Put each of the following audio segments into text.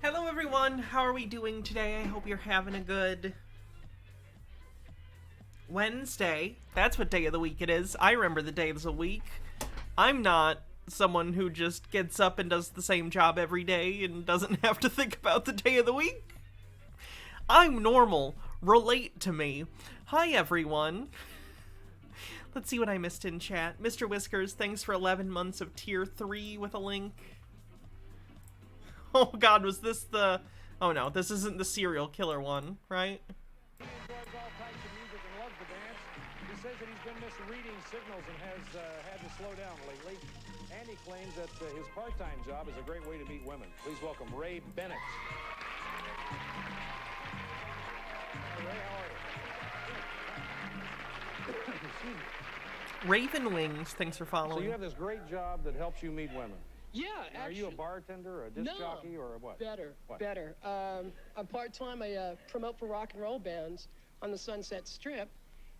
Hello everyone, how are we doing today? I hope you're having a good Wednesday. That's what day of the week it is. I remember the days of the week. I'm not someone who just gets up and does the same job every day and doesn't have to think about the day of the week. I'm normal. Relate to me. Hi everyone. Let's see what I missed in chat. Mr. Whiskers, thanks for 11 months of tier 3 with a link. Oh god, was this the... Oh no, this isn't the serial killer one, right? He enjoys all types of music and loves to dance. He says that he's been misreading signals and has had to slow down lately. And he claims that his part-time job is a great way to meet women. Please welcome Ray Bennett. Hey, Ray, how are you? Excuse me. Raven Wings, thanks for So following. you have this great job that helps you meet women. Yeah, Are you a bartender or a disc jockey or what? Better, What? better. I'm part-time. I promote for rock and roll bands on the Sunset Strip,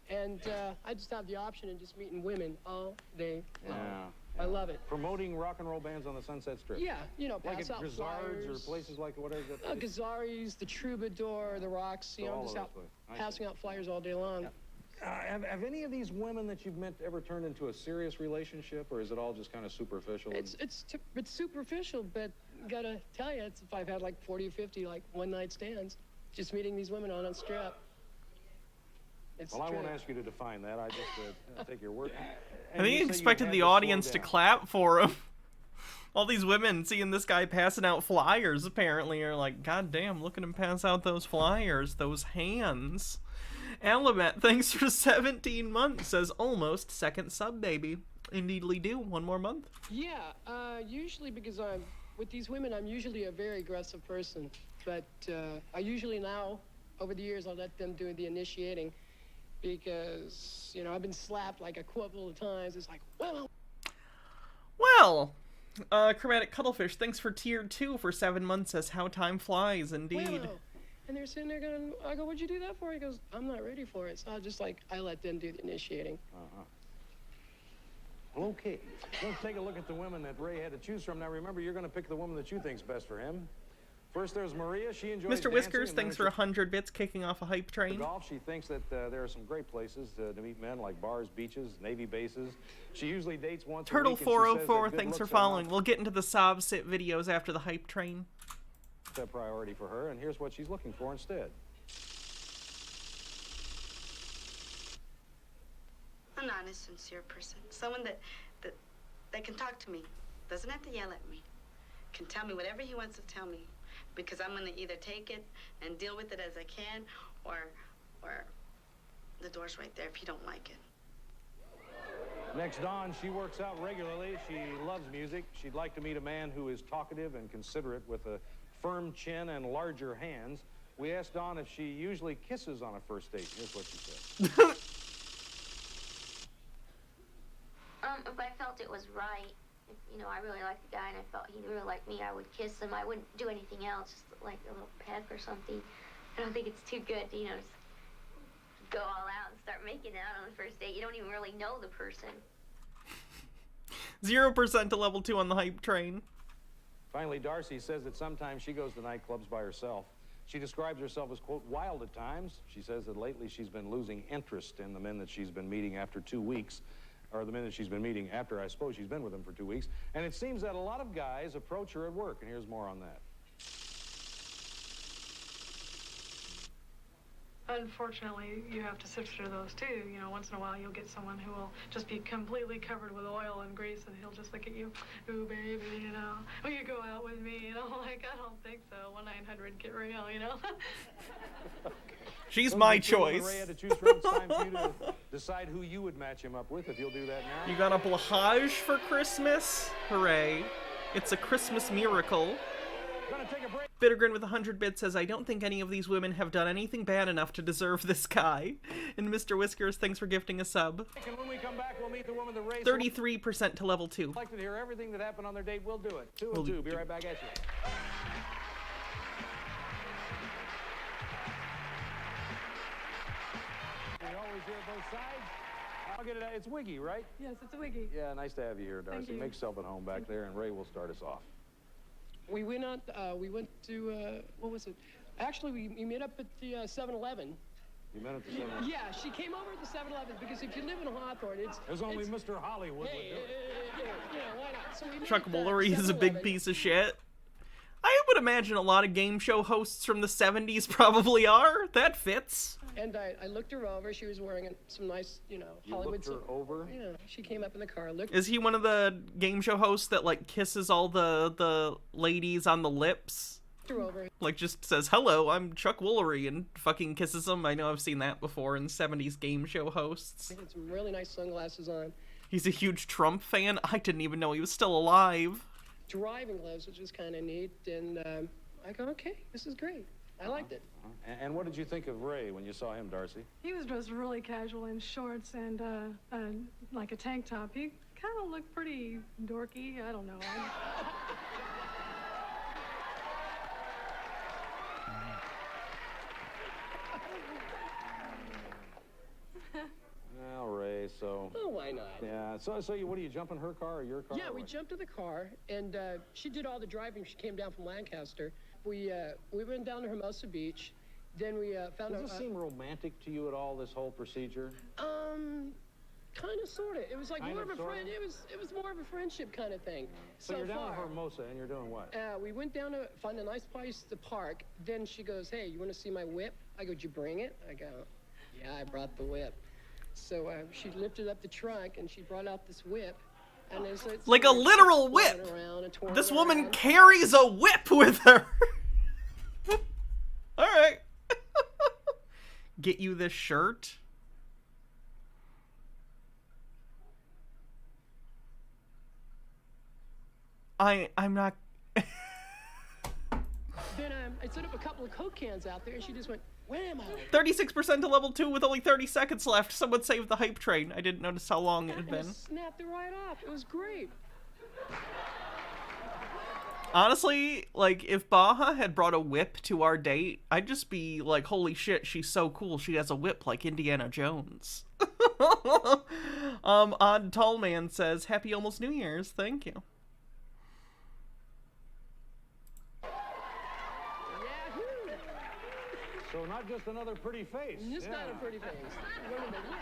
and I just have the option of just meeting women all day long. Yeah. I love it. Promoting rock and roll bands on the Sunset Strip. Yeah, you know, Like pass at out Grizzards flyers. or places like what is it? Gazzari's, the Troubadour, the Rocks, you So know, all just of out those places. I passing out flyers all day long. Have any of these women that you've met ever turned into a serious relationship, or is it all just kind of superficial? It's superficial, but gotta tell you, it's if I've had like 40 or 50 like one-night stands, just meeting these women on a strip. It's Well, I true. won't ask you to define that. I just take your word. I think he expected the audience to clap for him. All these women seeing this guy passing out flyers apparently are like, God damn, look at him pass out those flyers, those hands. Alamet, thanks for 17 months, says almost second sub, baby. Indeedly do, one more month. Yeah, usually because with these women, I'm usually a very aggressive person. But I usually now, over the years, I'll let them do the initiating because, you know, I've been slapped like a couple of times. It's like, well. Well, Chromatic Cuttlefish, thanks for tier 2 for 7 months, says how time flies, indeed. Well. And they're sitting there going, I go, what'd you do that for? He goes, I'm not ready for it. So I let them do the initiating. Well, okay. Let's take a look at the women that Ray had to choose from. Now, remember, you're going to pick the woman that you think's best for him. First, there's Maria. She enjoys Mr. dancing Whiskers, and thanks for 100 bits, kicking off a hype train. golf. She thinks that there are some great places to meet men, like bars, beaches, Navy bases. She usually dates once a week, and she says that Turtle404, good thanks for looks are not following. We'll get into the sob sit videos after the hype train. a priority for her, and here's what she's looking for instead. An honest, sincere person. Someone that can talk to me. Doesn't have to yell at me. Can tell me whatever he wants to tell me. Because I'm going to either take it and deal with it as I can, or the door's right there if you don't like it. Next, Dawn, she works out regularly. She loves music. She'd like to meet a man who is talkative and considerate with a firm chin and larger hands. We asked Dawn if she usually kisses on a first date. Here's what she said. If I felt it was right, if, you know, I really liked the guy and I felt he really liked me, I would kiss him. I wouldn't do anything else, just like a little peck or something. I don't think it's too good to, you know, just go all out and start making out on the first date. You don't even really know the person. 0% to level 2 on the hype train. Finally, Darcy says that sometimes she goes to nightclubs by herself. She describes herself as, quote, wild at times. She says that lately she's been losing interest in the men that she's been meeting after 2 weeks. Or the men that she's been meeting after, I suppose, she's been with them for 2 weeks. And it seems that a lot of guys approach her at work, and here's more on that. Unfortunately, you have to sift through those too. You know, once in a while you'll get someone who will just be completely covered with oil and grease, and he'll just look at you, ooh, baby, you know, will you go out with me? And I'm like, I don't think so. 1-900, get real, you know? She's my Those are the two choice. Ray had to choose from. It's time for you to decide who you would match him up with, if you'll do that now. You got a blahage for Christmas? Hooray. It's a Christmas miracle. Gonna take a break. Bittergrin with 100 bits says, I don't think any of these women have done anything bad enough to deserve this guy. And Mr. Whiskers, thanks for gifting a sub. And when we come back, we'll meet the woman that Ray 33% to level 2. like to hear everything that happened on their date. We'll do it. 2 We'll and 2. do- Be right back at you. We always hear both sides. I'll get it. It's Wiggy, right? Yes, it's a wiggy. Yeah, nice to have you here, Darcy. you. Make yourself at home back there, and Ray will start us off. We went out, we went to, what was it? Actually, we met up at the 7-Eleven. You met at the center. Yeah, she came over at the 7-Eleven because if you live in Hawthorne, There's only it's, Mr. Hollywood would Hey, do it. you know, why not? So we met Chuck at the Woolery is a big 7-Eleven. piece of shit. I would imagine a lot of game show hosts from the 70s probably are. That fits. And I looked her over. She was wearing some nice, you know, You Hollywood. looked her over? Yeah, she came up in the car. Looked. Is he one of the game show hosts that like kisses all the ladies on the lips? her over. Like just says, hello, I'm Chuck Woolery, and fucking kisses them. I know I've seen that before in 70s game show hosts. He had some really nice sunglasses on. He's a huge Trump fan. I didn't even know he was still alive. Driving gloves, which was kind of neat. And I go, okay, this is great. I liked it. And what did you think of Ray when you saw him, Darcy? He was dressed really casual in shorts and like a tank top. He kind of looked pretty dorky. I don't know. Well, Ray, so... Oh, why not? Yeah, so what do you jump in her car or your car? Yeah, or we what? jumped in the car, and she did all the driving. She came down from Lancaster. We went down to Hermosa Beach. Then we found Does this seem romantic to you at all, this whole procedure? kind of, sort of. It was like Kind more of, of a sorta? friend. It was more of a friendship kind of thing. So you're down in Hermosa, and you're doing what? We went down to find a nice place to park. Then she goes, "Hey, you want to see my whip?" I go, "Did you bring it?" I go, "Yeah, I brought the whip." So she lifted up the trunk and she brought out this whip. And it's Like a literal whip. This woman carries a whip with her. All right. Get you this shirt. I'm not. Then I set up a couple of Coke cans out there, and she just went, "Wham!" 36% to level 2 with only 30 seconds left. Someone saved the hype train. I didn't notice how long it had And been. it snapped it right off. It was great. Honestly, like, if Baja had brought a whip to our date, I'd just be like, holy shit, she's so cool. She has a whip like Indiana Jones. Odd Tall Man says, "Happy almost New Year's." Thank you. Yahoo! So not just another pretty face. Just not a pretty face. Women that whip.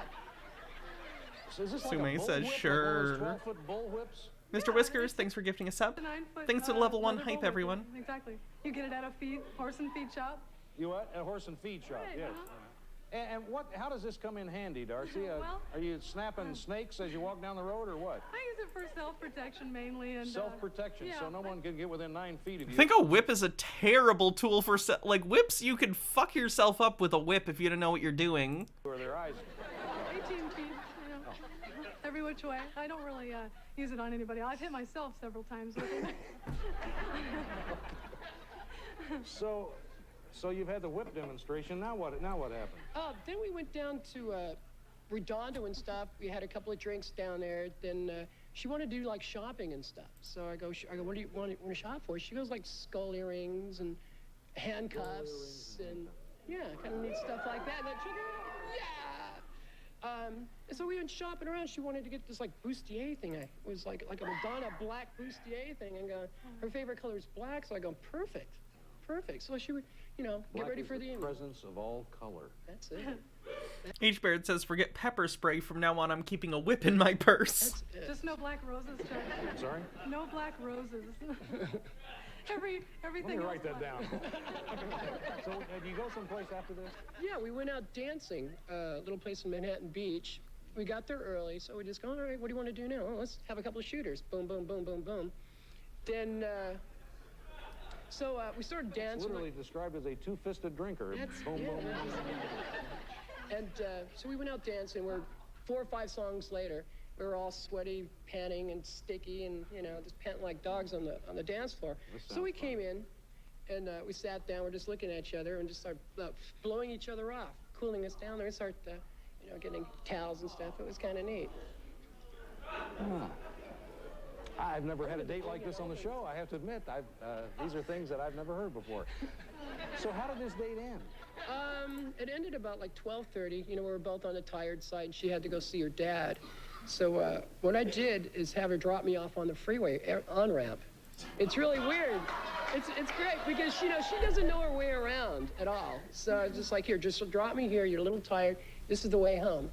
So is this like Sume a bull says, whip, sure. Like one of those 12-foot bull whips? Mr. Whiskers, thanks for gifting a sub. 9-foot, Thanks to level 1 leather hype, bull whip. everyone. Exactly. You get it at a horse and feed shop. You what? A horse and feed shop, Right, yes. And how does this come in handy, Darcy? Well, are you snapping snakes as you walk down the road, or what? I use it for self-protection mainly. And Self-protection, yeah, so no one can get within 9 feet of you. I think a whip is a terrible tool for like whips. You can fuck yourself up with a whip if you don't know what you're doing. Or their eyes. 18 feet, every which way. I don't really use it on anybody. I've hit myself several times with it. So you've had the whip demonstration. Now what happened? Then we went down to Redondo and stuff. We had a couple of drinks down there. Then she wanted to do like shopping and stuff. So I go, "What do you want to shop for?" She goes like skull earrings and handcuffs and kind of neat stuff like that. And then she goes, so we went shopping around. She wanted to get this like bustier thing. It was like a Madonna black bustier thing. And her favorite color is black. So I go, perfect. So she would, get Black ready is for the image. presence of all color. That's it. H-Baird says, "Forget pepper spray. From now on, I'm keeping a whip in my purse." That's it. Just no black roses, Chuck. Sorry? No black roses. Everything Let me else write that black. down. So do you go someplace after this? Yeah, we went out dancing, a little place in Manhattan Beach. We got there early, so we just go, "All right, what do you want to do now?" "Oh, let's have a couple of shooters." Boom, boom, boom, boom, boom. Then, we started dancing. Literally described as a two-fisted drinker. That's, Boom, yeah, boom, boom. And so we went out dancing. We're 4 or 5 songs later. We were all sweaty, panting, and sticky, and just panting like dogs on the dance floor. So we came in, and we sat down. We're just looking at each other and just started blowing each other off, cooling us down. Then we started, getting towels and stuff. It was kind of neat. I've never had a date like this on the show. I have to admit, these are things that I've never heard before. So how did this date end? It ended about like 12:30. We were both on the tired side, and she had to go see her dad. So what I did is have her drop me off on the freeway on-ramp. It's really weird. It's great because she doesn't know her way around at all. So I was just like, "Here, just drop me here. You're a little tired. This is the way home."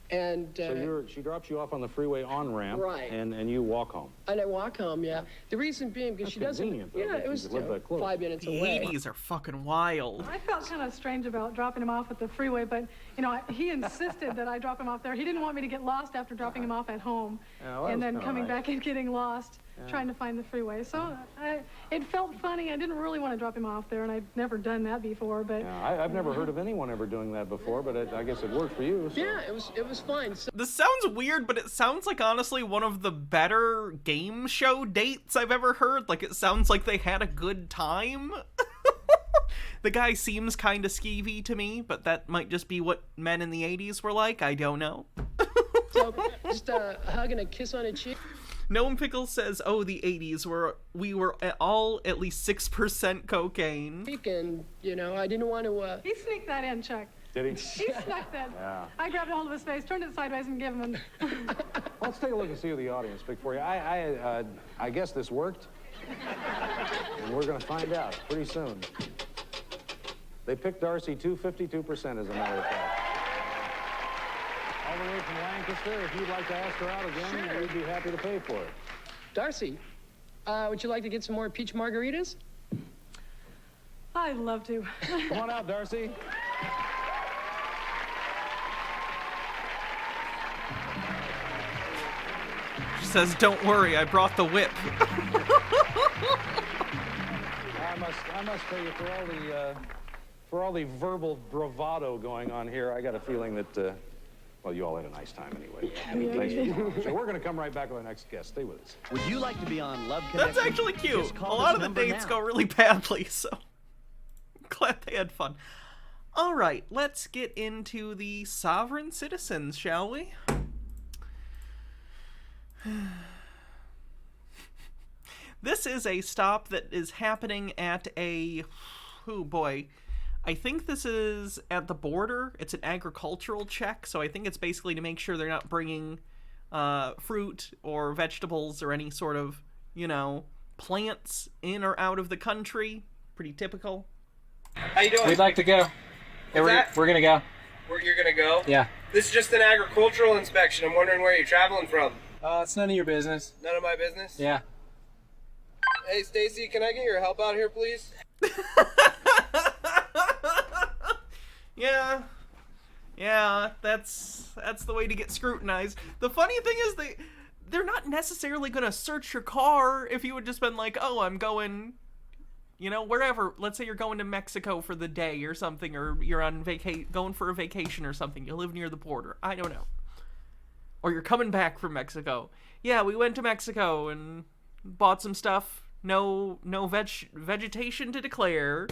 And So she drops you off on the freeway on-ramp, Right. and you walk home. and I walk home. Yeah. The reason being because she doesn't. convenient, though, Yeah, that it you was live that close. 5 minutes The away. 80s are fucking wild. I felt kind of strange about dropping him off at the freeway, but he insisted that I drop him off there. He didn't want me to get lost after dropping him off at home, Yeah, well, that and was then kinda coming nice. back and getting lost, trying to find the freeway. So it felt funny. I didn't really want to drop him off there, and I'd never done that before. But Yeah, I've never heard of anyone ever doing that before, but I guess it worked for you. So. Yeah, it was fine. So This sounds weird, but it sounds like honestly one of the better game show dates I've ever heard. Like, it sounds like they had a good time. The guy seems kind of skeevy to me, but that might just be what men in the 80s were like. I don't know. So, just a hug and a kiss on the cheek. Noam Pickles says, oh, the 80s, we were all at least 6% cocaine. And, I didn't want to, He sneaked that in, Chuck. Did he? He snuck that. Yeah. I grabbed a hold of his face, turned it sideways, and gave him Let's take a look and see what the audience picked for you. I guess this worked. And we're going to find out pretty soon. They picked Darcy 52%, as a matter of fact. All the way from Lancaster, if you'd like to ask her out again, Sure. we'd be happy to pay for it. Darcy, would you like to get some more peach margaritas? I'd love to. Come on out, Darcy. She says, don't worry, I brought the whip. I must tell you, for all the verbal bravado going on here, I got a feeling that, well, you all had a nice time anyway. Thanks for coming. So we're going to come right back with our next guest. Stay with us. Would you like to be on Love Connection? That's actually cute. Just A call lot this of the number dates now. go really badly, so glad they had fun. All right, let's get into the sovereign citizens, shall we? This is a stop that is happening at a... oh boy. I think this is at the border. It's an agricultural check, so I think it's basically to make sure they're not bringing fruit or vegetables or any sort of, plants in or out of the country. Pretty typical. How you doing? We'd like to go. Yeah, we're gonna go. Where you're gonna go? Yeah. This is just an agricultural inspection. I'm wondering where you're traveling from. It's none of your business. None of my business? Yeah. Hey, Stacy, can I get your help out here, please? Yeah, that's the way to get scrutinized. The funny thing is they're not necessarily gonna search your car if you had just been like, oh, I'm going, wherever. Let's say you're going to Mexico for the day or something, or you're on going for a vacation or something. You live near the border. I don't know. Or you're coming back from Mexico. Yeah, we went to Mexico and bought some stuff. No vegetation to declare.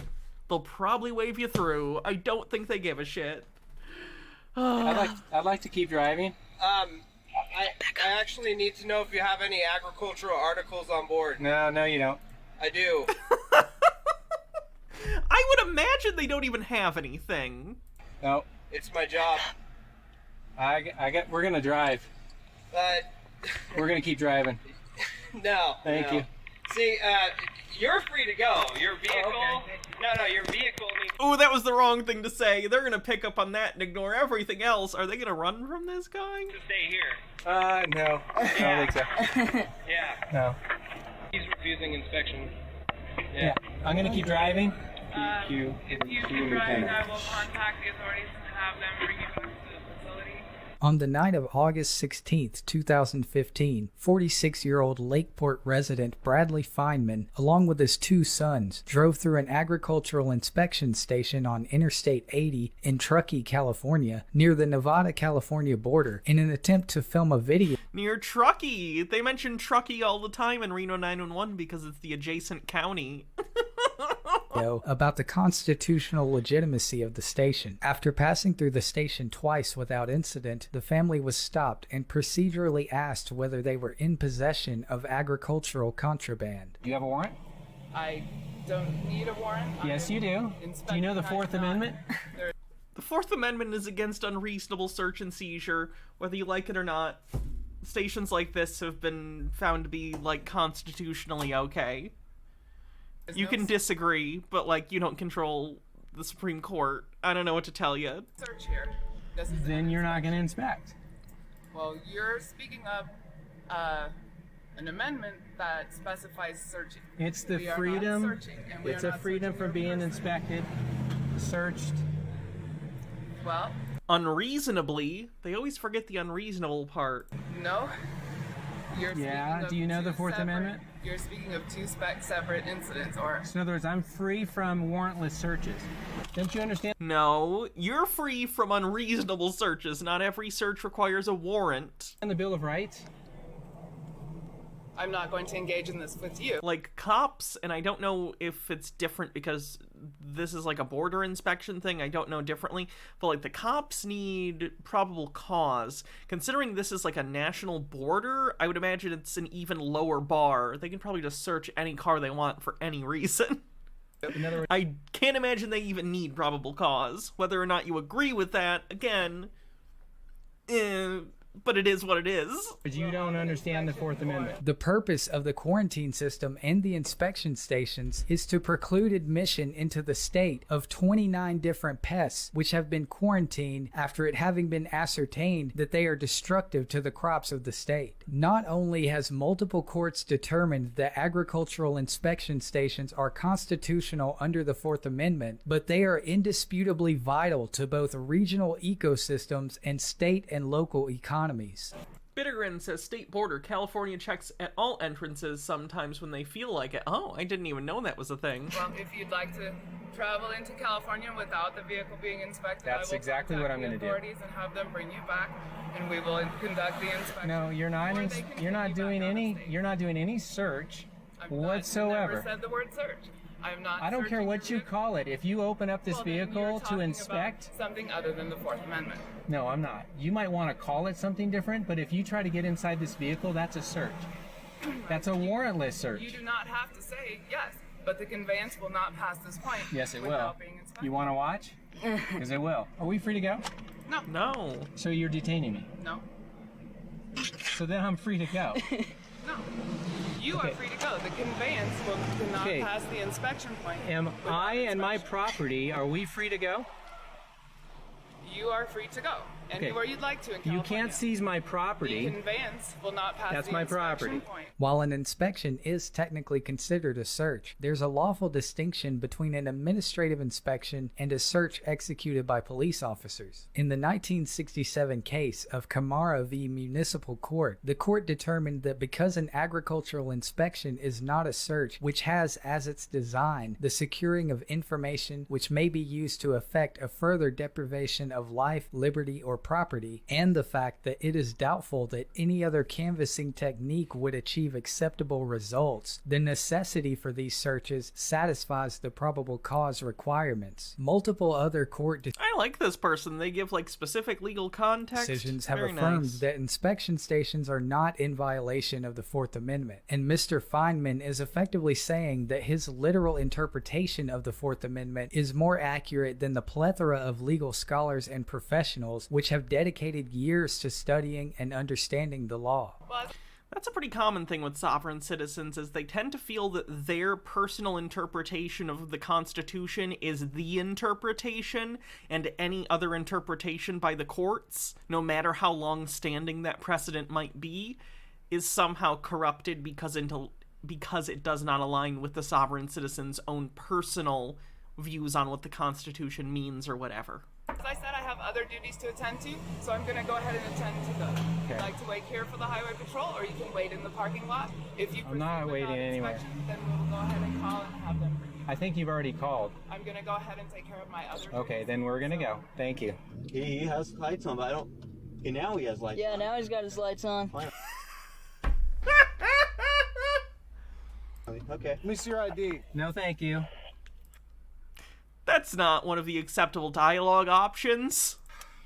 They'll probably wave you through. I don't think they give a shit. I'd like to keep driving. I actually need to know if you have any agricultural articles on board. No, you don't. I do. I would imagine they don't even have anything. No. It's my job. We're gonna drive. We're gonna keep driving. No. Thank you. See, you're free to go. Your vehicle... Oh, okay. No, your vehicle needs... Oh, that was the wrong thing to say. They're gonna pick up on that and ignore everything else. Are they gonna run from this guy? to stay here. No. I don't think so. Yeah. No. He's refusing inspection. Yeah. I'm gonna keep driving. If you keep driving, I will contact the authorities and have them bring you back to the facility. On the night of August 16th, 2015, 46-year-old Lakeport resident Bradley Feynman, along with his two sons, drove through an agricultural inspection station on Interstate 80 in Truckee, California, near the Nevada-California border, in an attempt to film a video Near Truckee. They mention Truckee all the time in Reno 911 because it's the adjacent county. about the constitutional legitimacy of the station. After passing through the station twice without incident, the family was stopped and procedurally asked whether they were in possession of agricultural contraband. Do you have a warrant? I don't need a warrant. Yes, you do. Do you know the Fourth Amendment? The Fourth Amendment is against unreasonable search and seizure, whether you like it or not. Stations like this have been found to be, constitutionally okay. You can disagree, but, you don't control the Supreme Court. I don't know what to tell you. Search here. Then you're not gonna inspect. Well, you're speaking of an amendment that specifies searching. It's the We are not freedom. searching, and we It's are a not freedom searching from your being person. inspected, searched. Well, Unreasonably, they always forget the unreasonable part. no. You're Yeah, speaking of do you know the two Fourth separate- Amendment? You're speaking of two separate incidents, or So in other words, I'm free from warrantless searches. Don't you understand? No, you're free from unreasonable searches. Not every search requires a warrant. And the Bill of Rights? I'm not going to engage in this with you. Like cops, and I don't know if it's different because this is like a border inspection thing. I don't know differently, but like the cops need probable cause. Considering this is like a national border, I would imagine it's an even lower bar. They can probably just search any car they want for any reason. In other words, I can't imagine they even need probable cause. Whether or not you agree with that, again, but it is what it is. you don't understand the Fourth Amendment. The purpose of the quarantine system and the inspection stations is to preclude admission into the state of 29 different pests which have been quarantined after it having been ascertained that they are destructive to the crops of the state. Not only has multiple courts determined that agricultural inspection stations are constitutional under the Fourth Amendment, but they are indisputably vital to both regional ecosystems and state and local economies. Bittergrin says state border. California checks at all entrances sometimes when they feel like it. Oh, I didn't even know that was a thing. Well, if you'd like to travel into California without the vehicle being inspected, That's I will exactly what I'm going to do. authorities and have them bring you back, and we will conduct the inspection. No, you're not. Or they can You're get not you doing back out of any. state. You're not doing any search whatsoever. Never said the word search. I'm not. I don't care searching what your you call it. If you open up this Well, then vehicle you're to talking inspect, about something other than the Fourth Amendment. no, I'm not. You might want to call it something different, but if you try to get inside this vehicle, that's a search. That's a warrantless search. You do not have to say yes, but the conveyance will not pass this point. Yes, it will. without being inspected. You want to watch? Because it will. Are we free to go? No. No. So you're detaining me. No. So then I'm free to go. No. You Okay. are free to go. The conveyance will not Okay. pass the inspection point. Am without I and my inspection. property, are we free to go? You are free to go anywhere you'd like to in California. You can't seize my The property. conveyance will not pass That's the my inspection property. point. While an inspection is technically considered a search, there's a lawful distinction between an administrative inspection and a search executed by police officers. In the 1967 case of Camara v. Municipal Court, the court determined that because an agricultural inspection is not a search which has as its design the securing of information which may be used to effect a further deprivation of life, liberty, or property, and the fact that it is doubtful that any other canvassing technique would achieve acceptable results, the necessity for these searches satisfies the probable cause requirements. Multiple other court I like this person. They give like specific legal context. decisions have Very affirmed nice. that inspection stations are not in violation of the Fourth Amendment, and Mr. Feynman is effectively saying that his literal interpretation of the Fourth Amendment is more accurate than the plethora of legal scholars and professionals which have dedicated years to studying and understanding the law. That's a pretty common thing with sovereign citizens, is they tend to feel that their personal interpretation of the Constitution is the interpretation, and any other interpretation by the courts, no matter how long-standing that precedent might be, is somehow corrupted because it does not align with the sovereign citizen's own personal views on what the Constitution means or whatever. As I said, I have other duties to attend to, so I'm going to go ahead and attend to those. Okay. You'd like to wait here for the highway patrol, or you can wait in the parking lot. If you I'm not proceed waiting without anywhere. inspection, then we'll go ahead and call and have them bring you. I think you've already called. I'm going to go ahead and take care of my other Okay, duties. then we're gonna go. Thank you. He has lights on, but I don't. Okay, now he has lights Yeah, on. now he's got his lights on. Okay. Let me see your ID. No, thank you. That's not one of the acceptable dialogue options.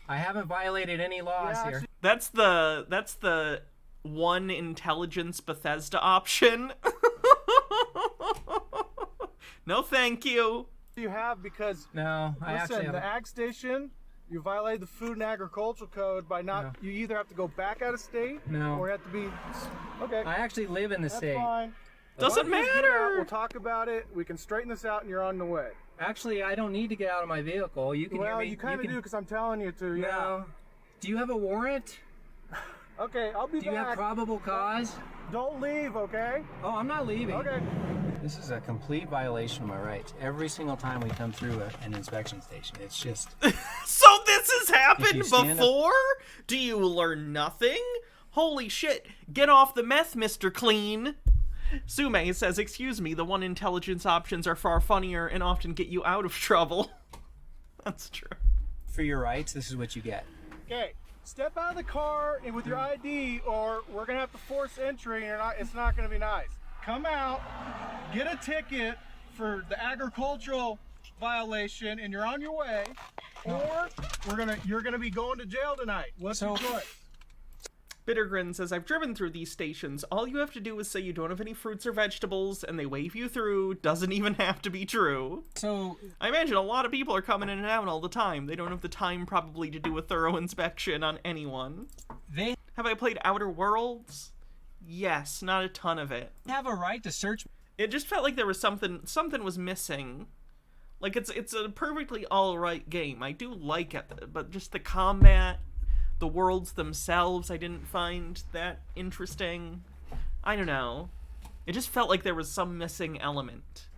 I haven't violated any laws Yeah, here. That's the one intelligence Bethesda option. No, thank you. You have because No, I actually listen, haven't. the ag station, you violated the Food and Agricultural Code by not. No. You either have to go back out of state, No. or you have to be. Okay. I actually live in the That's state. fine. Doesn't Why don't you just get out, matter. We'll talk about it. We can straighten this out, and you're on the way. Actually, I don't need to get out of my vehicle. You can hear Well, me. you kind of can- do because I'm telling you to. You No. know. Do you have a warrant? Okay, I'll be Do you back. have probable cause? Don't leave, okay? Oh, I'm not leaving. Okay. This is a complete violation of my rights. Every single time we come through an inspection station, it's just. So this has If happened you stand up- before? Do you learn nothing? Holy shit. Get off the meth, Mr. Clean. Sume says, excuse me, the one intelligence options are far funnier and often get you out of trouble. That's true. For your rights, this is what you get. Okay. Step out of the car and with your ID, or we're gonna have to force entry, and it's not gonna be nice. Come out, get a ticket for the agricultural violation and you're on your way, or you're gonna be going to jail tonight. What's your choice? Bittergrin says, I've driven through these stations. All you have to do is say you don't have any fruits or vegetables, and they wave you through. Doesn't even have to be true. So I imagine a lot of people are coming in and out all the time. They don't have the time probably to do a thorough inspection on anyone. Have I played Outer Worlds? Yes, not a ton of it. Have a right to search. It just felt like there was something was missing. Like, it's a perfectly alright game. I do like it, but just the combat, the worlds themselves, I didn't find that interesting. I don't know. It just felt like there was some missing element.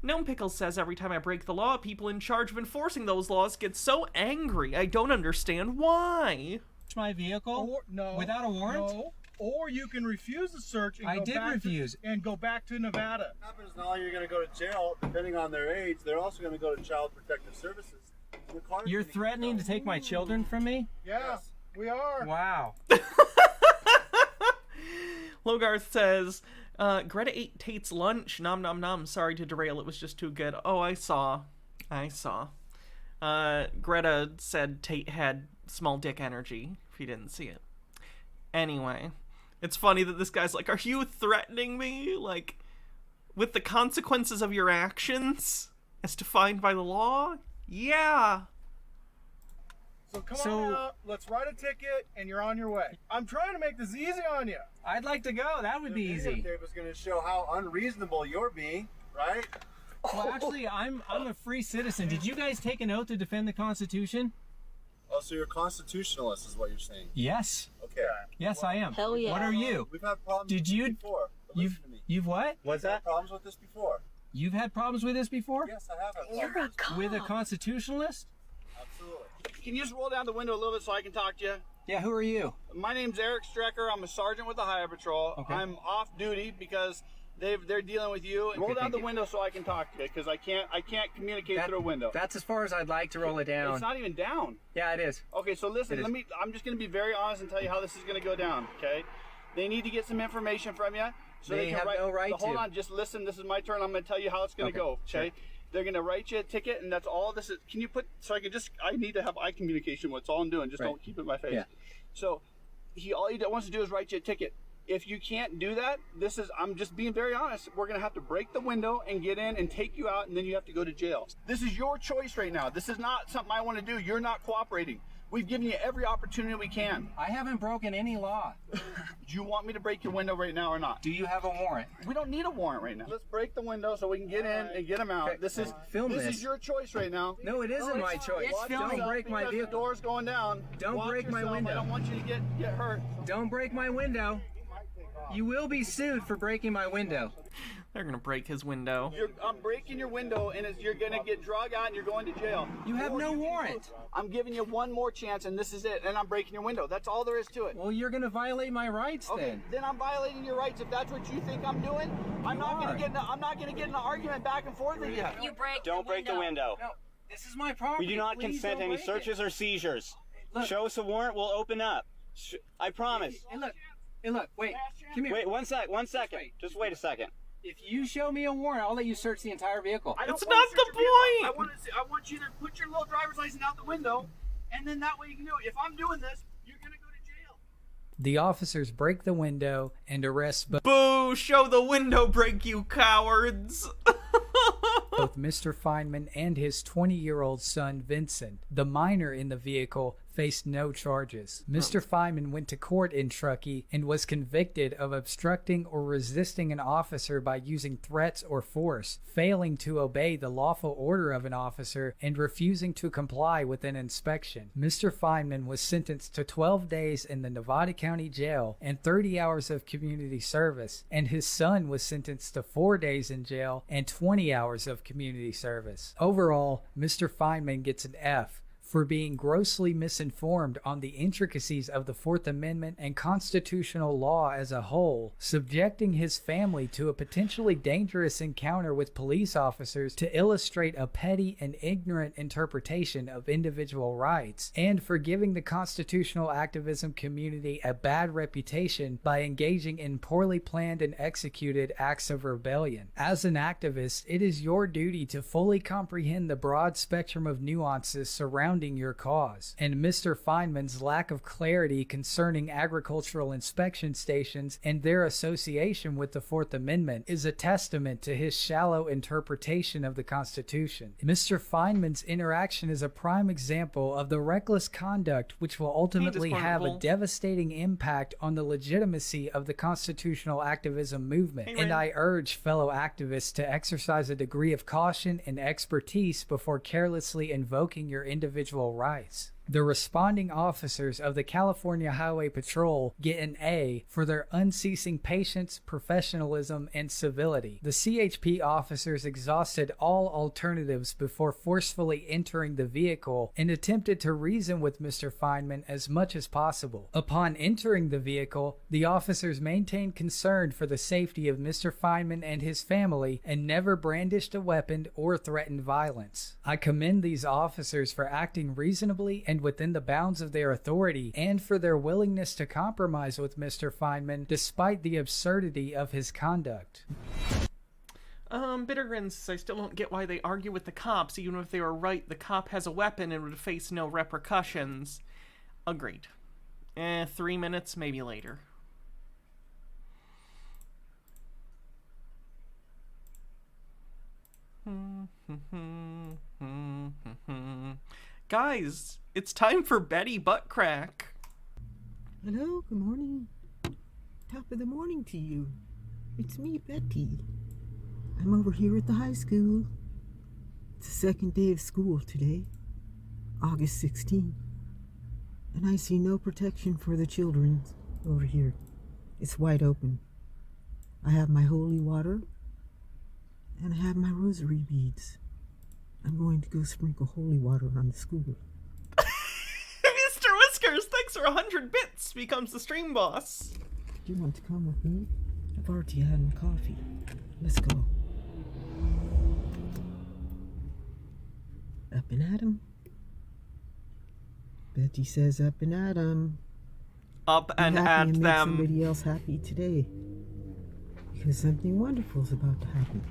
Gnome Pickle says, every time I break the law, people in charge of enforcing those laws get so angry. I don't understand why. My vehicle without a warrant? No. Or you can refuse the search and go back to Nevada. What happens now, you're going to go to jail, depending on their age. They're also going to go to Child Protective Services. You're threatening to take my children from me? Yes, we are. Wow. Logarth says, Greta ate Tate's lunch. Nom nom nom. Sorry to derail. It was just too good. Oh, I saw. Greta said Tate had small dick energy, if you didn't see it. Anyway, it's funny that this guy's like, are you threatening me? Like, with the consequences of your actions as defined by the law? Yeah. So come on out, let's write a ticket, and you're on your way. I'm trying to make this easy on you. I'd like to go. That would be easy. The videotape was going to show how unreasonable you're being, right? Well, actually, I'm a free citizen. Did you guys take an oath to defend the Constitution? Oh, so you're a constitutionalist is what you're saying? Yes. Okay. Yes, I am. Hell yeah. What are you? We've had problems Did you? before. You've what? What's that? Problems with this before. You've had problems with this before? Yes, I have had problems. With a constitutionalist? Absolutely. Can you just roll down the window a little bit so I can talk to you? Yeah, who are you? My name's Eric Strecker. I'm a sergeant with the Highway Patrol. Okay. I'm off duty because they're dealing with you. Roll down the window so I can talk to you because I can't communicate through a window. That's as far as I'd like to roll it down. It's not even down. Yeah, it is. Okay, so listen, I'm just going to be very honest and tell you how this is going to go down, okay? They need to get some information from you. So they can have no right to. Hold on, just listen. This is my turn. I'm going to tell you how it's going to go, okay? Sure. They're going to write you a ticket, and that's all this is. Can you put, so I need to have eye communication. That's all I'm doing. Just don't keep it in my face. Yeah. So all he wants to do is write you a ticket. If you can't do that, I'm just being very honest. We're going to have to break the window and get in and take you out, and then you have to go to jail. This is your choice right now. This is not something I want to do. You're not cooperating. We've given you every opportunity we can. I haven't broken any law. Do you want me to break your window right now or not? Do you have a warrant? We don't need a warrant right now. Let's break the window so we can get in and get them out. Okay. This is your choice right now. No, it isn't my choice. Don't break my vehicle. The door's going down. Don't break my window. I don't want you to get hurt. Don't break my window. You will be sued for breaking my window. They're gonna break his window. I'm breaking your window, and you're gonna get drug out, and you're going to jail. You have no warrant. I'm giving you one more chance, and this is it. And I'm breaking your window. That's all there is to it. Well, you're gonna violate my rights then. Then I'm violating your rights. If that's what you think I'm doing, I'm not gonna get in an argument back and forth with you. Don't break the window. No, this is my property. We do not consent to any searches or seizures. Show us a warrant, we'll open up. I promise. Hey, look, wait. Come here. Wait, one second. Just wait a second. If you show me a warrant, I'll let you search the entire vehicle. That's not the point! I want you to put your little driver's license out the window, and then that way you can do it. If I'm doing this, you're going to go to jail. The officers break the window and arrest Boo! Show the window break, you cowards! both Mr. Feynman and his 20-year-old son, Vincent. The minor in the vehicle faced no charges. Mr. Feynman went to court in Truckee and was convicted of obstructing or resisting an officer by using threats or force, failing to obey the lawful order of an officer, and refusing to comply with an inspection. Mr. Feynman was sentenced to 12 days in the Nevada County Jail and 30 hours of community service, and his son was sentenced to 4 days in jail and 20 hours of community service. Overall, Mr. Feynman gets an F for being grossly misinformed on the intricacies of the Fourth Amendment and constitutional law as a whole, subjecting his family to a potentially dangerous encounter with police officers to illustrate a petty and ignorant interpretation of individual rights, and for giving the constitutional activism community a bad reputation by engaging in poorly planned and executed acts of rebellion. As an activist, it is your duty to fully comprehend the broad spectrum of nuances surrounding your cause, and Mr. Feynman's lack of clarity concerning agricultural inspection stations and their association with the Fourth Amendment is a testament to his shallow interpretation of the Constitution. Mr. Feynman's interaction is a prime example of the reckless conduct which will ultimately have a devastating impact on the legitimacy of the constitutional activism movement, and I urge fellow activists to exercise a degree of caution and expertise before carelessly invoking your individual rights. The responding officers of the California Highway Patrol get an A for their unceasing patience, professionalism, and civility. The CHP officers exhausted all alternatives before forcefully entering the vehicle and attempted to reason with Mr. Feynman as much as possible. Upon entering the vehicle, the officers maintained concern for the safety of Mr. Feynman and his family and never brandished a weapon or threatened violence. I commend these officers for acting reasonably and within the bounds of their authority, and for their willingness to compromise with Mr. Feynman despite the absurdity of his conduct. Bittergrin says, I still don't get why they argue with the cops. Even if they were right, the cop has a weapon and would face no repercussions. Agreed. 3 minutes, maybe later. Guys, it's time for Betty Buttcrack. Hello, good morning. Top of the morning to you. It's me, Betty. I'm over here at the high school. It's the second day of school today, August 16th. And I see no protection for the children over here. It's wide open. I have my holy water, and I have my rosary beads. I'm going to go sprinkle holy water on the school. Mr. Whiskers, thanks for 100 bits, becomes the stream boss. Do you want to come with me? I've already had my coffee. Let's go. Up and at 'em. Betty says up and at 'em. Up and at make them. Somebody else happy today. Because something wonderful is about to happen.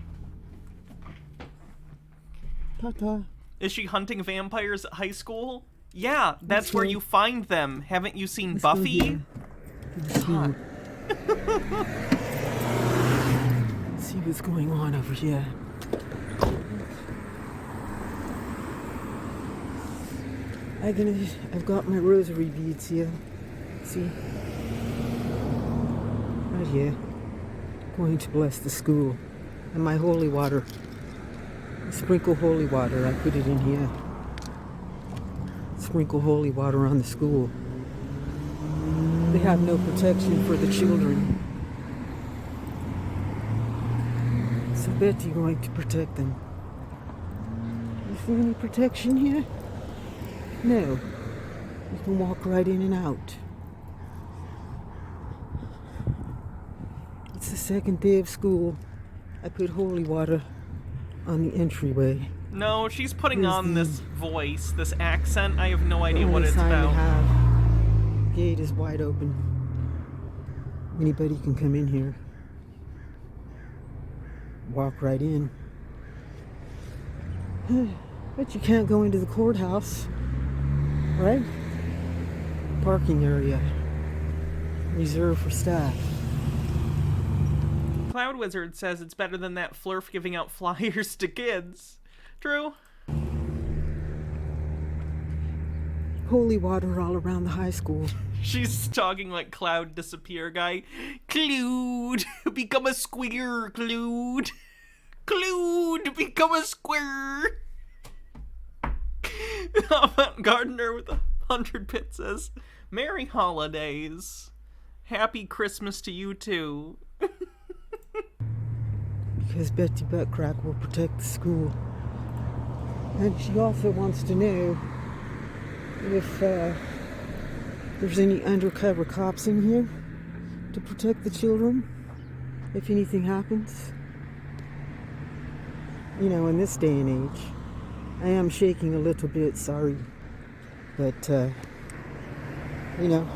Ta-ta. Is she hunting vampires at high school? Yeah, that's where you find them. Haven't you seen Buffy? God. See what's going on over here. I've got my rosary beads here. See? Right here. Going to bless the school. And my holy water. Sprinkle holy water. I put it in here. Sprinkle holy water on the school. They have no protection for the children. So Betty going to protect them. You see any protection here? No. You can walk right in and out. It's the second day of school. I put holy water on the entryway. No, she's putting on this voice, this accent. I have no idea what it's sign about. I have. Gate is wide open. Anybody can come in here. Walk right in. But you can't go into the courthouse, right? Parking area reserved for staff. Cloud Wizard says it's better than that flurf giving out flyers to kids. True. Holy water all around the high school. She's talking like Cloud Disappear guy. Clued, become a square, Clued. Clued, become a square. Gardener with 100 bits says, Merry Holidays. Happy Christmas to you too. Because Betty Buttcrack will protect the school. And she also wants to know if there's any undercover cops in here to protect the children if anything happens. You know, in this day and age. I am shaking a little bit, sorry. But, you know,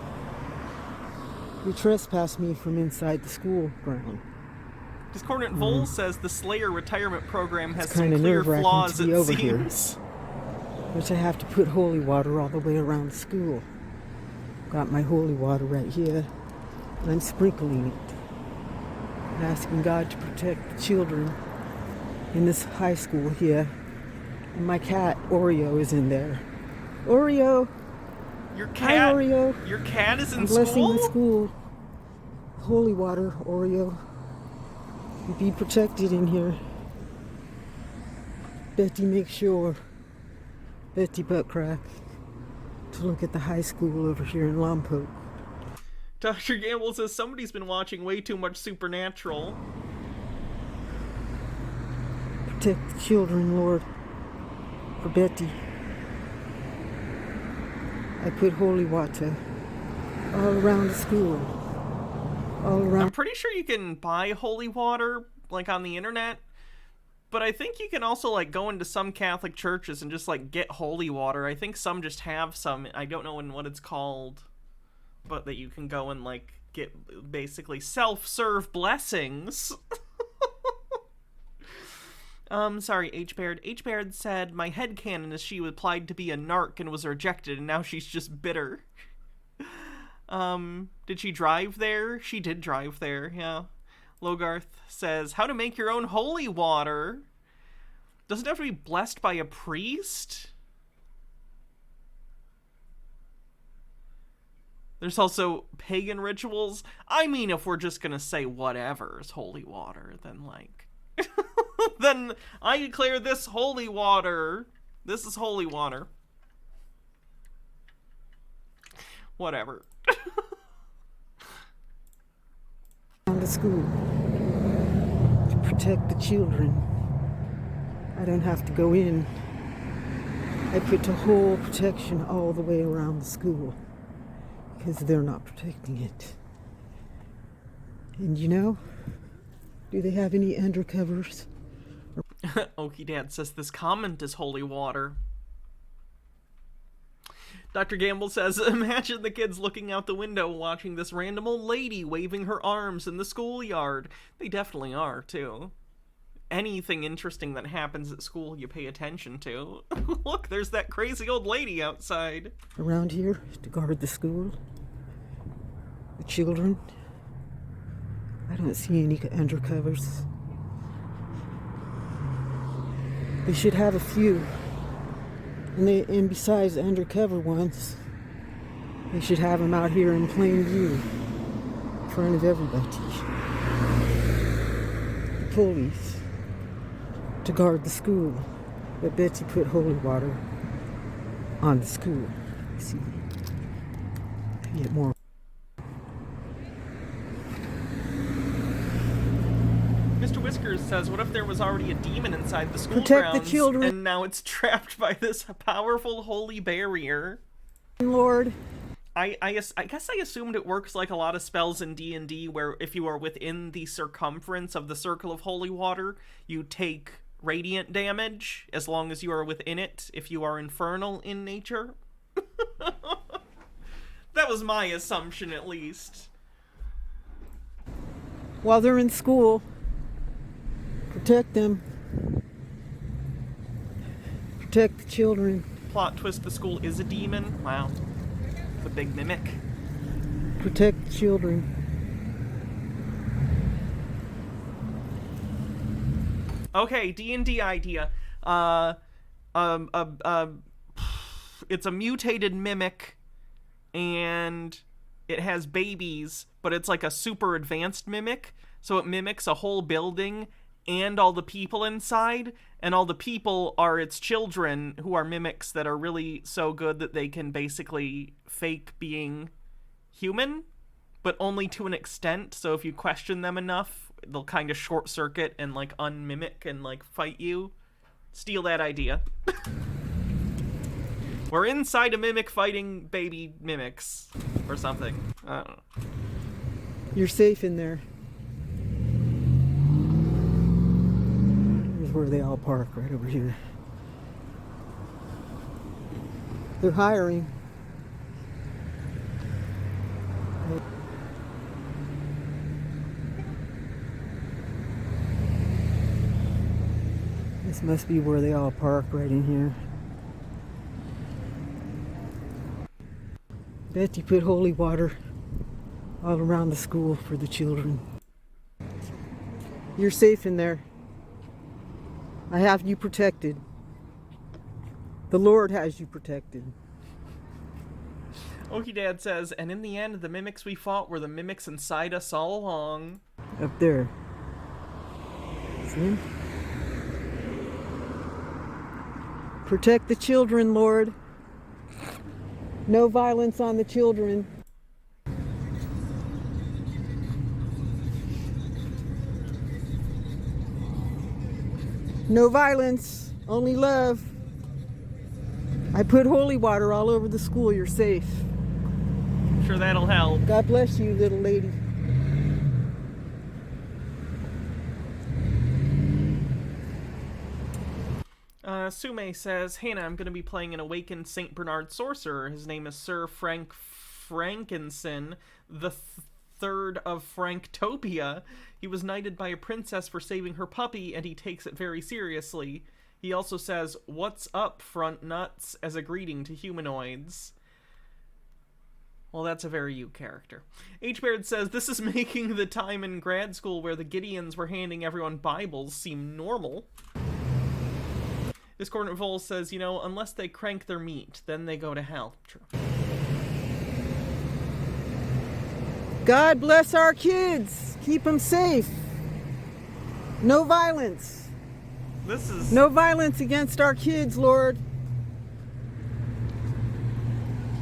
you trespassed me from inside the school ground. Discordant Vole says the Slayer retirement program has It's some kinda clear nerve-wracking flaws, to be it over here. seems. Which I have to put holy water all the way around the school. Got my holy water right here, and I'm sprinkling it. And asking God to protect the children in this high school here. And my cat, Oreo, is in there. Oreo! Your Hi, cat? Oreo! Your cat is in I'm blessing school? the school. Holy water, Oreo. You be protected in here. Betty, make sure. Betty Buttcrack. To look at the high school over here in Lompoc. Dr. Gamble says somebody's been watching way too much Supernatural. Protect the children, Lord. For Betty. I put holy water all around the school. All around. I'm pretty sure you can buy holy water, like, on the internet. But I think you can also, like, go into some Catholic churches and just, like, get holy water. I think some just have some. I don't know what it's called. But that you can go and, like, get basically self-serve blessings. Sorry, H. Baird. H. Baird said, my headcanon is she applied to be a narc and was rejected, and now she's just bitter. Did she drive there? She did drive there, yeah. Logarth says, how to make your own holy water? Does it have to be blessed by a priest? There's also pagan rituals. I mean, if we're just gonna say whatever is holy water, then, like... then I declare this holy water. This is holy water. Whatever. On the school. To protect the children. I don't have to go in. I put the whole protection all the way around the school. Because they're not protecting it. And you know, do they have any undercovers? Okie Dad says this comment is holy water. Dr. Gamble says, imagine the kids looking out the window watching this random old lady waving her arms in the schoolyard. They definitely are, too. Anything interesting that happens at school you pay attention to. Look, there's that crazy old lady outside. Around here to guard the school. The children. I don't see any undercovers. They should have a few. And besides the undercover ones, they should have them out here in plain view. In front of everybody. The police. To guard the school. But Betsy put holy water on the school. See. Get more. Mr. Whiskers says, what if there was already a demon inside the school Protect the grounds, children. and now it's trapped by this powerful holy barrier? Lord. I guess I assumed it works like a lot of spells in D&D, where if you are within the circumference of the circle of holy water, you take radiant damage, as long as you are within it, if you are infernal in nature. That was my assumption, at least. While they're in school, protect them. Protect the children. Plot twist, the school is a demon? Wow. It's a big mimic. Protect the children. Okay, D&D idea. It's a mutated mimic, and it has babies, but it's like a super advanced mimic, so it mimics a whole building and all the people inside, and all the people are its children, who are mimics that are really so good that they can basically fake being human, but only to an extent. So if you question them enough, they'll kind of short circuit and like unmimic and like fight you. Steal that idea. We're inside a mimic fighting baby mimics. Or something. I don't know. You're safe in there. Here's where they all park, right over here. They're hiring. This must be where they all park, right in here. Betty put holy water all around the school for the children. You're safe in there. I have you protected. The Lord has you protected. Okie Dad says, and in the end, the mimics we fought were the mimics inside us all along. Up there. See? Protect the children, Lord. No violence on the children. No violence, only love. I put holy water all over the school. You're safe. I'm sure that'll help. God bless you, little lady. Sume says, Hannah, I'm going to be playing an awakened St. Bernard sorcerer. His name is Sir Frank Frankenson, the third of Franktopia. He was knighted by a princess for saving her puppy, and he takes it very seriously. He also says, "What's up, front nuts?" as a greeting to humanoids. Well, that's a very you character. H. Baird says, this is making the time in grad school where the Gideons were handing everyone Bibles seem normal. Discordant Vol says, you know, unless they crank their meat, then they go to hell. True. God bless our kids. Keep them safe. No violence. This is... No violence against our kids, Lord.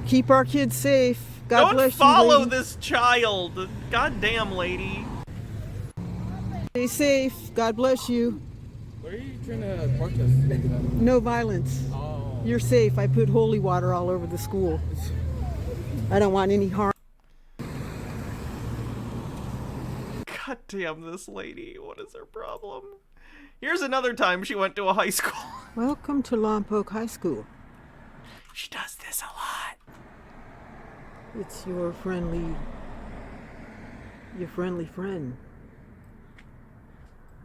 Keep our kids safe. God Don't bless follow you, lady. this child. Goddamn, lady. Stay safe. God bless you. What are you trying to protest? No violence. Oh. You're safe. I put holy water all over the school. I don't want any harm. God damn this lady. What is her problem? Here's another time she went to a high school. Welcome to Lompoc High School. She does this a lot. It's your friendly friend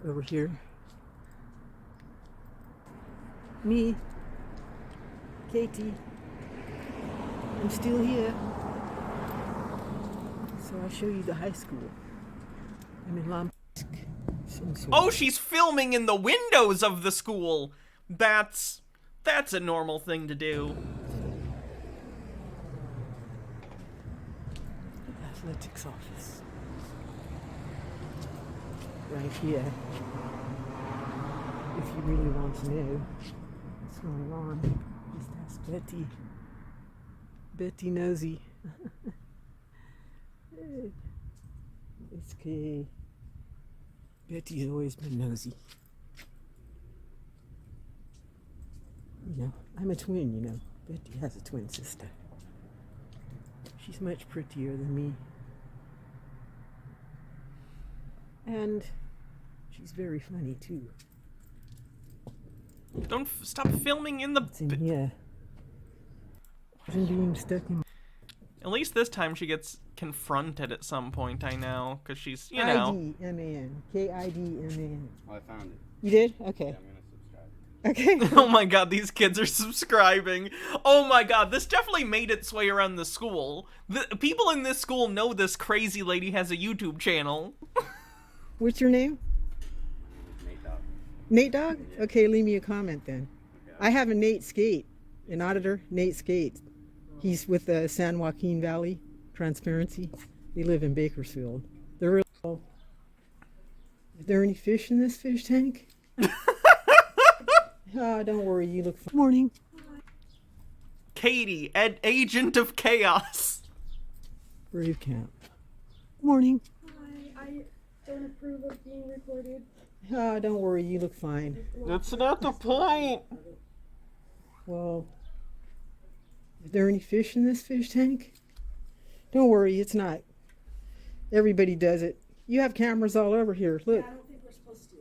over here. Me, Katie. I'm still here. So I'll show you the high school. I'm in Lompoc. Oh, she's filming in the windows of the school. That's a normal thing to do. Athletics office. Right here. If you really want to know what's going on, just ask Betty. Betty Nosy. It's okay. Betty's always been nosy. You know, I'm a twin, you know. Betty has a twin sister. She's much prettier than me. And she's very funny, too. Don't stop filming in the... It's in here. I'm being stuck in... At least this time she gets confronted at some point, I know. Because she's, you know... I-D-M-A-N. K-I-D-M-A-N. Oh, I found it. You did? Okay. Yeah, I'm gonna subscribe. Okay. Oh my god, these kids are subscribing. Oh my god, this definitely made its way around the school. The people in this school know this crazy lady has a YouTube channel. What's your name? Nate Dogg. Nate Dogg? Okay, leave me a comment then. I have a Nate Skate, an auditor, Nate Skate. He's with the San Joaquin Valley Transparency. They live in Bakersfield. They're really cool. Is there any fish in this fish tank? Oh, don't worry, you look fine. Morning. Katie, agent of chaos. Brave Camp. Morning. Hi, I don't approve of being recorded. Oh, don't worry, you look fine. That's not the point. Well, Are there any fish in this fish tank? Don't worry, it's not. Everybody does it. You have cameras all over here. Look. I don't think we're supposed to.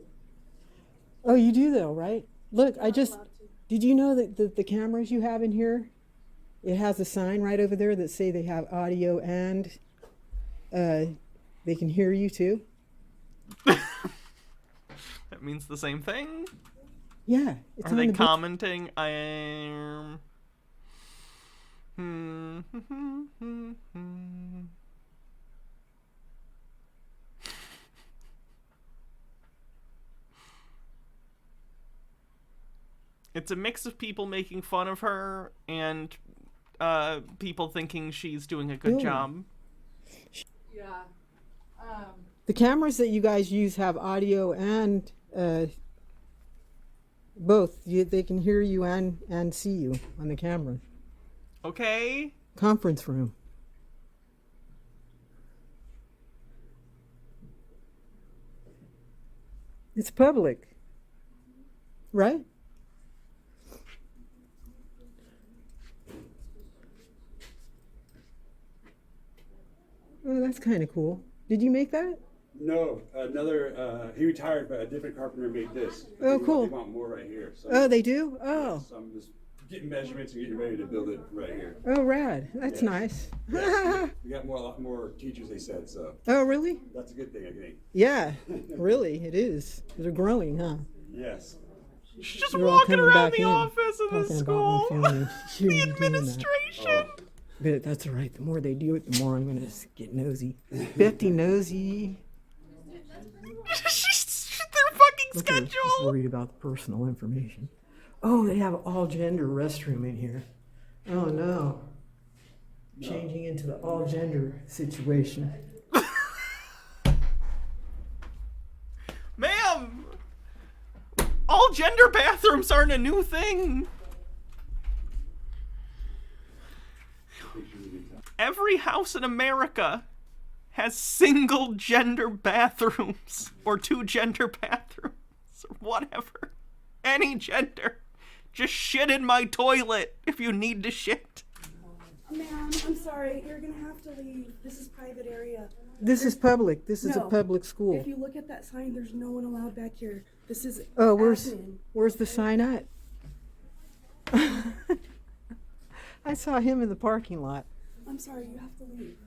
Oh, you do though, right? Look, did you know that the cameras you have in here, it has a sign right over there that say they have audio and they can hear you too? That means the same thing? Yeah. Are they commenting? I am... It's a mix of people making fun of her and people thinking she's doing a good job. Yeah. The cameras that you guys use have audio and both. They can hear you and see you on the camera. Okay. Conference room. It's public, right? Oh, that's kind of cool. Did you make that? No, he retired, but a different carpenter made this. Oh, cool. They want more right here. So Oh, they do? Oh. So I'm just getting measurements and getting ready to build it right here. Oh, rad. That's nice. Yeah. We got a lot more teachers, they said, so. Oh, really? That's a good thing, I think. Yeah, really, it is. They're growing, huh? Yes. She's just walking around the office of the school. The administration. But that's all right. The more they do it, the more I'm going to get nosy. Betty nosy. Their fucking Look at her, she's schedule. worried about the personal information. Oh, they have all gender restroom in here. Oh no. Changing into the all gender situation. Ma'am! All gender bathrooms aren't a new thing. Every house in America has single gender bathrooms or two gender bathrooms or whatever. Any gender. Just shit in my toilet if you need to shit. Ma'am, I'm sorry. You're going to have to leave. This is private area. This is public. This is a No. public school. If you look at that sign, there's no one allowed back here. This is Oh, admin. where's the sign at? I saw him in the parking lot. I'm sorry. You have to leave.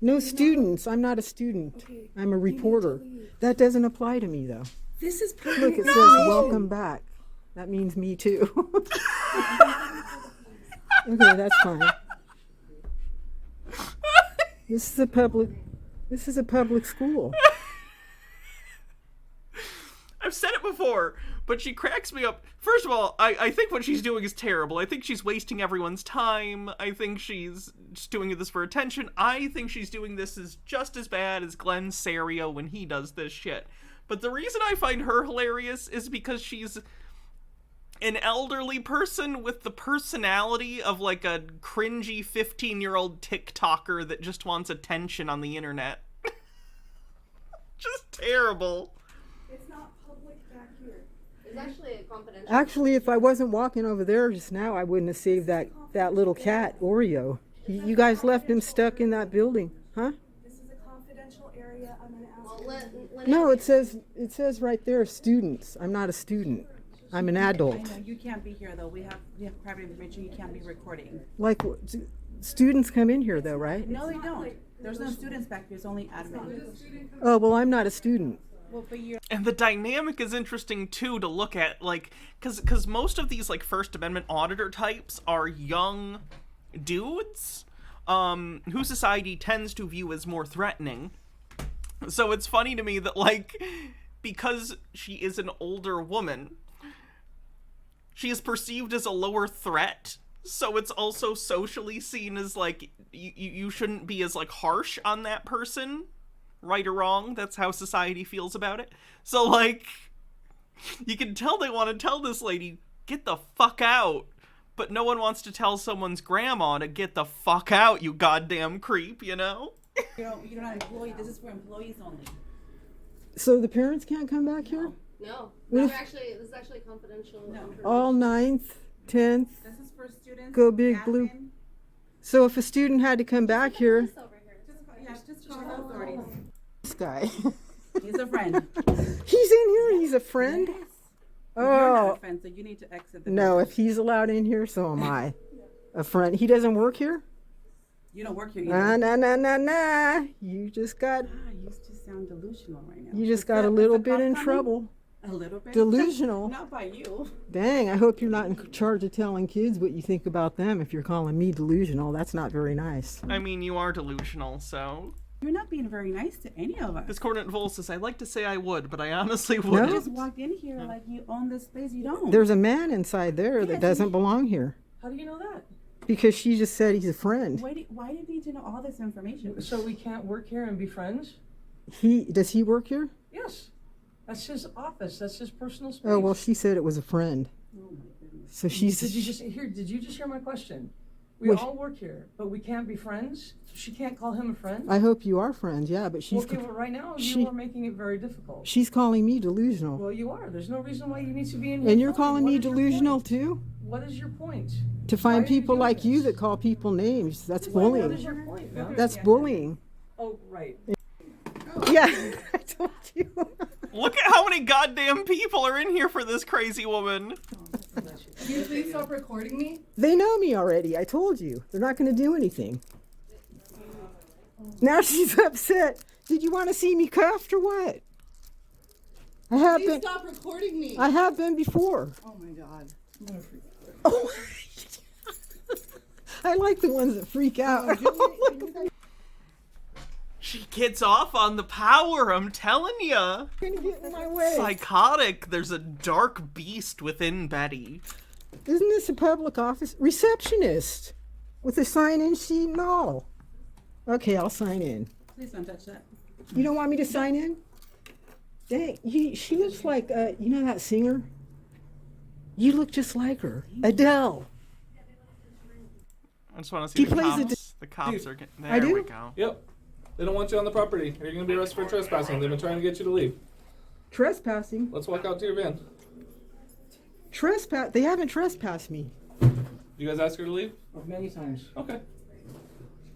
No students. I'm not a student. Okay, I'm a you need to reporter. leave. That doesn't apply to me though. This is private. Look, it says information. welcome back. That means me too. Okay, that's fine. This is a public school. I've said it before, but she cracks me up. First of all, I think what she's doing is terrible. I think she's wasting everyone's time. I think she's just doing this for attention. I think she's doing this is just as bad as Glenn Serio when he does this shit. But the reason I find her hilarious is because she's an elderly person with the personality of like a cringy 15-year-old TikToker that just wants attention on the internet. Just terrible. It's not public back here. It's actually a confidential. Actually, if I wasn't walking over there just now, I wouldn't have saved that little cat, Oreo. You guys left him stuck in that building, huh? This is a confidential area. I'm going to ask you. No, it says right there, students. I'm not a student. I'm an adult. I know you can't be here though. We have private information. You can't be recording. Like, students come in here though, right? No, they don't. There's no students back here. There's only admin. Oh, well, I'm not a student. Well, but you're. And the dynamic is interesting too to look at, like, because most of these like First Amendment auditor types are young dudes, who society tends to view as more threatening. So it's funny to me that, like, because she is an older woman, she is perceived as a lower threat. So it's also socially seen as like you shouldn't be as like harsh on that person. Right or wrong, that's how society feels about it. So, like, you can tell they want to tell this lady, get the fuck out. But no one wants to tell someone's grandma to get the fuck out, you goddamn creep, you know? You're not an employee. This is for employees only. So the parents can't come back here? No, What this is actually confidential. All 9th, 10th. This is for students. Go big admin, blue. So if a student had to come back here, Yeah, just call the authorities. this guy, He's a friend. he's in here. He's a friend. You're not Oh a friend, so you need to exit the no! business. If he's allowed in here, so am I. A friend. He doesn't work here. You don't work here either. Nah. You just got. You just sound delusional right now. You just Is got that- a is little the bit in cop coming? trouble. A little bit? Delusional. Not by you. Dang, I hope you're not in charge of telling kids what you think about them if you're calling me delusional. That's not very nice. I mean, you are delusional, so. You're not being very nice to any of us. Discordant Vol says, I'd like to say I would, but I honestly You wouldn't. just walked in here like you own this place. You don't. There's a man inside there that doesn't belong here How do you know that? because she just said he's a friend. Why do you need to know all this information? So we can't work here and be friends? Does he work here? Yes. That's his office. That's his personal space. Oh well, she said it was a friend. So she's. Did you just hear my question? We Well, all work here, but we can't be friends. She can't call him a friend. I hope you are friends, yeah, but she's. Okay, well, right now she- you are making it very difficult. She's calling me delusional. Well, you are. There's no reason why you need to be in here. And you're filming. calling What me is your delusional point? too? What is your point? To Why find are you people doing like this? you that call people names. That's What bullying. is your point, ma'am? That's bullying. Oh, right. Yeah, I told you. Look at how many goddamn people are in here for this crazy woman. Can you please stop recording me? They know me already. I told you. They're not going to do anything. Now she's upset. Did you want to see me cuffed or what? I have Please been. stop recording me. I have been before. Oh my god. Oh. I like the ones that freak out. She gets off on the power, I'm telling ya. Gonna get in my way. Psychotic. There's a dark beast within Betty. Isn't this a public office? Receptionist with a sign-in sheet and all. Okay, I'll sign in. Please don't touch that. You don't want me to sign in? Dang, she looks like, you know that singer? You look just like her. Adele. I just want to She see the plays a cops. The cops are getting. I There do? we go. Yep. They don't want you on the property. You're going to be arrested for trespassing. They've been trying to get you to leave. Trespassing? Let's walk out to your van. They haven't trespassed me. You guys ask her to leave? Many times. Okay.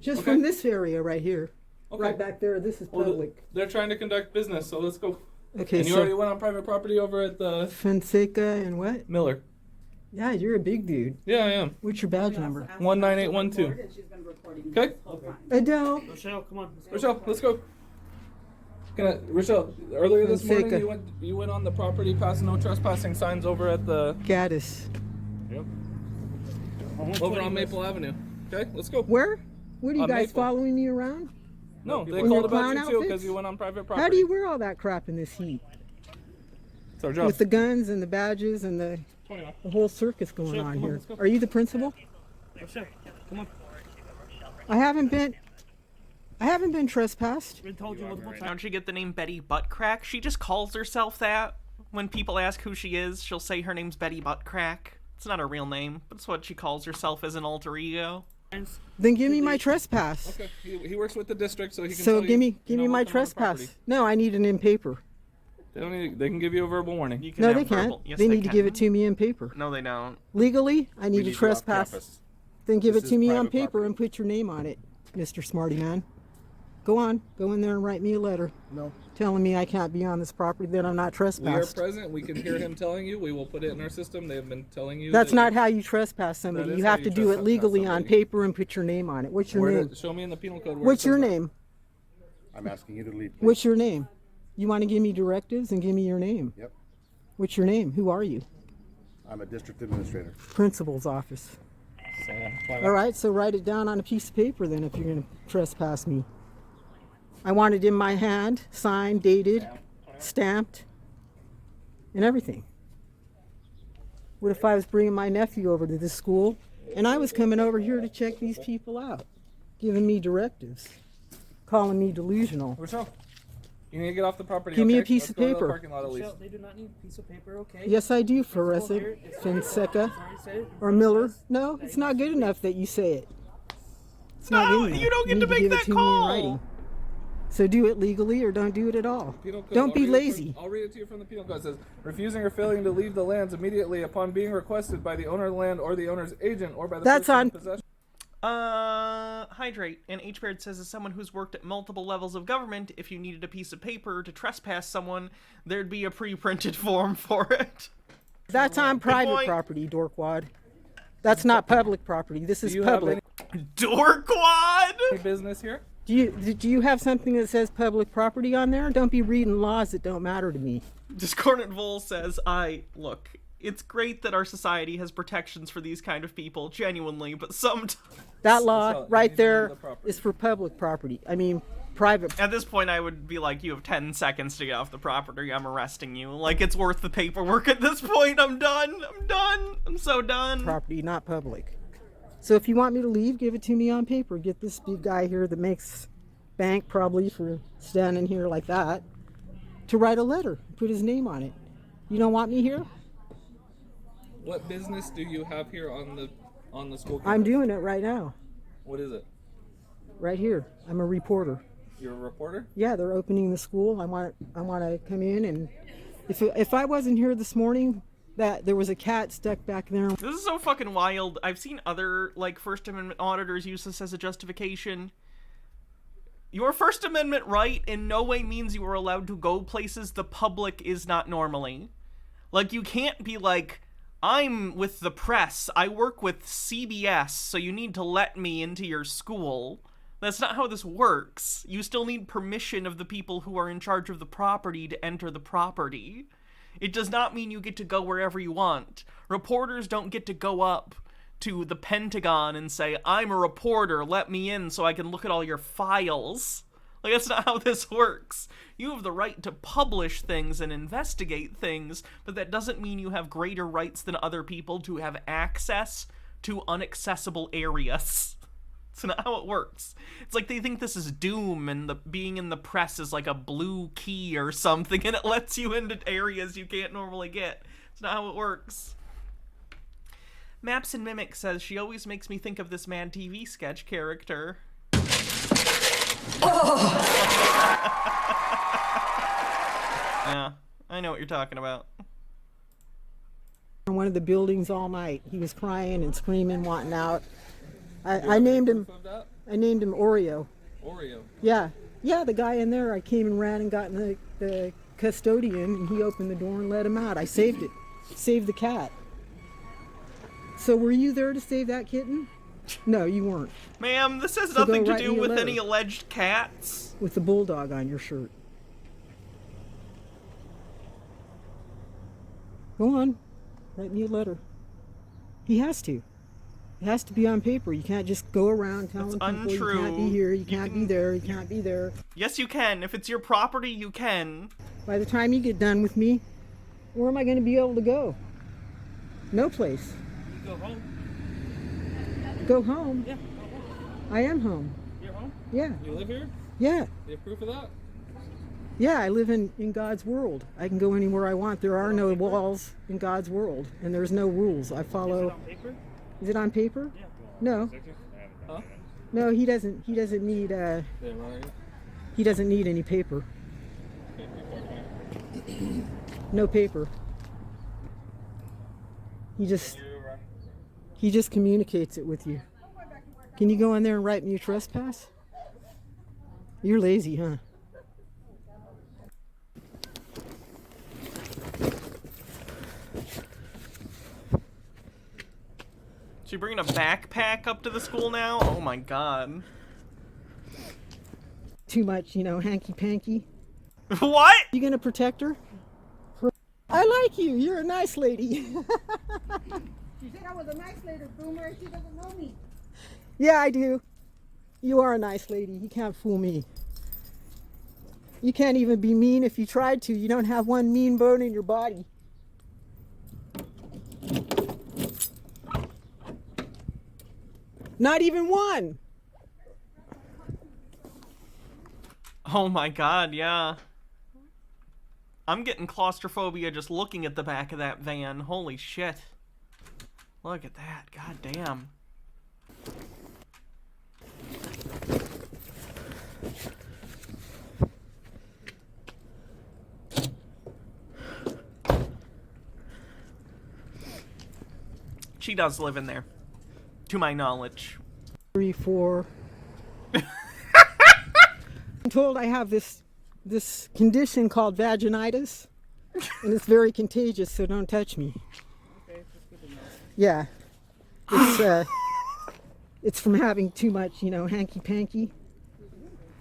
Just Okay. from this area right here. Okay. Right back there, this is Well, public. they're trying to conduct business, so let's go. Okay, And you so- already went on private property over at the Fonseca and what? Miller. Yeah, you're a big dude. Yeah, I am. What's your badge number? 19812. Okay. Adele. Rochelle, come on. Rochelle, let's go. Rochelle, earlier this morning Fonseca. you went on the property past no trespassing signs over at the Gaddis. Yep. Over on Maple Avenue. Okay, let's go. Where? What are you On guys Maple. following me around? No, they In your called about clown you too outfits? because you went on private property. How do you wear all that crap in this heat? It's our job. With the guns and the badges and the whole circus going Sure, on come on, here. let's go. Are you the principal? Rochelle, come on. I haven't been trespassed. How'd she get the name Betty Buttcrack? She just calls herself that. When people ask who she is, she'll say her name's Betty Buttcrack. It's not her real name, but it's what she calls herself as an alter ego. Then give me my trespass. Okay, he works with the district, so he can. So tell give you, me my what's on the property. trespass. No, I need it in paper. They don't need. They can give you a verbal warning. No, they can't. They need to give it to me in paper. No, they don't. Legally, I need need to you off trespass. campus. Then give This it to is me on private paper and put your name on it, Mr. Smarty Man. Go on, go in there and write me a letter. No. Telling me I can't be on this property, that I'm not We are trespassed. present. We can hear him telling you. We will put it in our system. They have been telling you. That's that not how you trespass somebody. That is You how have you to do it trespass legally on somebody. paper and put your name on it. What's your Where name? show me in the penal code. Where What's it your says that. name? I'm asking you to leave. What's your name? You want to give me directives and give me your name? Yep. What's your name? Who are you? I'm a district administrator. Principal's office. All right, so write it down on a piece of paper then if you're going to trespass me. I want it in my hand, signed, dated, stamped, and everything. What if I was bringing my nephew over to this school and I was coming over here to check these people out, giving me directives, calling me delusional? Rochelle, you need to get off the property. Give me okay? a piece Let's of go to the paper. parking lot at least. They do not need a piece of paper, okay? Yes, I do, Principal here, Floresa, it's Fonseca, already said it. or Miller. No, it's not good enough that you say it. It's not No, good enough. you don't get need to make give that it to me call. in writing. So do it legally or don't do it at all. Penal code, Don't I'll be read it lazy. I'll read it to you from the penal code. It says, refusing or failing to leave the lands immediately upon being requested by the owner of the land or the owner's agent or by the That's person on- in possession. Hydrate. And H-Baird says, as someone who's worked at multiple levels of government, if you needed a piece of paper to trespass someone, there'd be a pre-printed form for it. That's on private property, Dorkwad. That's not public property. This is public. Dorkwad! Any business here? Do you have something that says public property on there? Don't be reading laws that don't matter to me. Discordant Vol says, look, it's great that our society has protections for these kind of people, genuinely, but sometimes... That law right there is for public property. I mean, private. At this point, I would be like, you have 10 seconds to get off the property. I'm arresting you. Like, it's worth the paperwork at this point. I'm done. I'm so done. Property, not public. So if you want me to leave, give it to me on paper. Get this big guy here that makes bank probably for standing here like that to write a letter, put his name on it. You don't want me here? What business do you have here on the school campus? I'm doing it right now. What is it? Right here. I'm a reporter. You're a reporter? Yeah, they're opening the school. I want to come in, and if I wasn't here this morning, that there was a cat stuck back there. This is so fucking wild. I've seen other, like, First Amendment auditors use this as a justification. Your First Amendment right in no way means you are allowed to go places the public is not normally. Like, you can't be like, I'm with the press, I work with CBS, so you need to let me into your school. That's not how this works. You still need permission of the people who are in charge of the property to enter the property. It does not mean you get to go wherever you want. Reporters don't get to go up to the Pentagon and say, I'm a reporter, let me in so I can look at all your files. Like, that's not how this works. You have the right to publish things and investigate things, but that doesn't mean you have greater rights than other people to have access to inaccessible areas. That's not how it works. It's like they think this is Doom and being in the press is like a blue key or something and it lets you into areas you can't normally get. It's not how it works. Maps and Mimic says, she always makes me think of this Mad TV sketch character. Yeah, I know what you're talking about. In one of the buildings all night. He was crying and screaming, wanting out. I named him Oreo. Oreo? Yeah. Yeah, the guy in there, I came and ran and got in the custodian, and he opened the door and let him out. I saved it. Saved the cat. So were you there to save that kitten? No, you weren't. Ma'am, this has nothing to do with any alleged cats. With the bulldog on your shirt. Go on. Write me a letter. He has to. It has to be on paper. You can't just go around telling people untrue. You can't be here, you can't be there, you can't be there. Yes, you can. If it's your property, you can. By the time you get done with me, where am I going to be able to go? No place. You go home. Go home? Yeah. I am home. You're home? Yeah. You live here? Yeah. You have proof of that? Yeah, I live in God's world. I can go anywhere I want. There are no walls in God's world, and there's no rules. I follow. Is it on paper? Is it on paper? Yeah. No. Huh? No, he doesn't need he doesn't need any paper. No paper. He just communicates it with you. Can you go in there and write me a trespass? You're lazy, huh? So you bringing a backpack up to the school now? Oh my god. Too much, hanky-panky. What? You gonna protect her? I like you. You're a nice lady. She said I was a nice lady, Boomer. She doesn't know me. Yeah, I do. You are a nice lady. You can't fool me. You can't even be mean if you tried to. You don't have one mean bone in your body. Not even one. Oh my god, yeah. I'm getting claustrophobia just looking at the back of that van. Holy shit. Look at that. God damn. She does live in there, to my knowledge. 3, 4. I'm told I have this condition called vaginitis, and it's very contagious, so don't touch me. Okay, that's good to know. Yeah. It's from having too much, hanky-panky.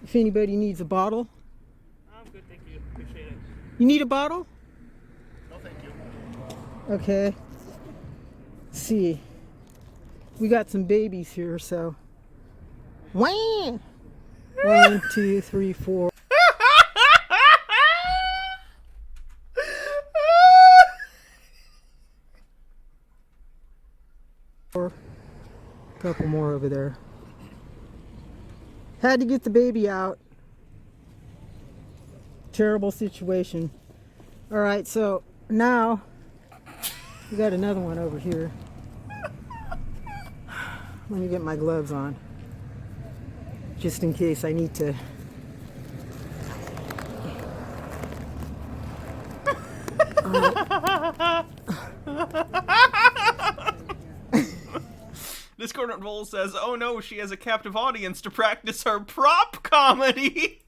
If anybody needs a bottle. I'm good, thank you. Appreciate it. You need a bottle? No, thank you. Okay. Let's see. We got some babies here, so. Wham! 1, 2, 3, 4. Couple more over there. Had to get the baby out. Terrible situation. All right, so now we got another one over here. Let me get my gloves on, just in case I need to. Discordant Vol says, "Oh no, she has a captive audience to practice her prop comedy."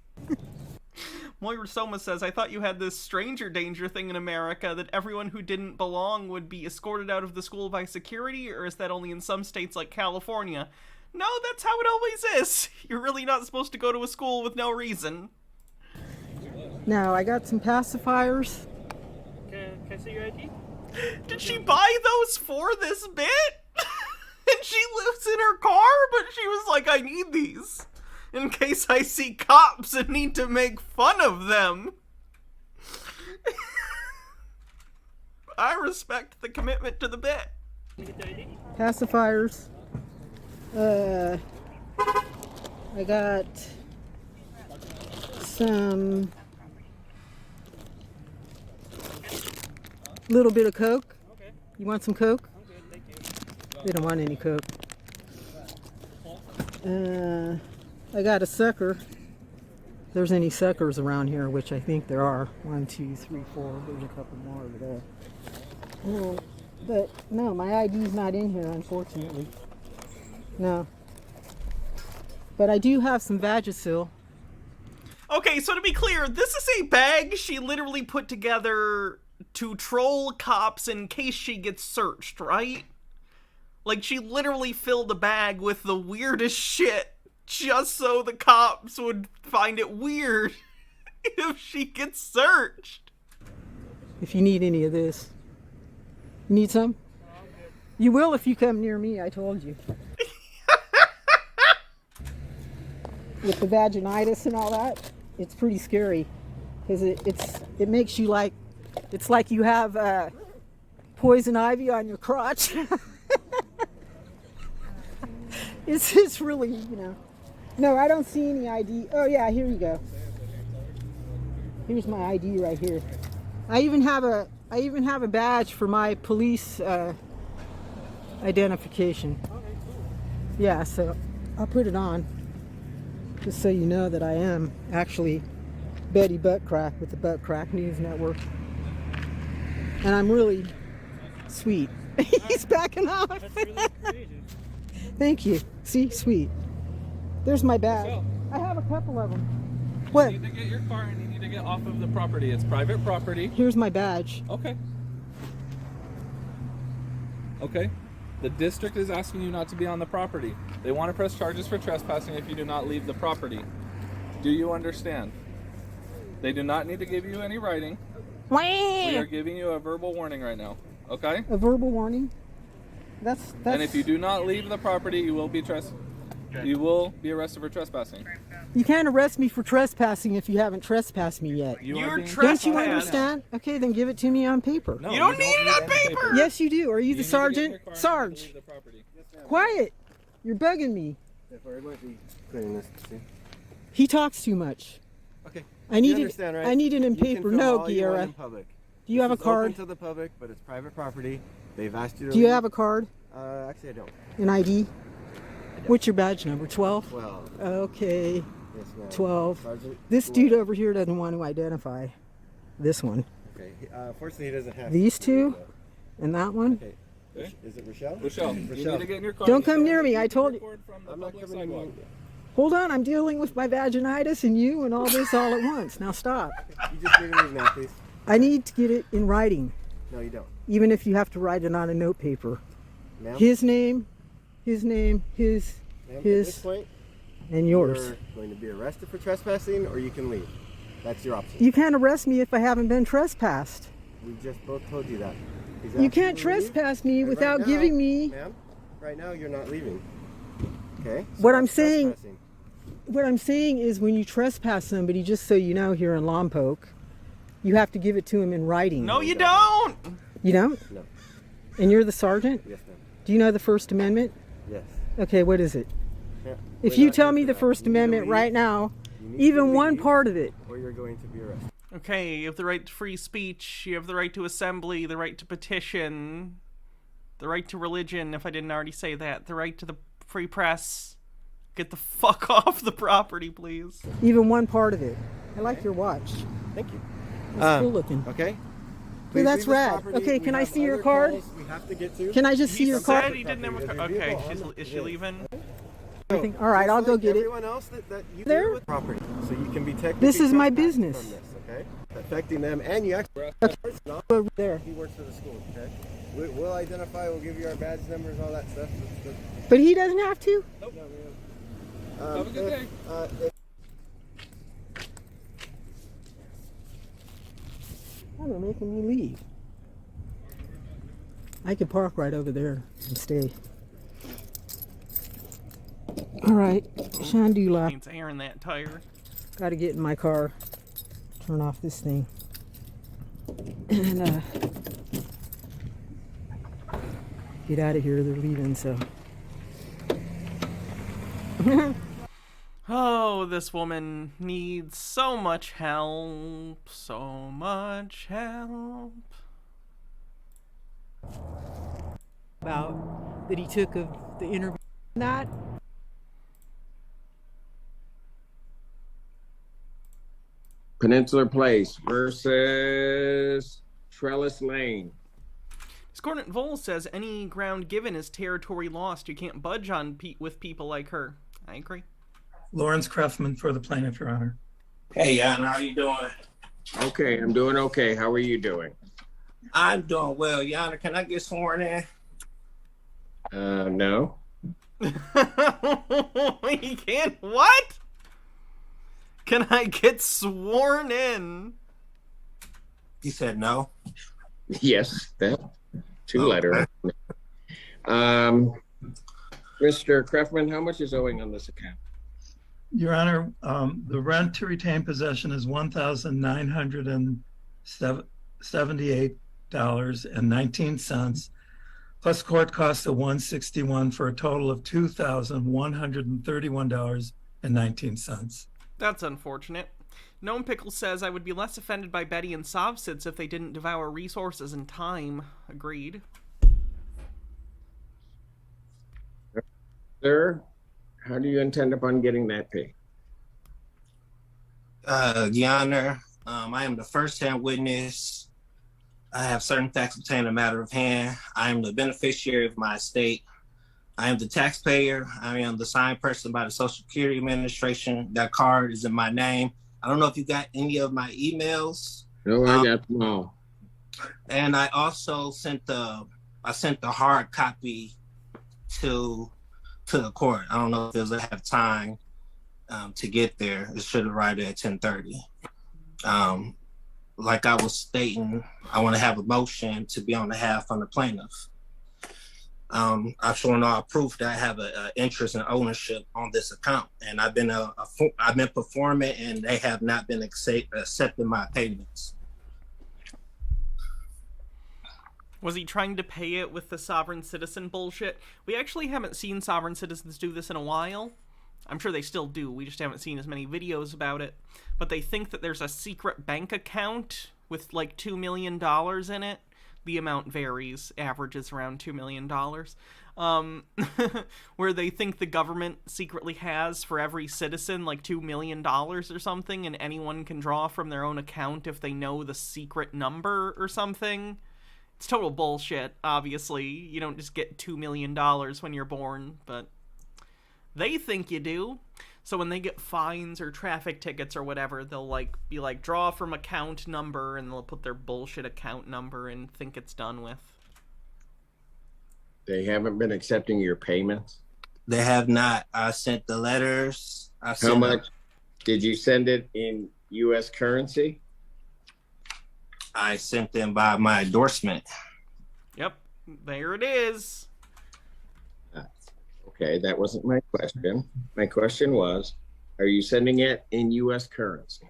Moira Soma says, "I thought you had this stranger danger thing in America that everyone who didn't belong would be escorted out of the school by security, or is that only in some states like California?" No, that's how it always is. You're really not supposed to go to a school with no reason. Now, I got some pacifiers. Can I see your ID? Did she buy those for this bit? And she lives in her car, but she was like, "I need these in case I see cops and need to make fun of them." I respect the commitment to the bit. Pacifiers. I got some little bit of Coke. Okay. You want some Coke? I'm good, thank you. They don't want any Coke. I got a sucker. If there's any suckers around here, which I think there are. 1, 2, 3, 4. There's a couple more over there. But no, my ID's not in here, unfortunately. No. But I do have some Vagisil. Okay, so to be clear, this is a bag she literally put together to troll cops in case she gets searched, right? Like, she literally filled a bag with the weirdest shit just so the cops would find it weird if she gets searched. If you need any of this. You need some? You will if you come near me, I told you. With the vaginitis and all that, it's pretty scary. Because it makes you like, it's like you have poison ivy on your crotch. It's really, No, I don't see any ID. Oh yeah, here you go. Here's my ID right here. I even have a badge for my police identification. Yeah, so I'll put it on just so you know that I am actually Betty Buttcrack with the Buttcrack News Network. And I'm really sweet. He's backing off. That's really creative. Thank you. See, sweet. There's my badge. I have a couple of them. What? You need to get your car and you need to get off of the property. It's private property. Here's my badge. Okay. Okay. The district is asking you not to be on the property. They want to press charges for trespassing if you do not leave the property. Do you understand? They do not need to give you any writing. We are giving you a verbal warning right now. Okay? A verbal warning? That's And if you do not leave the property, you will be arrested for trespassing. You can't arrest me for trespassing if you haven't trespassed me yet. Don't you understand? Okay, then give it to me on paper. No, you don't need it on paper. Yes, you do. Are you the sergeant? Sarge. Quiet. You're bugging me. He talks too much. Okay. I need you it. understand, right? I need it in You can paper. film No, all you want in Guerra. public. Do you have a This is card? open to the public, but it's private property. They've asked you to Do you leave. have a card? Actually, I don't. An ID? What's your badge number? 12? 12. Okay. Yes, ma'am. 12. Sergeant This Gould. dude over here doesn't want to identify this one. Okay. Fortunately, he doesn't have. These two? And that one? Okay. Okay. Is it Rochelle? Rochelle, you need to get in your car. Don't come near me. I told you. I'm not coming near you. Hold on, I'm dealing with my vaginitis and you and all this all at once. Now stop. You just need to leave now, please. I need to get it in writing. No, you don't. Even if you have to write it on a note paper. Ma'am? His name, his, Ma'am, at this point, and yours. You're going to be arrested for trespassing, or you can leave. That's your option. You can't arrest me if I haven't been trespassed. We just both told you that. You can't trespass me without giving me. Ma'am, right now you're not leaving. Okay? So What I'm that's saying. trespassing. What I'm saying is when you trespass somebody, just so you know, here in Lompoc, you have to give it to him in writing. No, you don't. You don't? No. And you're the sergeant? Yes, ma'am. Do you know the First Amendment? Yes. Okay, what is it? Yeah, If we're you not tell here me for the that. First You need to Amendment leave. right now, You need to even one leave, part of it. Or you're going to be arrested. Okay, you have the right to free speech, you have the right to assembly, the right to petition, the right to religion, if I didn't already say that, the right to the free press. Get the fuck off the property, please. Even one part of it. I like your watch. Thank you. It's cool looking. Okay? Hey, that's leave this rad. property. Okay, We can I have see your other card? calls we have to get to. Can I just see your card? Said he didn't have a car. Okay, is she leaving? All right, I'll go get it. Everyone else that you There? deal with property, so you can be technically This is my trespassed business. from this, okay? Affecting them, and you actually Over there. He works for the school, okay? We'll identify. We'll give you our badge numbers, all that stuff. But he doesn't have to? Nope. Have a good day. Oh, they're making me leave. I could park right over there and stay. All right, Shandula. Needs air in that tire. Got to get in my car, turn off this thing, and get out of here. They're leaving, so. Oh, this woman needs so much help. So much help. About that he took of the interview. That. Peninsula Place versus Trellis Lane. Discordant Vol says any ground given is territory lost. You can't budge on with people like her. I agree. Lawrence Kreffman for the plaintiff, Your Honor. Hey, Jan, how you doing? Okay, I'm doing okay. How are you doing? I'm doing well, Jan. Can I get sworn in? No. You can't. What? Can I get sworn in? He said no. Yes, that two-letter. Mr. Kreffman, how much is owing on this account? Your Honor, the rent to retain possession is $1,978.19, plus court costs of $161 for a total of $2,131.19. That's unfortunate. Gnome Pickle says I would be less offended by Betty and Sovsits if they didn't devour resources and time. Agreed. Sir, how do you intend upon getting that pay? Your Honor, I am the first-hand witness. I have certain facts obtained a matter of hand. I am the beneficiary of my estate. I am the taxpayer. I am the signed person by the Social Security Administration. That card is in my name. I don't know if you got any of my emails. No, I got them all. And I also sent the hard copy to the court. I don't know if they'll have time to get there. It should arrive at 10:30. Like I was stating, I want to have a motion to be on behalf of the plaintiff. I've shown all proof that I have an interest and ownership on this account, and I've been performing, and they have not been accepting my payments. Was he trying to pay it with the sovereign citizen bullshit? We actually haven't seen sovereign citizens do this in a while. I'm sure they still do, we just haven't seen as many videos about it. But they think that there's a secret bank account with like $2 million in it. The amount varies, averages around $2 million. Where they think the government secretly has for every citizen like $2 million or something, and anyone can draw from their own account if they know the secret number or something. It's total bullshit, obviously. You don't just get $2 million when you're born, but they think you do. So when they get fines or traffic tickets or whatever, they'll be like, draw from account number, and they'll put their bullshit account number and think it's done with. They haven't been accepting your payments? They have not. I sent the letters. How much? Did you send it in U.S. currency? I sent them by my endorsement. Yep, there it is. Okay, that wasn't my question. My question was, are you sending it in U.S. currency?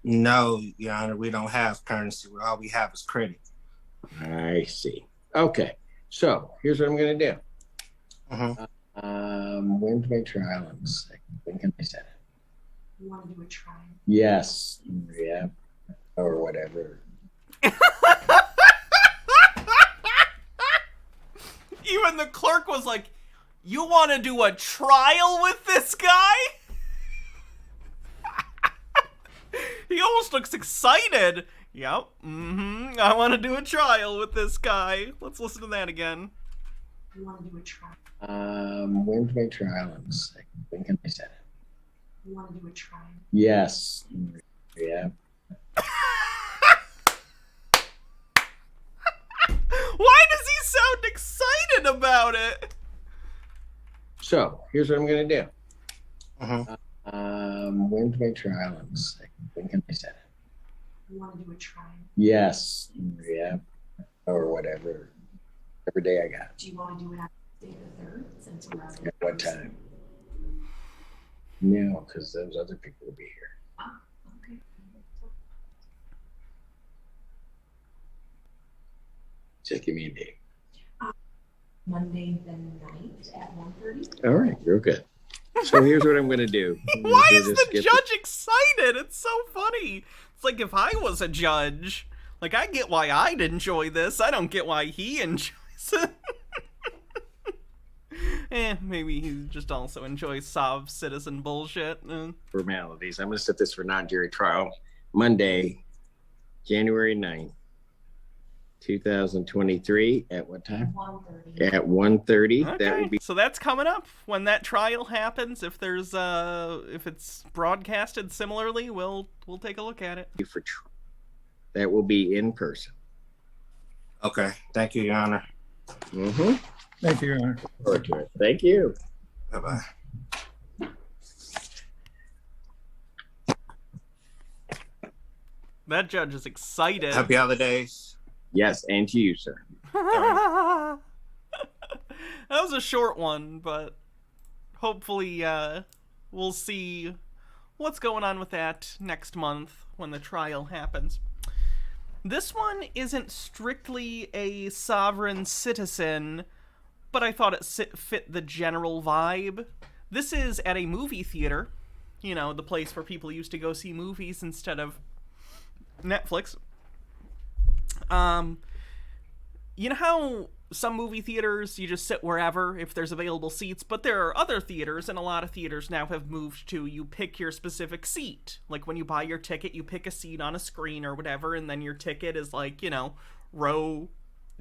No, Your Honor, we don't have currency. All we have is credit. I see. Okay, so here's what I'm going to do. When's my trial? Let me see. When can I set it? You want to do a trial? Yes. Yeah. Or whatever. Even the clerk was like, you want to do a trial with this guy? He almost looks excited. Yep. I want to do a trial with this guy. Let's listen to that again. You want to do a trial? When's my trial? Let me see. When can I set it? You want to do a trial? Yes. Yeah. Why does he sound excited about it? So here's what I'm going to do. When's my trial? Let me see. When can I set it? You want to do a trial? Yes. Yeah. Or whatever. Every day I got. Do you want to do it on Day the 3rd? Since we're At what time? No, because those other people will be here. Okay. Just give me a date. Monday the 9th at 1:30. All right, real good. So here's what I'm going to do. Why is the judge excited? It's so funny. It's like if I was a judge. Like, I get why I'd enjoy this. I don't get why he enjoys it. Maybe he just also enjoys sob citizen bullshit. Formalities. I'm going to set this for non-jury trial Monday, January 9th, 2023. At what time? 1:30. At 1:30. Okay. That would be. So that's coming up when that trial happens. If there's if it's broadcasted similarly, we'll take a look at it. That will be in person. Okay. Thank you, Your Honor. Thank you, Your Honor. Look forward to it. Thank you. Bye-bye. That judge is excited. Happy holidays. Yes, and to you, sir. That was a short one, but hopefully we'll see what's going on with that next month when the trial happens. This one isn't strictly a sovereign citizen, but I thought it fit the general vibe. This is at a movie theater, you know, the place where people used to go see movies instead of Netflix. You know how some movie theaters, you just sit wherever if there's available seats, but there are other theaters, and a lot of theaters now have moved to you pick your specific seat. Like when you buy your ticket, you pick a seat on a screen or whatever, and then your ticket is like, you know, row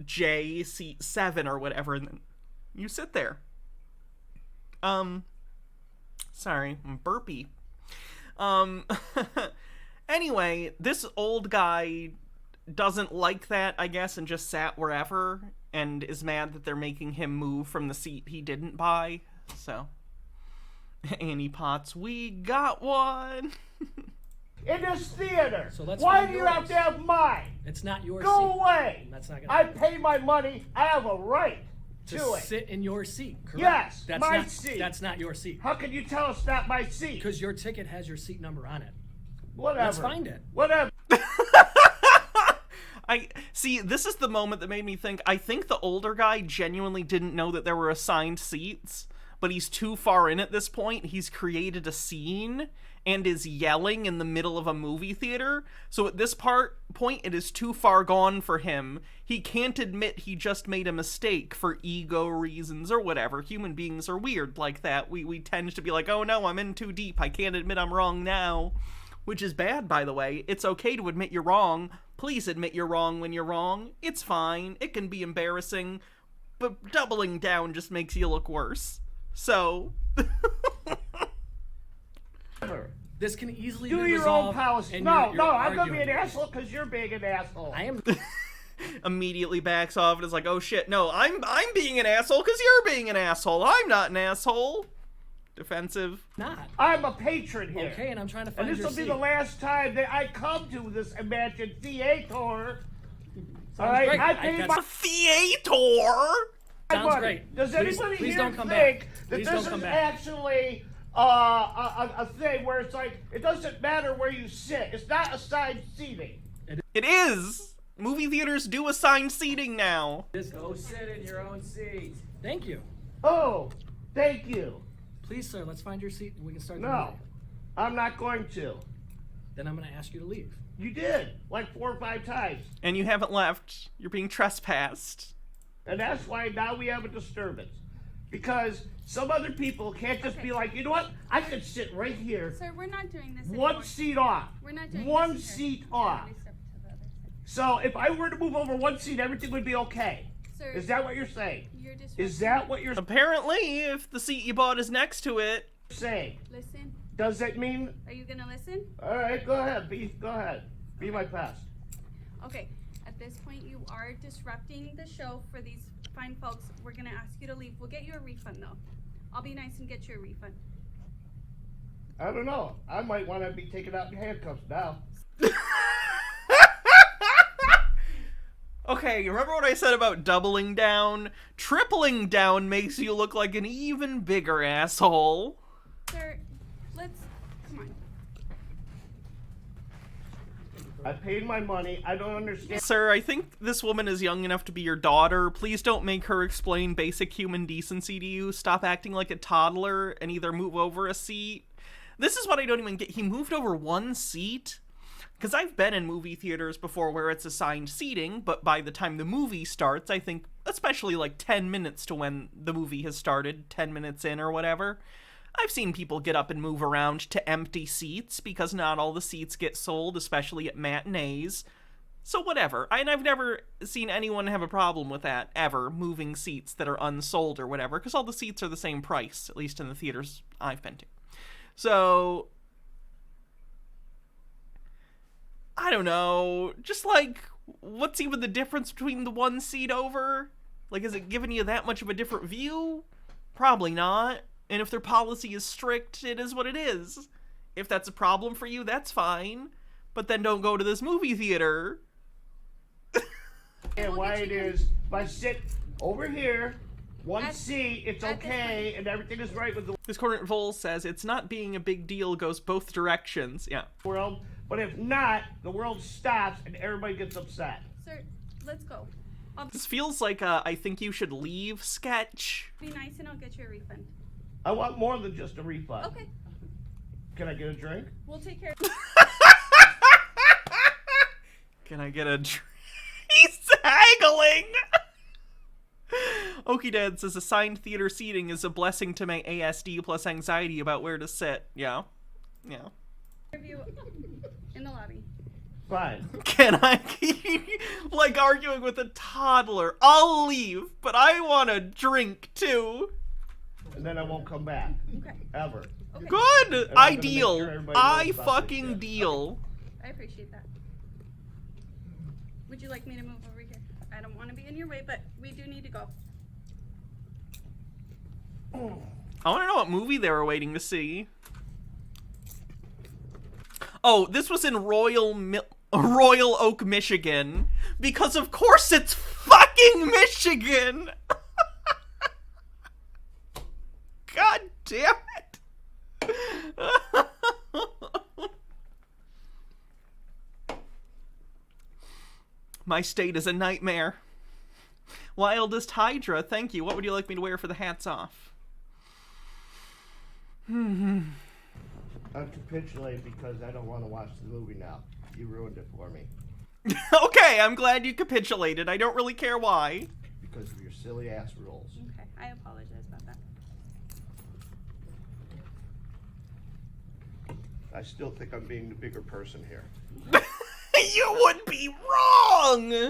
J, seat 7 or whatever, and then you sit there. Sorry, I'm burpy. Anyway, this old guy doesn't like that, I guess, and just sat wherever, and is mad that they're making him move from the seat he didn't buy. So, Annie Potts, we got one. In this theater. So let's Why find do you yours. have to have mine? It's not your Go seat. away. That's not I gonna pay my money. I have a right to to it. sit in your seat. Correct? Yes, that's my not, seat. That's not your seat. How can you tell it's not my seat? Because your ticket has your seat number on it. Whatever. Let's find it. Whatever. I see, this is the moment that made me think, I think the older guy genuinely didn't know that there were assigned seats, but he's too far in at this point. He's created a scene and is yelling in the middle of a movie theater. So at this point, it is too far gone for him. He can't admit he just made a mistake for ego reasons or whatever. Human beings are weird like that. We tend to be like, oh no, I'm in too deep. I can't admit I'm wrong now. which is bad, by the way. It's okay to admit you're wrong. Please admit you're wrong when you're wrong. It's fine. It can be embarrassing, but doubling down just makes you look worse. So... This can easily Do be your own resolved. policy. and No, you're I'm gonna be arguing. an asshole because you're being an asshole. I am. Immediately backs off and is like, oh shit, no, I'm being an asshole because you're being an asshole. I'm not an asshole. Defensive. Not. I'm a patron here. Okay, and I'm trying to find And this your will be seat. the last time that I come to this imagined theater. All Sounds right, great. I paid my theater. Sounds money. great. Does Please- anybody please here don't come think back. that Please this don't is come back. actually a thing where it's like it doesn't matter where you sit? It's not assigned seating. It is. Movie theaters do assign seating now. Just go sit in your own seat. Thank you. Oh, thank you. Please, sir, let's find your seat and we can start the No, movie. I'm not going to. Then I'm going to ask you to leave. You did like 4 or 5 times, And you haven't left. You're being trespassed. and that's why now we have a disturbance. Because some other people can't just be like, you know what? I could sit right here. Sir, we're not doing this One anymore. seat off. We're not doing One this here. seat off. So if I were to move over 1 seat, everything would be okay. Sir, Is that what you're saying? You're disrupting. Is that what you're Apparently, if the seat you bought is next to it. saying? Listen. Does that mean? Are you gonna listen? All right, go ahead. Go ahead. Be my pest. Okay. At this point, you are disrupting the show for these fine folks. We're gonna ask you to leave. We'll get you a refund though. I'll be nice and get you a refund. I don't know. I might want to be taken out in handcuffs now. Okay, remember what I said about doubling down? Tripling down makes you look like an even bigger asshole. Sir, let's come on. I paid my money. I don't understand. Sir, I think this woman is young enough to be your daughter. Please don't make her explain basic human decency to you. Stop acting like a toddler and either move over a seat. This is what I don't even get. He moved over 1 seat? Because I've been in movie theaters before where it's assigned seating, but by the time the movie starts, I think, especially like 10 minutes to when the movie has started, 10 minutes in or whatever, I've seen people get up and move around to empty seats because not all the seats get sold, especially at matinees. So whatever. And I've never seen anyone have a problem with that, ever, moving seats that are unsold or whatever, because all the seats are the same price, at least in the theaters I've been to. So... I don't know, just like, what's even the difference between the 1 seat over? Like, is it giving you that much of a different view? Probably not. And if their policy is strict, it is what it is. If that's a problem for you, that's fine. But then don't go to this movie theater. And why it is, if I sit over here, 1 seat, it's okay, and everything is right with the This Cornet Vol says, it's not being a big deal, goes both directions. Yeah. world. But if not, the world stops and everybody gets upset. Sir, let's go. I'll This feels like a I think you should leave sketch. be nice and I'll get you a refund. I want more than just a refund. Okay. Can I get a drink? We'll take care. Can I get a drink? He's haggling! Okie Dad says assigned theater seating is a blessing to my ASD plus anxiety about where to sit. Yeah. Yeah. Review in the lobby. Fine. Can I keep, like, arguing with a toddler? I'll leave, but I want a drink, too. And then I won't come back. Okay. Ever. Good! And I'm I gonna make deal. sure everybody I knows about this fucking shit. deal. I appreciate that. Would you like me to move over here? I don't want to be in your way, but we do need to go. I want to know what movie they were waiting to see. Oh, this was in Royal Oak, Michigan. Because of course it's fucking Michigan! God damn it! My state is a nightmare. Wildest Hydra, thank you. What would you like me to wear for the hats off? I'm capitulating because I don't want to watch the movie now. You ruined it for me. Okay, I'm glad you capitulated. I don't really care why. Because of your silly ass rules. Okay, I apologize about that. I still think I'm being the bigger person here. You would be wrong! Yeah.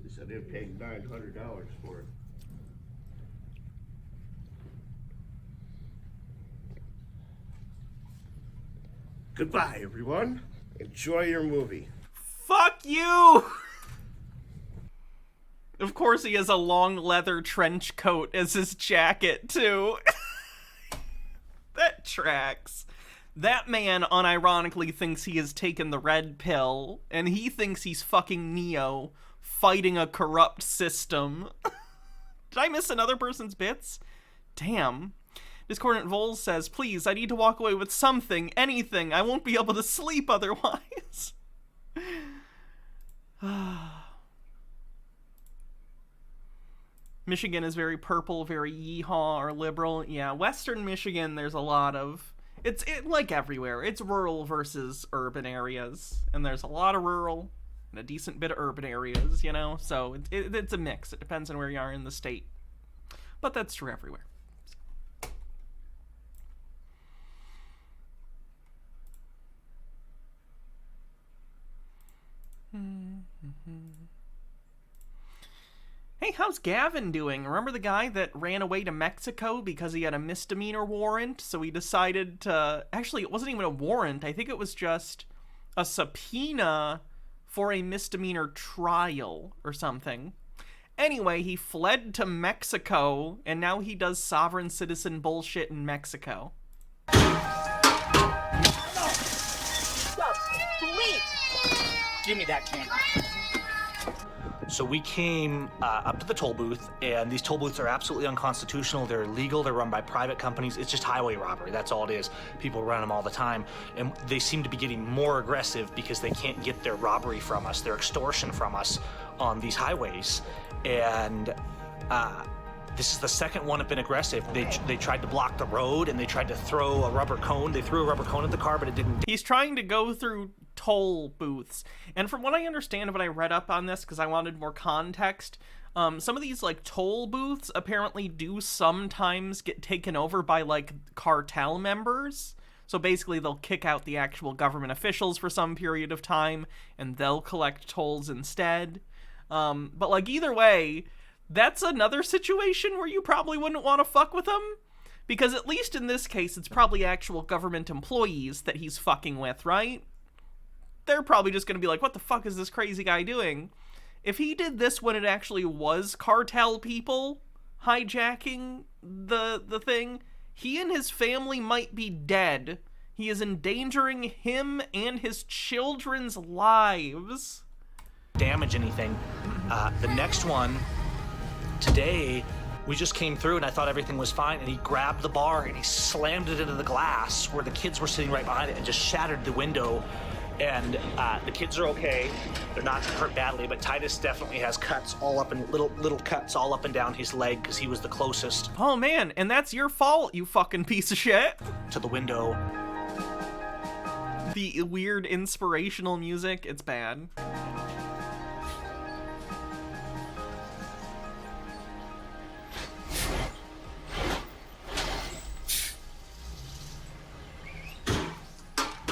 They said they'd pay $900 for it. Goodbye, everyone. Enjoy your movie. Fuck you! Of course he has a long leather trench coat as his jacket, too. That tracks. That man unironically thinks he has taken the red pill, and he thinks he's fucking Neo, fighting a corrupt system. Did I miss another person's bits? Damn. Discordant Voles says, please, I need to walk away with something, anything. I won't be able to sleep otherwise. Michigan is very purple, very yeehaw or liberal. Yeah, Western Michigan, there's a lot of... It's like everywhere. It's rural versus urban areas. And there's a lot of rural and a decent bit of urban areas, you know? So it's a mix. It depends on where you are in the state. But that's true everywhere. Hey, how's Gavin doing? Remember the guy that ran away to Mexico because he had a misdemeanor warrant? So he decided to... Actually, it wasn't even a warrant. I think it was just a subpoena for a misdemeanor trial or something. Anyway, he fled to Mexico, and now he does sovereign citizen bullshit in Mexico. Give me that camera. So we came up to the toll booth, and these toll booths are absolutely unconstitutional. They're illegal. They're run by private companies. It's just highway robbery. That's all it is. People run them all the time, and they seem to be getting more aggressive because they can't get their robbery from us, their extortion from us on these highways. And this is the second one that's been aggressive. They tried to block the road, and they tried to throw a rubber cone. They threw a rubber cone at the car, but it didn't. He's trying to go through toll booths, and from what I understand, when I read up on this because I wanted more context, some of these like toll booths apparently do sometimes get taken over by like cartel members. So basically they'll kick out the actual government officials for some period of time and they'll collect tolls instead. But like either way, that's another situation where you probably wouldn't want to fuck with them, because at least in this case it's probably actual government employees that he's fucking with, right? They're probably just going to be like, what the fuck is this crazy guy doing? If he did this when it actually was cartel people hijacking the thing, he and his family might be dead. He is endangering him and his children's lives. Damage anything. The next one, today, we just came through and I thought everything was fine, and he grabbed the bar and he slammed it into the glass where the kids were sitting right behind it and just shattered the window. And the kids are okay. They're not hurt badly, but Titus definitely has cuts all up and little cuts all up and down his leg because he was the closest. Oh man, and that's your fault, you fucking piece of shit. To the window. The weird inspirational music, it's bad.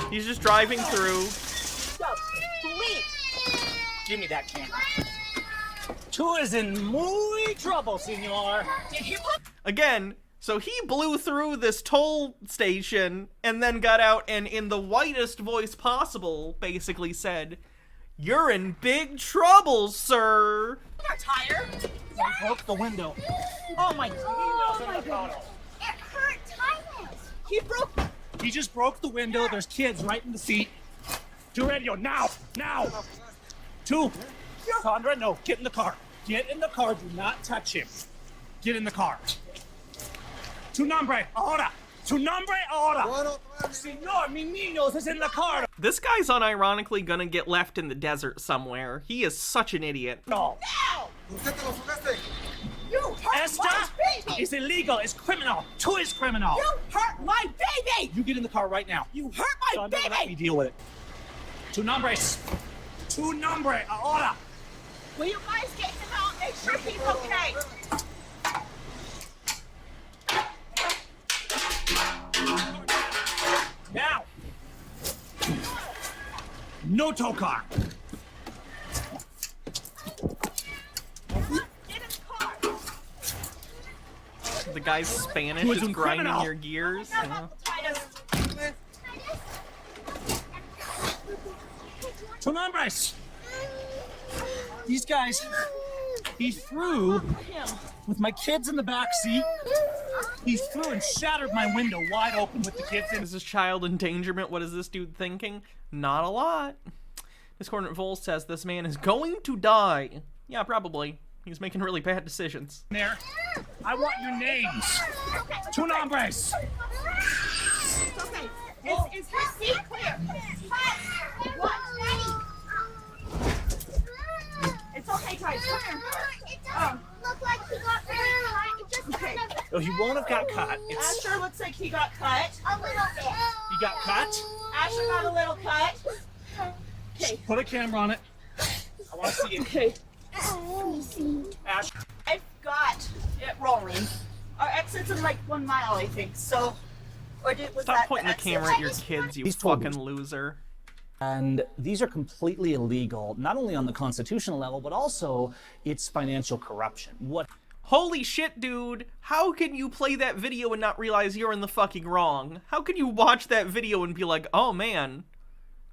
He's just driving through. Stop, please. Give me that camera. Two is in muy trouble, senor. Again, so he blew through this toll station and then got out and in the whitest voice possible basically said, "You're in big trouble, sir." You're tired? He broke the window. Oh my God. Oh my goodness. It hurt Titus. He just broke the window. There's kids right in the seat. To radio, now! To Sandra, no, get in the car. Get in the car, do not touch him. Get in the car. Tu nombre, ahora. Tu nombre, ahora. Señor, mi niños is in the car. This guy's unironically gonna get left in the desert somewhere. He is such an idiot. No. You hurt my baby! It's illegal. It's criminal. Two is criminal. You hurt my baby! You get in the car right now. You hurt my baby! Let me deal with it. Tu nombres. Tu nombre, ahora. Will you guys get him out? Make sure he's okay. No tow car. The guy's Spanish Who is is un grinding criminal. your gears. You know? Two nombres. These guys, he threw with my kids in the back seat. He threw and shattered my window wide open with the kids in. This is child endangerment. What is this dude thinking? Not a lot. Discordant Vol says this man is going to die. Yeah, probably. He's making really bad decisions. There. I want your names. Two nombres. It's okay. Is her seat clear? What? It's okay, Ty. Come here. It doesn't look like he got really cut. It just kind of Oh, he won't have got cut. It's, Asher looks like he got cut. a little bit. he got cut. Asher got a little cut. Okay. Put a camera on it. I want to see it. Okay. Ash. I've got it rolling. Our exit's in like 1 mile, I think. So, was Stop that pointing the exit? camera at your kids, you He's told fucking me. loser. And these are completely illegal, not only on the constitutional level, but also it's financial corruption. What? Holy shit, dude. How can you play that video and not realize you're in the fucking wrong? How can you watch that video and be like, oh man,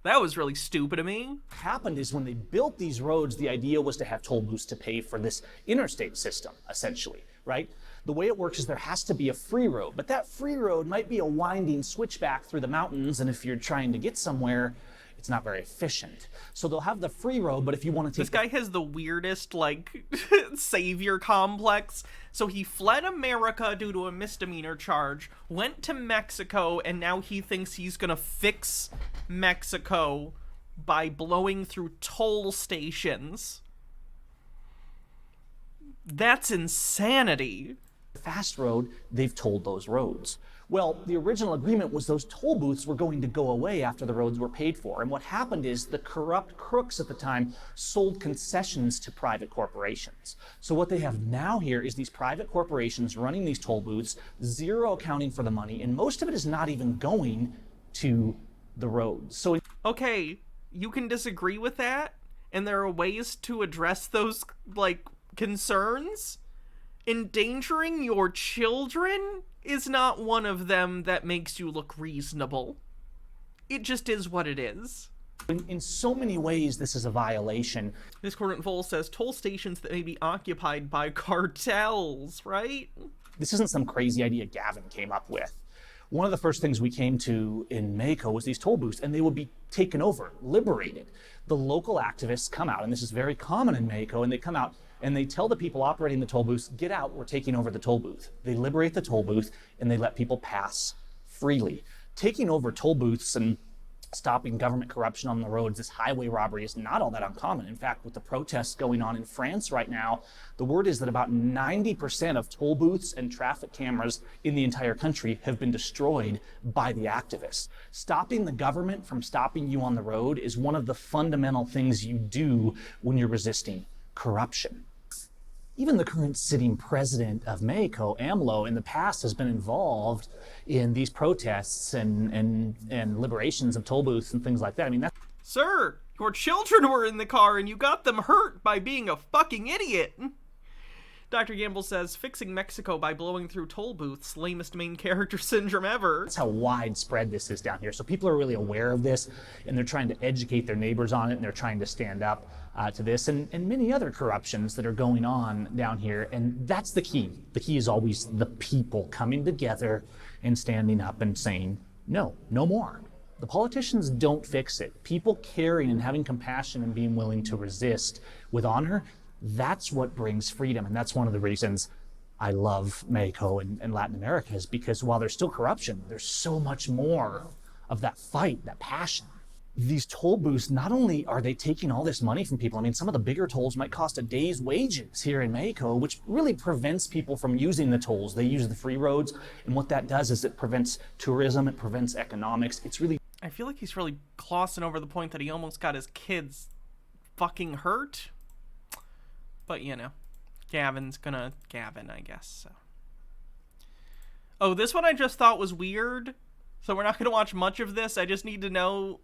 that was really stupid of me? Happened is when they built these roads, the idea was to have toll booths to pay for this interstate system, essentially, right? The way it works is there has to be a free road, but that free road might be a winding switchback through the mountains, and if you're trying to get somewhere, it's not very efficient. So they'll have the free road, but if you want to take This guy has the weirdest, like, savior complex. So he fled America due to a misdemeanor charge, went to Mexico, and now he thinks he's gonna fix Mexico by blowing through toll stations. That's insanity. fast road, they've tolled those roads. Well, the original agreement was those toll booths were going to go away after the roads were paid for. And what happened is the corrupt crooks at the time sold concessions to private corporations. So what they have now here is these private corporations running these toll booths, zero accounting for the money, and most of it is not even going to the roads. So okay, you can disagree with that, and there are ways to address those, like, concerns. Endangering your children is not one of them that makes you look reasonable. It just is what it is. In so many ways, this is a violation. Discordant Vol says toll stations that may be occupied by cartels, right? This isn't some crazy idea Gavin came up with. One of the first things we came to in Mako was these toll booths, and they would be taken over, liberated. The local activists come out, and this is very common in Mako, and they come out and they tell the people operating the toll booths, get out, we're taking over the toll booth. They liberate the toll booth, and they let people pass freely. Taking over toll booths and stopping government corruption on the roads, this highway robbery is not all that uncommon. In fact, with the protests going on in France right now, the word is that about 90% of toll booths and traffic cameras in the entire country have been destroyed by the activists. Stopping the government from stopping you on the road is one of the fundamental things you do when you're resisting corruption. Even the current sitting president of Mako, AMLO, in the past has been involved in these protests and liberations of toll booths and things like that. I mean, that's... Sir, your children were in the car and you got them hurt by being a fucking idiot. Dr. Gamble says, fixing Mexico by blowing through toll booths, lamest main character syndrome ever. That's how widespread this is down here. So people are really aware of this, and they're trying to educate their neighbors on it, and they're trying to stand up to this, and many other corruptions that are going on down here. And that's the key. The key is always the people coming together and standing up and saying, no, no more. The politicians don't fix it. People caring and having compassion and being willing to resist with honor, that's what brings freedom. And that's one of the reasons I love Mako and Latin America, is because while there's still corruption, there's so much more of that fight, that passion. These toll booths, not only are they taking all this money from people, I mean, some of the bigger tolls might cost a day's wages here in Mako, which really prevents people from using the tolls. They use the free roads, and what that does is it prevents tourism, it prevents economics. It's really... I feel like he's really glossing over the point that he almost got his kids fucking hurt. But, you know, Gavin's gonna Gavin, I guess, so. Oh, this one I just thought was weird. So we're not going to watch much of this. I just need to know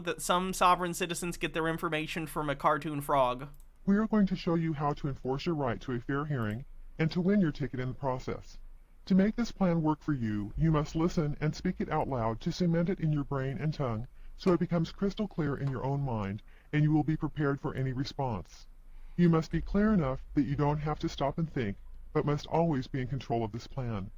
that some sovereign citizens get their information from a cartoon frog. We are going to show you how to enforce your right to a fair hearing and to win your ticket in the process. To make this plan work for you, you must listen and speak it out loud to cement it in your brain and tongue so it becomes crystal clear in your own mind and you will be prepared for any response. You must be clear enough that you don't have to stop and think, but must always be in control of this plan.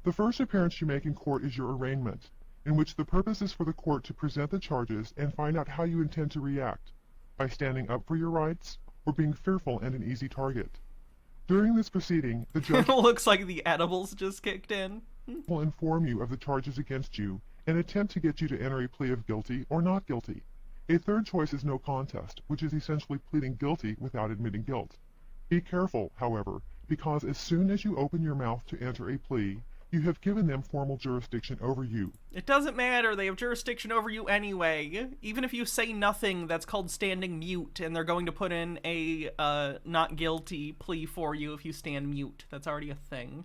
The first appearance you make in court is your arraignment, in which the purpose is for the court to present the charges and find out how you intend to react, by standing up for your rights or being fearful and an easy target. During this proceeding, the judge looks like the edibles just kicked in. Will inform you of the charges against you and attempt to get you to enter a plea of guilty or not guilty. A third choice is no contest, which is essentially pleading guilty without admitting guilt. Be careful, however, because as soon as you open your mouth to enter a plea, you have given them formal jurisdiction over you. It doesn't matter, they have jurisdiction over you anyway. Even if you say nothing, that's called standing mute, and they're going to put in a not guilty plea for you if you stand mute. That's already a thing.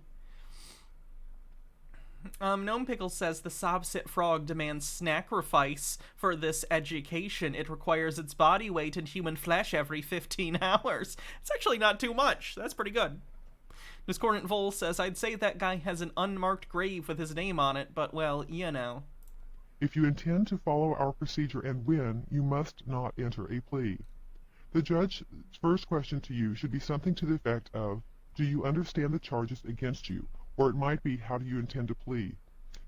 Gnome Pickle says the Sobsit frog demands sacrifice for this education. It requires its body weight in human flesh every 15 hours. It's actually not too much. That's pretty good. Discordant Vol says, I'd say that guy has an unmarked grave with his name on it, but well, you know. If you intend to follow our procedure and win, you must not enter a plea. The judge's first question to you should be something to the effect of, do you understand the charges against you? Or it might be, how do you intend to plead?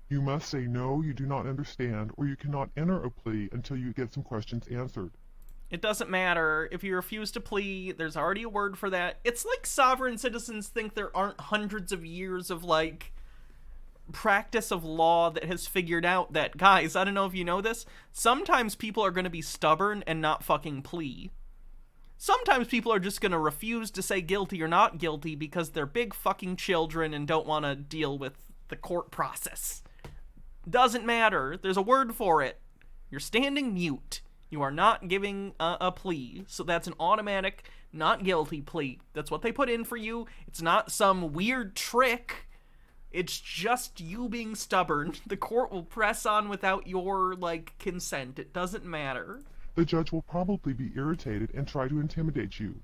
You must say no, you do not understand, or you cannot enter a plea until you get some questions answered. It doesn't matter. If you refuse to plea, there's already a word for that. It's like sovereign citizens think there aren't hundreds of years of, like, practice of law that has figured out that, guys, I don't know if you know this, sometimes people are going to be stubborn and not fucking plea. Sometimes people are just going to refuse to say guilty or not guilty because they're big fucking children and don't want to deal with the court process. Doesn't matter. There's a word for it. You're standing mute. You are not giving a plea, so that's an automatic not guilty plea. That's what they put in for you. It's not some weird trick. It's just you being stubborn. The court will press on without your, like, consent. It doesn't matter. The judge will probably be irritated and try to intimidate you.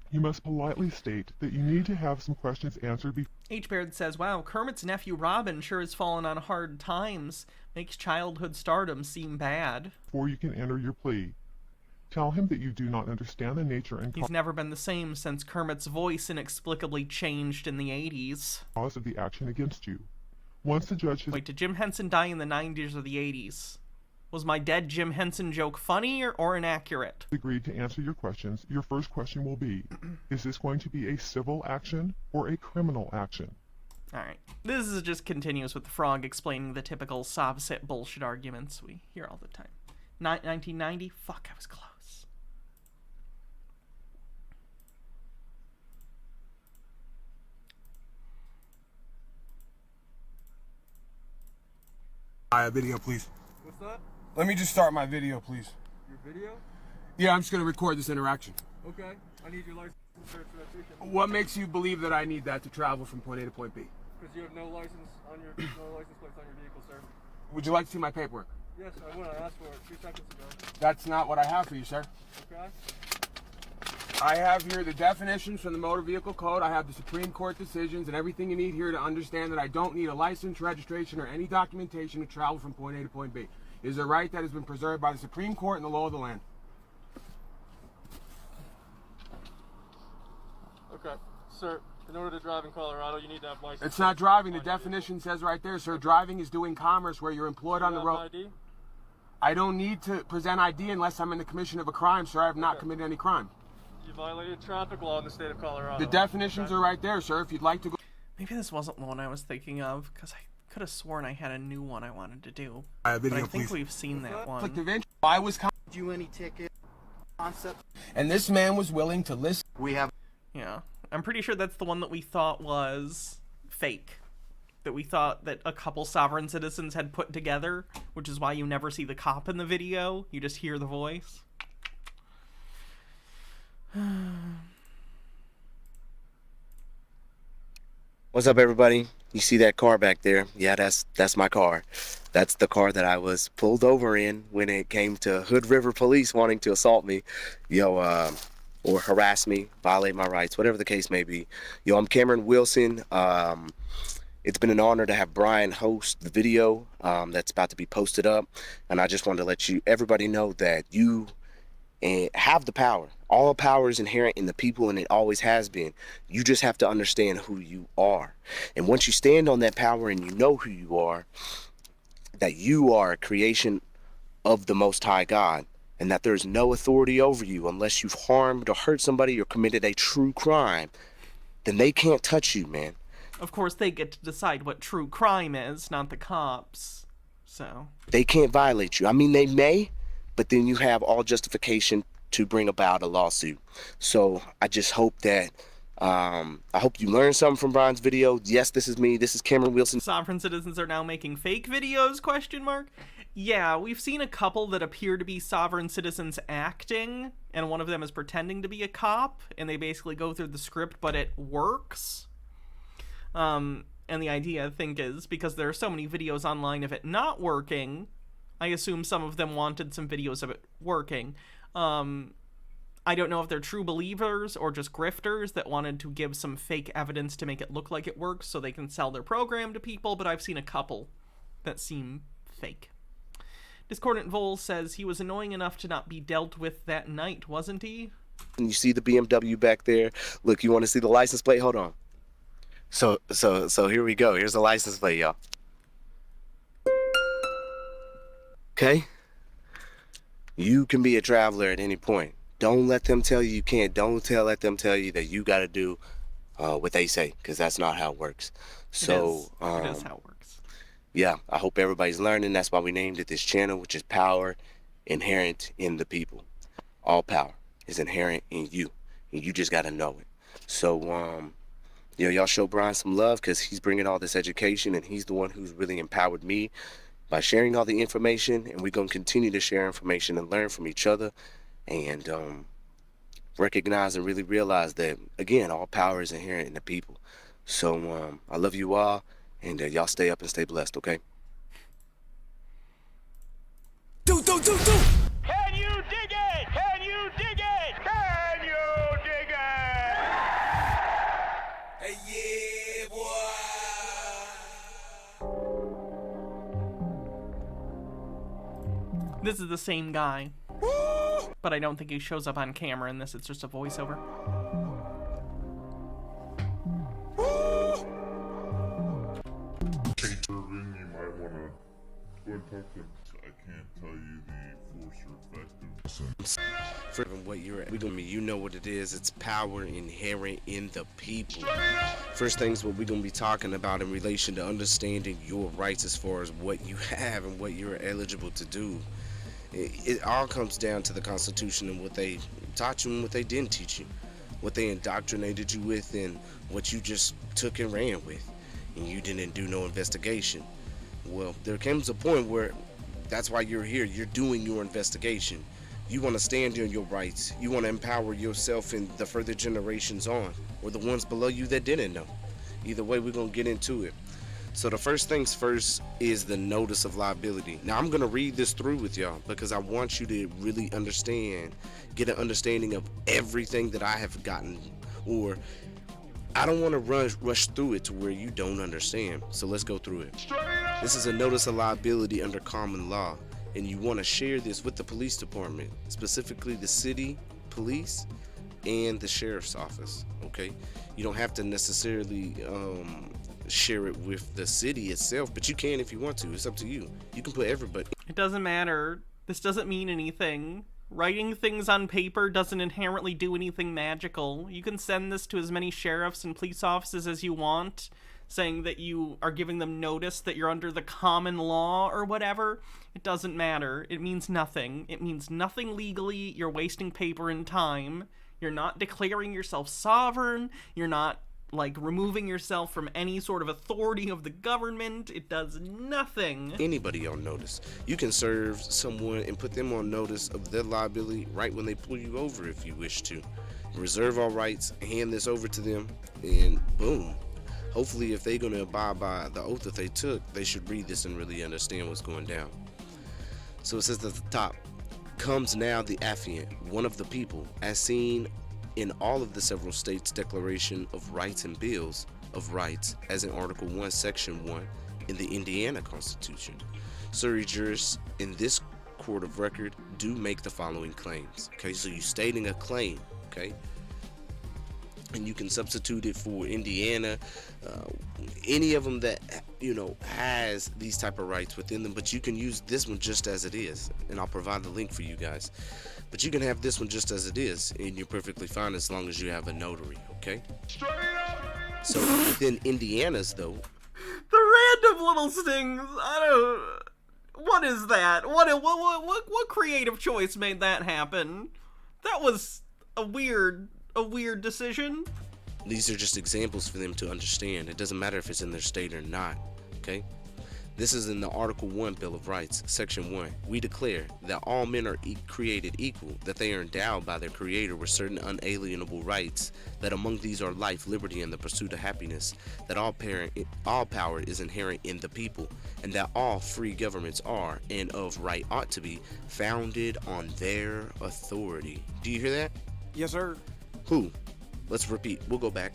You must politely state that you need to have some questions answered before. H. Baird says, wow, Kermit's nephew Robin sure has fallen on hard times. Makes childhood stardom seem bad. Before you can enter your plea. Tell him that you do not understand the nature and He's never been the same since Kermit's voice inexplicably changed in the 80s. Cause of the action against you. Once the judge has... Wait, did Jim Henson die in the 90s or the 80s? Was my dead Jim Henson joke funny or inaccurate? Agreed to answer your questions, your first question will be, is this going to be a civil action or a criminal action? Alright. This is just continuous with the frog explaining the typical Sobsit bullshit arguments we hear all the time. 1990? Fuck, I was close. Video, please. What's that? Let me just start my video, please. Your video? Yeah, I'm just gonna record this interaction. Okay. I need your license for that ticket. What makes you believe that I need that to travel from point A to point B? Because you have no license on your no license plates on your vehicle, sir. Would you like to see my paperwork? Yes, I would. I asked for it 2 seconds ago. That's not what I have for you, sir. Okay. I have here the definitions from the Motor Vehicle Code. I have the Supreme Court decisions and everything you need here to understand that I don't need a license, registration, or any documentation to travel from point A to point B. It is a right that has been preserved by the Supreme Court and the law of the land. Okay. Sir, in order to drive in Colorado, you need to have license. It's not driving. The definition says right there, sir, driving is doing commerce where you're employed on the road. ID? I don't need to present ID unless I'm in the commission of a crime, sir. I have not committed any crime. You violated traffic law in the state of Colorado. The definitions are right there, sir, if you'd like to go. Maybe this wasn't the one I was thinking of, because I could have sworn I had a new one I wanted to do. Video, but I think please. we've seen that one. Conflict of interest. I was you any ticket concept. And this man was willing to listen. We have. Yeah. I'm pretty sure that's the one that we thought was fake. That we thought that a couple sovereign citizens had put together, which is why you never see the cop in the video. You just hear the voice. What's up, everybody? You see that car back there? Yeah, that's my car. That's the car that I was pulled over in when it came to Hood River Police wanting to assault me, or harass me, violate my rights, whatever the case may be. I'm Cameron Wilson. It's been an honor to have Brian host the video that's about to be posted up, and I just wanted to let everybody know that you have the power. All power is inherent in the people, and it always has been. You just have to understand who you are. And once you stand on that power and you know who you are, that you are a creation of the Most High God, and that there's no authority over you unless you've harmed or hurt somebody or committed a true crime, then they can't touch you, man. Of course, they get to decide what true crime is, not the cops. So they can't violate you. I mean, they may, but then you have all justification to bring about a lawsuit. So I just hope that I hope you learned something from Brian's video. Yes, this is me. This is Cameron Wilson. Sovereign citizens are now making fake videos, ? Yeah, we've seen a couple that appear to be sovereign citizens acting, and one of them is pretending to be a cop, and they basically go through the script, but it works. And the idea, I think, is because there are so many videos online of it not working, I assume some of them wanted some videos of it working. I don't know if they're true believers or just grifters that wanted to give some fake evidence to make it look like it works so they can sell their program to people, but I've seen a couple that seem fake. Discordant Vol says he was annoying enough to not be dealt with that night, wasn't he? And you see the BMW back there. Look, you want to see the license plate? Hold on. So here we go. Here's the license plate, y'all. Okay? You can be a traveler at any point. Don't let them tell you can't. Let them tell you that you got to do what they say, because that's not how it works. So it is how it works. Yeah, I hope everybody's learning. That's why we named it this channel, which is power inherent in the people. All power is inherent in you, and you just got to know it. So y'all show Brian some love, because he's bringing all this education, and he's the one who's really empowered me by sharing all the information, and we're going to continue to share information and learn from each other, and recognize and really realize that, again, all power is inherent in the people. So I love you all, and y'all stay up and stay blessed, okay? Do! Can you dig it? Can you dig it? Can you dig it? Hey, yeah, boy. This is the same guy. But I don't think he shows up on camera in this. It's just a voiceover. Irving, you might want to go and talk to him. I can't tell you the force or effectiveness. For what you're at, you know what it is. It's power inherent in the people. First things what we're gonna be talking about in relation to understanding your rights as far as what you have and what you're eligible to do. It all comes down to the Constitution and what they taught you and what they didn't teach you, what they indoctrinated you with and what you just took and ran with, and you didn't do no investigation. Well, there comes a point where that's why you're here. You're doing your investigation. You want to stand on your rights. You want to empower yourself and the further generations on, or the ones below you that didn't know. Either way, we're going to get into it. So the first things first is the notice of liability. Now I'm going to read this through with y'all because I want you to really understand, get an understanding of everything that I have gotten, or I don't want to rush through it to where you don't understand. So let's go through it. This is a notice of liability under common law, and you want to share this with the police department, specifically the city police and the sheriff's office, okay? You don't have to necessarily share it with the city itself, but you can if you want to. It's up to you. You can put everybody. It doesn't matter. This doesn't mean anything. Writing things on paper doesn't inherently do anything magical. You can send this to as many sheriffs and police offices as you want, saying that you are giving them notice that you're under the common law or whatever. It doesn't matter. It means nothing. It means nothing legally. You're wasting paper and time. You're not declaring yourself sovereign. You're not like removing yourself from any sort of authority of the government. It does nothing. Anybody on notice. You can serve someone and put them on notice of their liability right when they pull you over if you wish to. Reserve all rights, hand this over to them, and boom. Hopefully, if they're going to abide by the oath that they took, they should read this and really understand what's going down. So it says at the top, comes now the affiant, one of the people, as seen in all of the several states' Declaration of Rights and Bills of Rights, as in Article 1, Section 1 in the Indiana Constitution. Surrey jurists in this court of record do make the following claims. Okay, so you're stating a claim, okay? And you can substitute it for Indiana, any of them that, you know, has these type of rights within them, but you can use this one just as it is, and I'll provide the link for you guys. But you can have this one just as it is, and you're perfectly fine as long as you have a notary, okay? So within Indiana's, though, The random little stings, what is that? What creative choice made that happen? That was a weird decision. these are just examples for them to understand. It doesn't matter if it's in their state or not, okay? This is in the Article 1 Bill of Rights, Section 1. We declare that all men are created equal, that they are endowed by their Creator with certain unalienable rights, that among these are life, liberty, and the pursuit of happiness, that all power is inherent in the people, and that all free governments are, and of right ought to be, founded on their authority. Do you hear that? Yes, sir. Who? Let's repeat. We'll go back.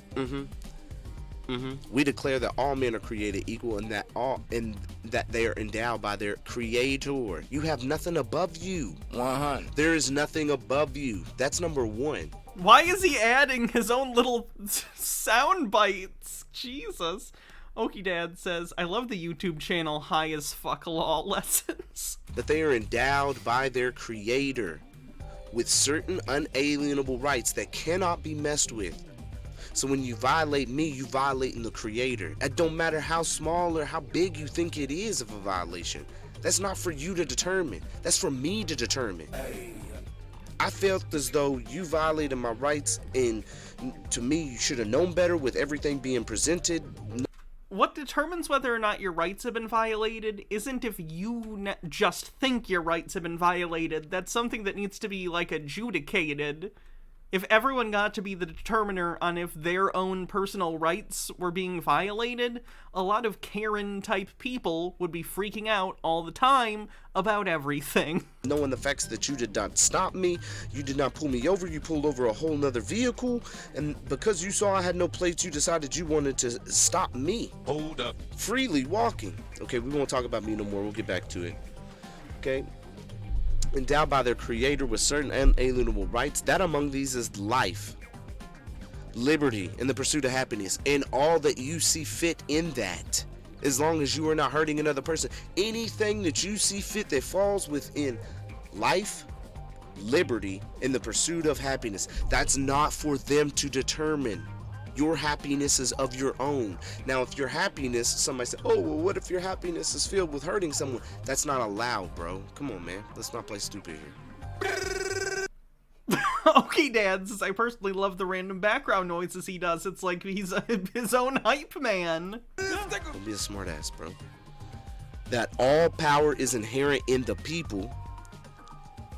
We declare that all men are created equal, and that they are endowed by their Creator. You have nothing above you. 100. There is nothing above you. That's number one. Why is he adding his own little sound bites? Jesus. Okie Dad says, I love the YouTube channel High as Fuck Law Lessons. That they are endowed by their Creator with certain unalienable rights that cannot be messed with. So when you violate me, you violating the Creator. It don't matter how small or how big you think it is of a violation. That's not for you to determine. That's for me to determine. I felt as though you violated my rights, and to me, you should have known better with everything being presented. What determines whether or not your rights have been violated isn't if you just think your rights have been violated. That's something that needs to be, like, adjudicated. If everyone got to be the determiner on if their own personal rights were being violated, a lot of Karen-type people would be freaking out all the time about everything. Knowing the facts that you did not stop me, you did not pull me over, you pulled over a whole nother vehicle, and because you saw I had no plates, you decided you wanted to stop me. Hold up. Freely walking. Okay, we won't talk about me no more, we'll get back to it. Okay? Endowed by their Creator with certain unalienable rights, that among these is life, liberty, and the pursuit of happiness, and all that you see fit in that, as long as you are not hurting another person. Anything that you see fit that falls within life, liberty, and the pursuit of happiness, that's not for them to determine. Your happiness is of your own. Now, if your happiness, somebody said, oh, well, what if your happiness is filled with hurting someone? That's not allowed, bro. Come on, man. Let's not play stupid here. Okay, Dad says, I personally love the random background noises he does. It's like he's his own hype man. Don't be a smart ass, bro. That all power is inherent in the people.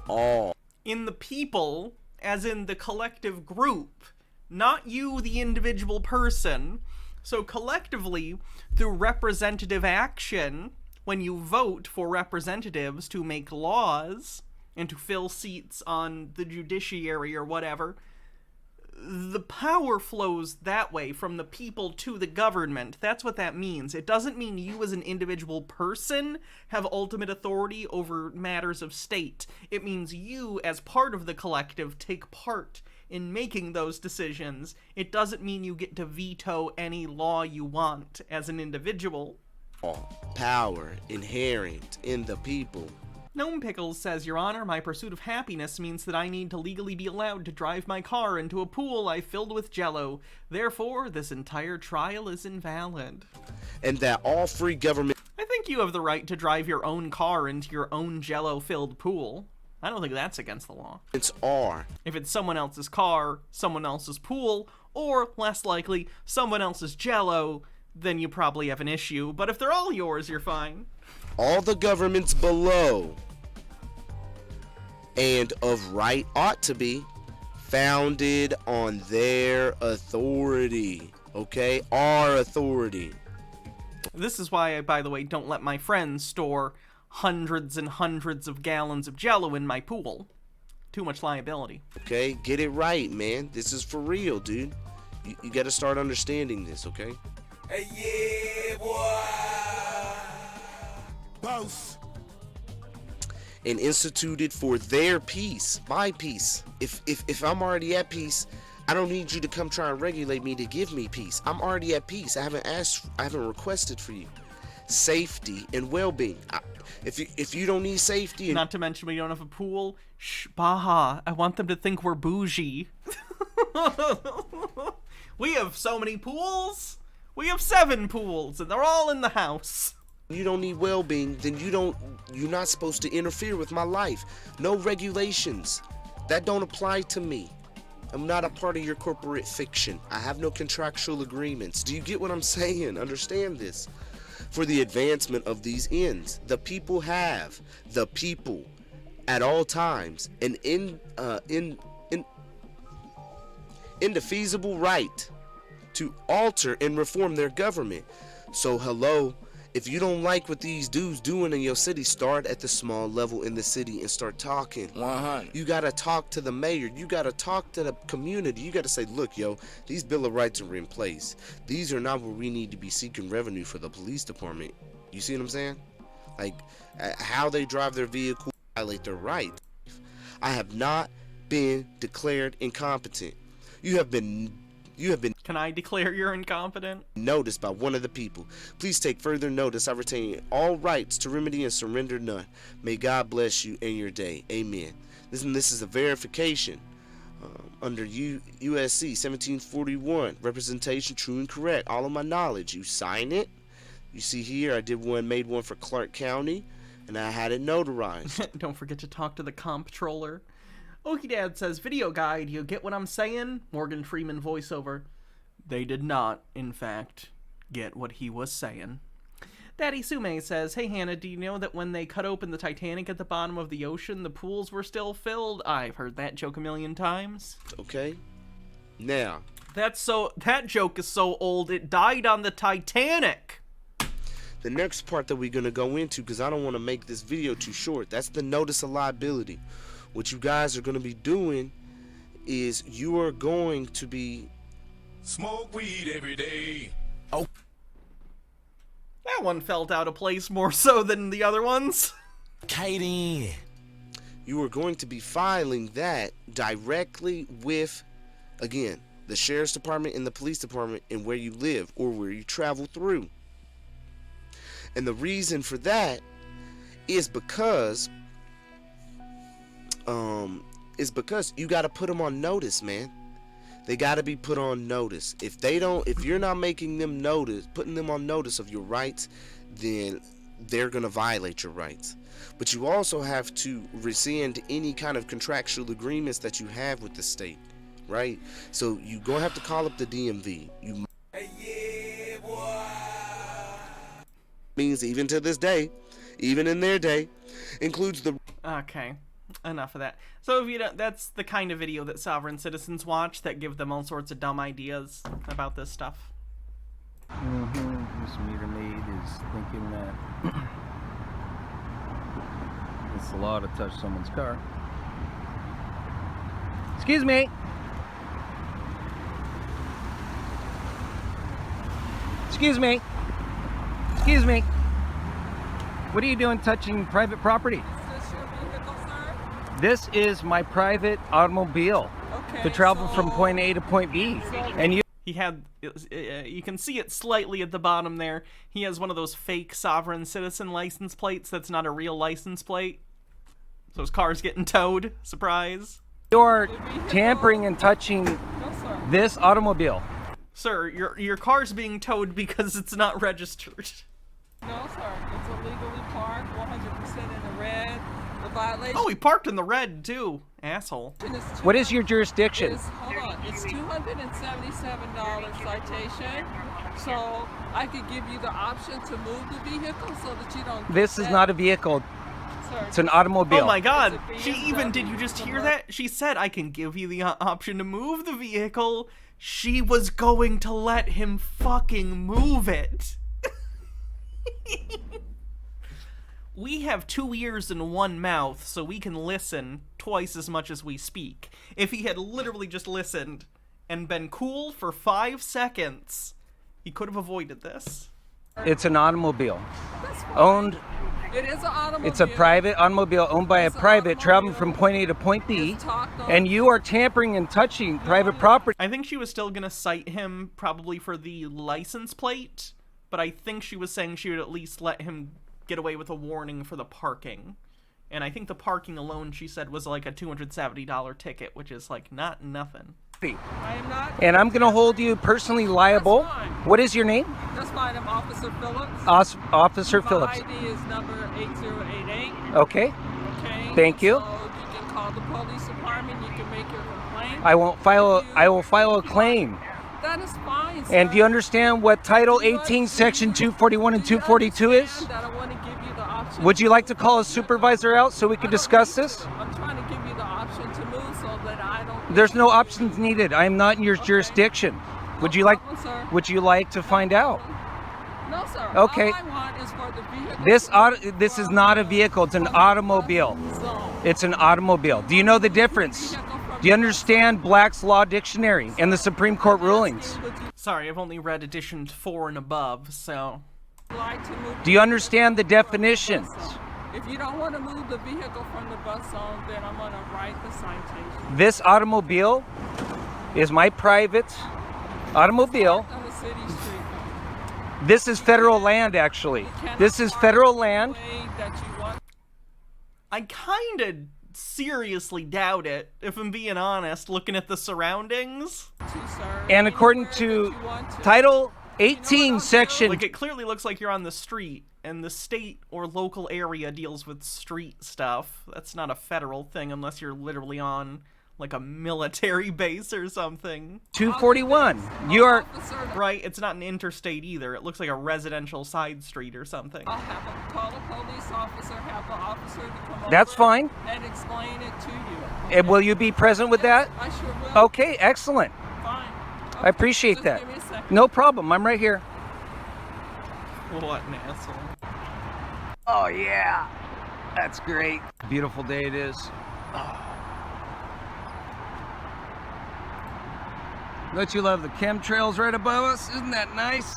All. In the people, as in the collective group. Not you, the individual person. So collectively, through representative action, when you vote for representatives to make laws and to fill seats on the judiciary or whatever, the power flows that way from the people to the government. That's what that means. It doesn't mean you as an individual person have ultimate authority over matters of state. It means you, as part of the collective, take part in making those decisions. It doesn't mean you get to veto any law you want as an individual. All power inherent in the people. Gnome Pickles says, Your Honor, my pursuit of happiness means that I need to legally be allowed to drive my car into a pool I filled with Jell-O. Therefore, this entire trial is invalid. And that all free government... I think you have the right to drive your own car into your own Jell-O-filled pool. I don't think that's against the law. It's R. If it's someone else's car, someone else's pool, or, less likely, someone else's Jell-O, then you probably have an issue. But if they're all yours, you're fine. All the governments below and of right ought to be founded on their authority. Okay? Our authority. This is why I, by the way, don't let my friends store hundreds and hundreds of gallons of Jell-O in my pool. Too much liability. Okay? Get it right, man. This is for real, dude. You got to start understanding this, okay? Hey, yeah, boy. Boss. And instituted for their peace, my peace. If I'm already at peace, I don't need you to come try and regulate me to give me peace. I'm already at peace. I haven't requested for you safety and well-being. If you don't need safety, and not to mention we don't have a pool. Shh, Baja. I want them to think we're bougie. We have so many pools. We have 7 pools, and they're all in the house. You don't need well-being, then you're not supposed to interfere with my life. No regulations. That don't apply to me. I'm not a part of your corporate fiction. I have no contractual agreements. Do you get what I'm saying? Understand this. For the advancement of these ends, the people at all times an indefeasible right to alter and reform their government. So hello, if you don't like what these dudes doing in your city, start at the small level in the city and start talking. 100. You gotta talk to the mayor. You gotta talk to the community. You gotta say, look, yo, these Bill of Rights are in place. These are not where we need to be seeking revenue for the police department. You see what I'm saying? Like, how they drive their vehicle, violate their rights. I have not been declared incompetent. You have been. Can I declare you're incompetent? Noticed by one of the people. Please take further notice. I retain all rights to remedy and surrender none. May God bless you and your day. Amen. This is a verification under USC 1741. Representation true and correct. All of my knowledge. You sign it. You see here, I made one for Clark County, and I had it notarized. Don't forget to talk to the comptroller. Okie Dad says, video guide, you get what I'm saying? Morgan Freeman voiceover. They did not, in fact, get what he was saying. Daddy Sume says, hey Hannah, do you know that when they cut open the Titanic at the bottom of the ocean, the pools were still filled? I've heard that joke a million times. Okay. Now. That joke is so old, it died on the Titanic. The next part that we're going to go into, because I don't want to make this video too short, that's the notice of liability. What you guys are going to be doing is you are going to be... Smoke weed every day. Oh. That one felt out of place more so than the other ones. Katie. You are going to be filing that directly with, again, the sheriff's department and the police department and where you live or where you travel through. And the reason for that is because you got to put them on notice, man. They got to be put on notice. If you're not making them putting them on notice of your rights, then they're going to violate your rights. But you also have to rescind any kind of contractual agreements that you have with the state, right? So you're going to have to call up the DMV. Means even to this day, even in their day, includes the... Okay. Enough of that. So if you don't, that's the kind of video that sovereign citizens watch that give them all sorts of dumb ideas about this stuff. This meter maid is thinking that it's the law to touch someone's car. Excuse me. Excuse me. Excuse me. What are you doing touching private property? This is my private automobile to travel from point A to point B. And you can see it slightly at the bottom there. He has one of those fake sovereign citizen license plates that's not a real license plate. So his car's getting towed. Surprise. You're tampering and touching this automobile. Sir, your car's being towed because it's not registered. No, sir. It's illegally parked, 100% in the red. The violation. Oh, he parked in the red too, asshole. What is your jurisdiction? Hold on, it's $277 citation. So I could give you the option to move the vehicle so that you don't. This is not a vehicle. sir. It's an automobile. Oh my god, she even, did you just hear that? She said, I can give you the option to move the vehicle. She was going to let him fucking move it. We have 2 ears and 1 mouth, so we can listen twice as much as we speak. If he had literally just listened and been cool for 5 seconds, he could have avoided this. It's an automobile. Owned. It is an automobile. It's a private automobile owned by a private traveling from point A to point B. And you are tampering and touching private property. I think she was still gonna cite him probably for the license plate, but I think she was saying she would at least let him get away with a warning for the parking. And I think the parking alone, she said, was like a $270 ticket, which is like not nothing. I am not. And I'm going to hold you personally liable. What is your name? That's fine. I'm Officer Phillips. Officer Phillips. My ID is number 8088. Okay. Okay. Thank you. So you can call the police department. You can make your complaint. I will file a claim. That is fine, sir. And do you understand what Title 18, Section 241 and 242 is? That I want to give you the option. Would you like to call a supervisor out so we can discuss this? I'm trying to give you the option to move so that I don't. There's no options needed. I am not in your jurisdiction. Would you like? Would you like to find out? No, sir. Okay. All I want is for the vehicle. This is not a vehicle. It's an automobile. It's an automobile. Do you know the difference? Do you understand Black's Law Dictionary and the Supreme Court rulings? Sorry, I've only read edition 4 and above, so. Do you understand the definitions? If you don't want to move the vehicle from the bus zone, then I'm going to write the citation. This automobile is my private automobile. On the city street. This is federal land, actually. This is federal land. I kind of seriously doubt it, if I'm being honest, looking at the surroundings. And according to Title 18, Section... Like, it clearly looks like you're on the street, and the state or local area deals with street stuff. That's not a federal thing unless you're literally on, like, a military base or something. 241. You are... Right, it's not an interstate either. It looks like a residential side street or something. I'll have them call a police officer, have the officer to come That's over fine. and explain it to you. And will you be present with that? I sure will. Okay, excellent. Fine. I appreciate Just that. give me a second. No problem. I'm right here. What an asshole. Oh, yeah. That's great. Beautiful day it is. Don't you love the chemtrails right above us? Isn't that nice?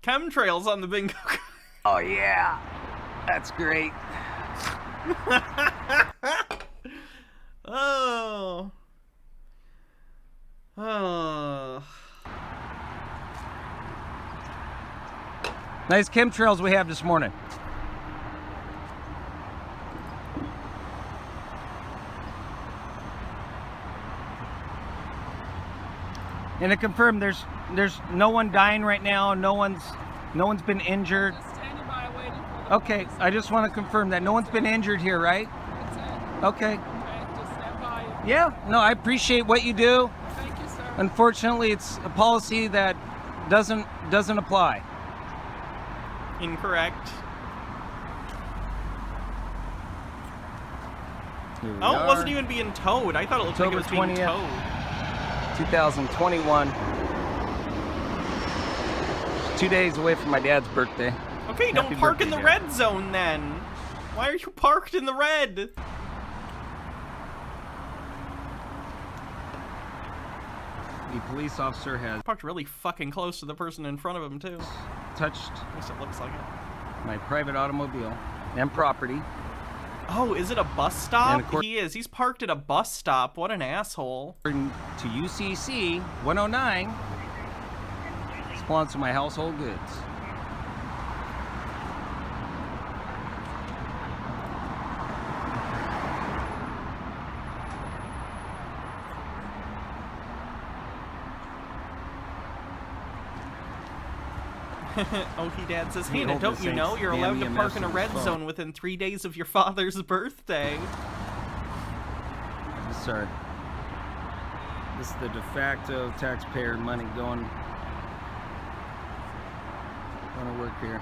Chemtrails on the bingo. Oh, yeah. That's great. Oh. Oh. Nice chemtrails we have this morning. And to confirm, there's no one dying right now. No one's been injured. Okay, I just want to confirm that no one's been injured here, right? Okay. Yeah, no, I appreciate what you do. Thank you, sir. Unfortunately, it's a policy that doesn't apply. Incorrect. Here we Oh, it are. wasn't even being towed. I thought it looked like it was October being 20th. towed. 2021. 2 days away from my dad's birthday. Okay, don't Happy park in birthday, the Dad. red zone then. Why are you parked in the red? The police officer has Parked really fucking close to the person in front of him too. touched At least it looks like it. my private automobile and property. Oh, is it a bus And stop? of course- He is. He's parked at a bus stop. What an asshole. According to UCC 109, it's belongs to my household goods. Oh, he dad says, He Hannah, hope don't this you ain't know you're spam allowed to EMS park in a on his red phone. zone within 3 days of your father's birthday? Sorry. This is the de facto taxpayer money going to work here.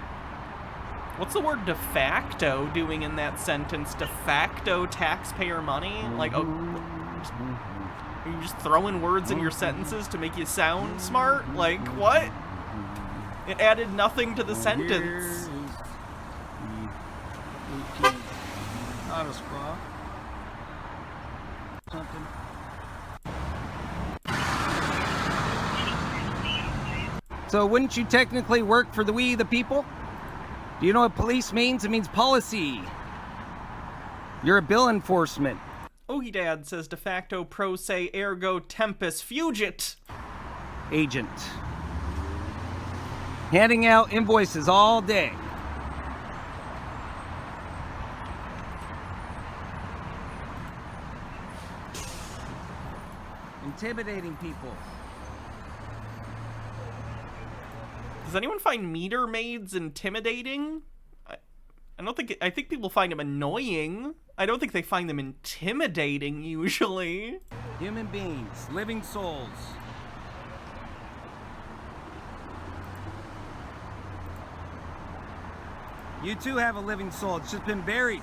What's the word de facto doing in that sentence? De facto taxpayer money? Like, oh, are you just throwing words in your sentences to make you sound smart? Like, what? It added nothing to the sentence. Auto scroll. Something. So wouldn't you technically work for the we the people? Do you know what police means? It means policy. You're a bill enforcement. Oogie Dad says de facto pro se ergo tempus fugit. Agent. Handing out invoices all day. Intimidating people. Does anyone find meter maids intimidating? I think people find them annoying. I don't think they find them intimidating, usually. Human beings, living souls. You too have a living soul. It's just been buried.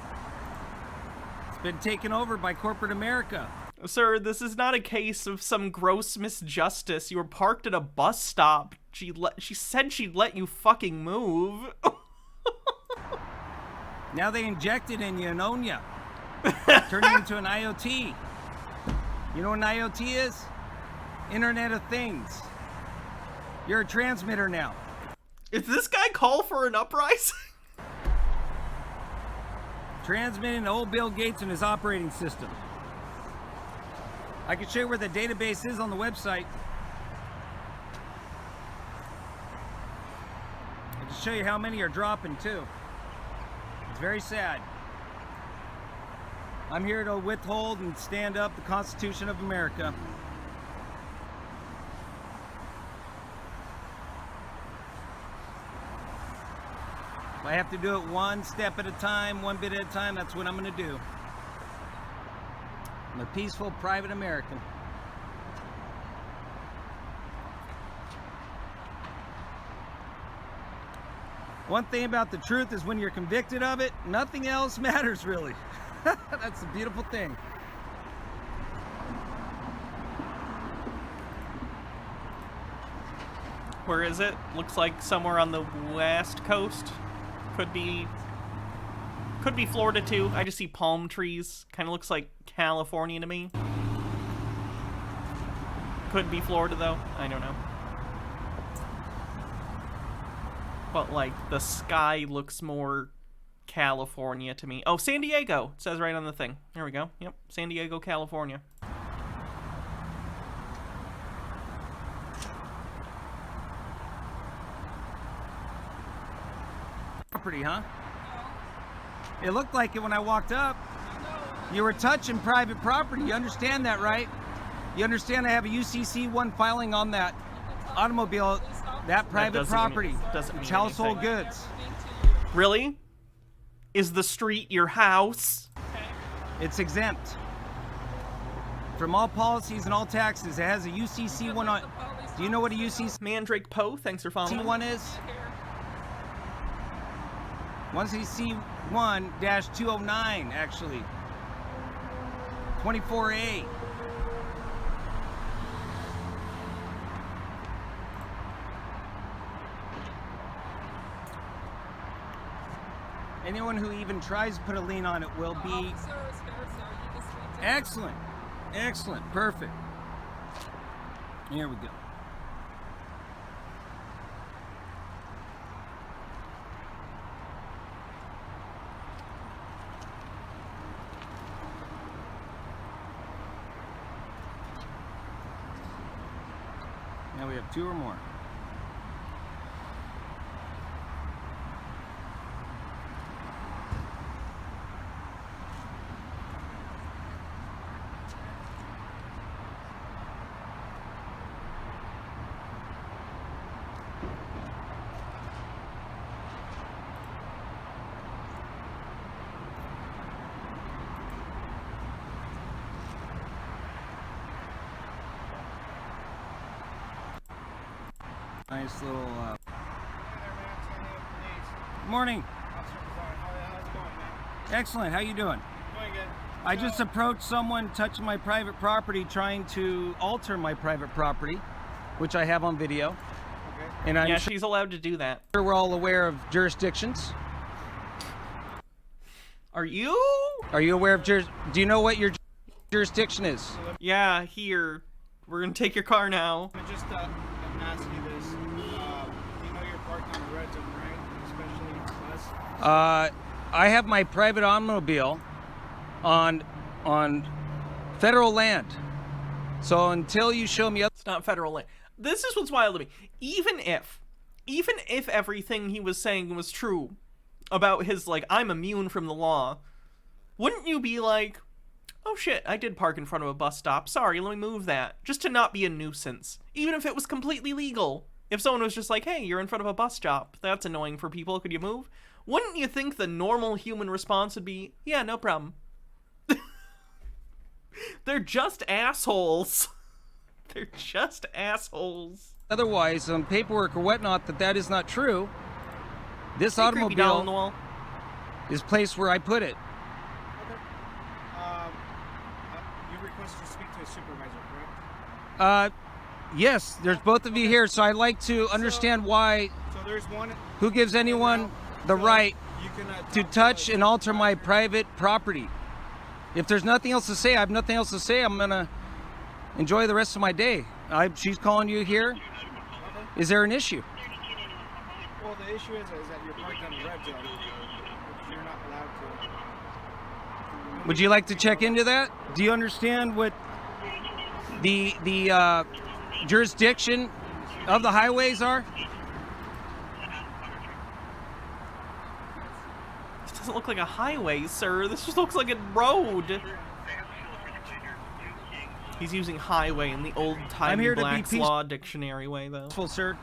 It's been taken over by corporate America. Sir, this is not a case of some gross misjustice. You were parked at a bus stop. She said she'd let you fucking move. Now they inject it in you and own you. Turn you into an IoT. You know what an IoT is? Internet of Things. You're a transmitter now. Is this guy call for an uprising? Transmitting to old Bill Gates and his operating system. I can show you where the database is on the website. I can show you how many are dropping too. It's very sad. I'm here to withhold and stand up the Constitution of America. If I have to do it one step at a time, one bit at a time, that's what I'm going to do. I'm a peaceful private American. One thing about the truth is when you're convicted of it, nothing else matters really. That's a beautiful thing. Where is it? Looks like somewhere on the west coast. Could be Florida too. I just see palm trees. Kind of looks like California to me. Could be Florida though. I don't know. But like the sky looks more California to me. Oh, San Diego. It says right on the thing. There we go. Yep. San Diego, California. Property, huh? It looked like it when I walked up. You were touching private property. You understand that, right? You understand I have a UCC-1 filing on that automobile, that private property. Doesn't mean it's household anything. goods. Really? Is the street your house? It's exempt from all policies and all taxes. It has a UCC-1 on. Do you know what a UCC? Mandrake Poe, thanks for following. C1 is? 1CC1-209, actually. 24A. Anyone who even tries to put a lien on it will be... Excellent. Excellent. Perfect. Here we go. Now we have 2 or more. Nice little, Good morning. Excellent. How you doing? Going good. I just approached someone touching my private property, trying to alter my private property, which I have on video. Okay. And I'm Yeah, she's allowed to do that. sure we're all aware of jurisdictions. Are you? Are you aware of do you know what your jurisdiction is? Yeah, here. We're gonna take your car now. I'm just ask you this. You know you're parked on the red zone, right? Especially bus. I have my private automobile on federal land. So until you show me It's not federal land. This is what's wild to me. Even if everything he was saying was true about his, like, I'm immune from the law, wouldn't you be like, oh shit, I did park in front of a bus stop. Sorry, let me move that. Just to not be a nuisance. Even if it was completely legal. If someone was just like, hey, you're in front of a bus stop. That's annoying for people. Could you move? Wouldn't you think the normal human response would be, yeah, no problem. They're just assholes. They're just assholes. otherwise on paperwork or whatnot that is not true, this Hey, creepy doll on the automobile wall. is placed where I put it. You requested to speak to a supervisor, correct? Yes, there's both of you here, so I'd like to understand why, So there's one. who gives anyone the right You can to touch and alter my private property. If there's nothing else to say, I have nothing else to say. I'm gonna enjoy the rest of my day. She's calling you here. Is there an issue? Well, the issue is that you're parked on the red zone. You're not allowed to. Would you like to check into that? Do you understand what the jurisdiction of the highways are? This doesn't look like a highway, sir. This just looks like a road. He's using highway in the I'm old-timey here to be Black's peaceful. Law dictionary way, though. Sir.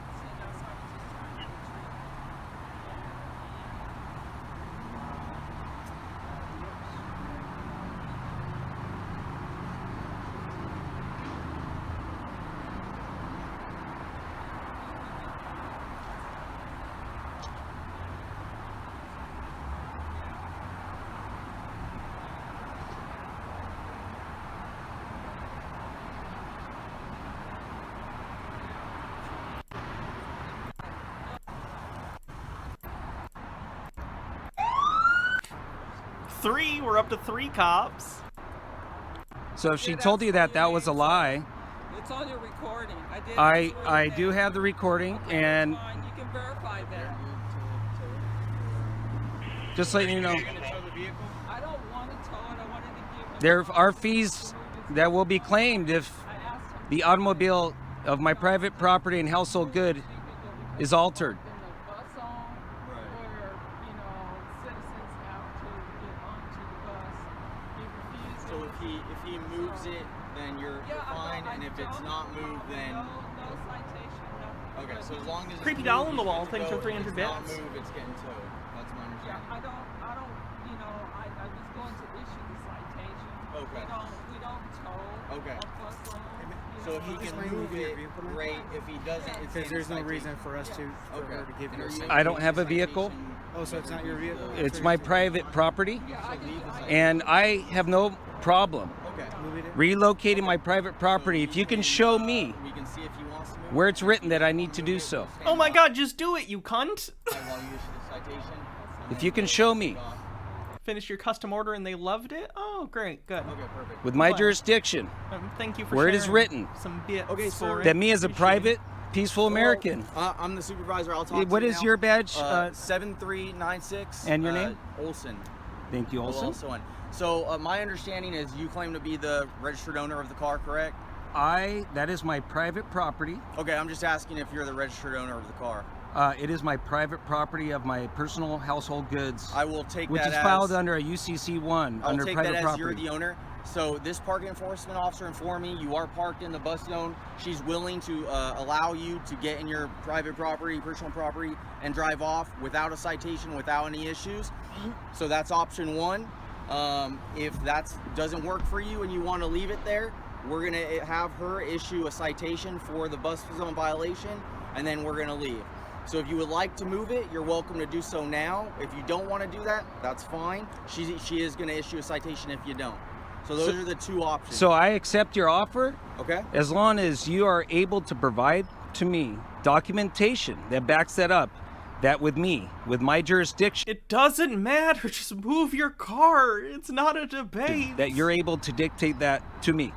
We're up to 3 cops. So if she told you that was a lie, It's on your recording. I do have the recording, and You can verify that. just letting you know, I don't want to tow it. I wanted to give there are fees that will be claimed if the automobile of my private property and household good is altered. So if he moves it, then you're fine, and if it's not moved, then okay. So as long as it's Creepy moved, doll on the it's wall. good to Thanks go. for 300 If it's not bits. moved, it's getting towed. That's my understanding. I don't, I was going to issue the citation. Okay. We don't tow. Okay. a bus zone. So if he can move it, great. If he doesn't, it's Because there's no citation. reason for us to for her to give you a citation. I don't have a vehicle. Oh, so it's not your vehicle? It's my private property, and I have no problem relocating my private property if you can show me We can see if he wants to move where it's written that I need to do so. Oh my god, just do it, you cunt! while you issue the citation. If you can show me Finish your custom order and they loved it? Oh, great, good. Okay, perfect. with my Glad. jurisdiction Thank you for where it is sharing written some bits Okay, sir. for that it. me as a private, peaceful American. I'm the supervisor. I'll talk to What you is now. your badge? 7396. And your name? Olson. Thank you, Olson. Olson. So my understanding is you claim to be the registered owner of the car, correct? That is my private property. Okay, I'm just asking if you're the registered owner of the car. It is my private property of my personal household goods. I will take which that is as, filed under a UCC1 I'll under take private that as property. you're the owner. So this parking enforcement officer informed me you are parked in the bus zone. She's willing to allow you to get in your private property, personal property, and drive off without a citation, without any issues. So that's option one. If that doesn't work for you and you want to leave it there, we're gonna have her issue a citation for the bus zone violation, and then we're gonna leave. So if you would like to move it, you're welcome to do so now. If you don't want to do that, that's fine. She is going to issue a citation if you don't. So those are the two options. So I accept your offer. Okay. As long as you are able to provide to me documentation that backs that up, that with me, with my jurisdiction. It doesn't matter. Just move your car. It's not a debate. That you're able to dictate that to me.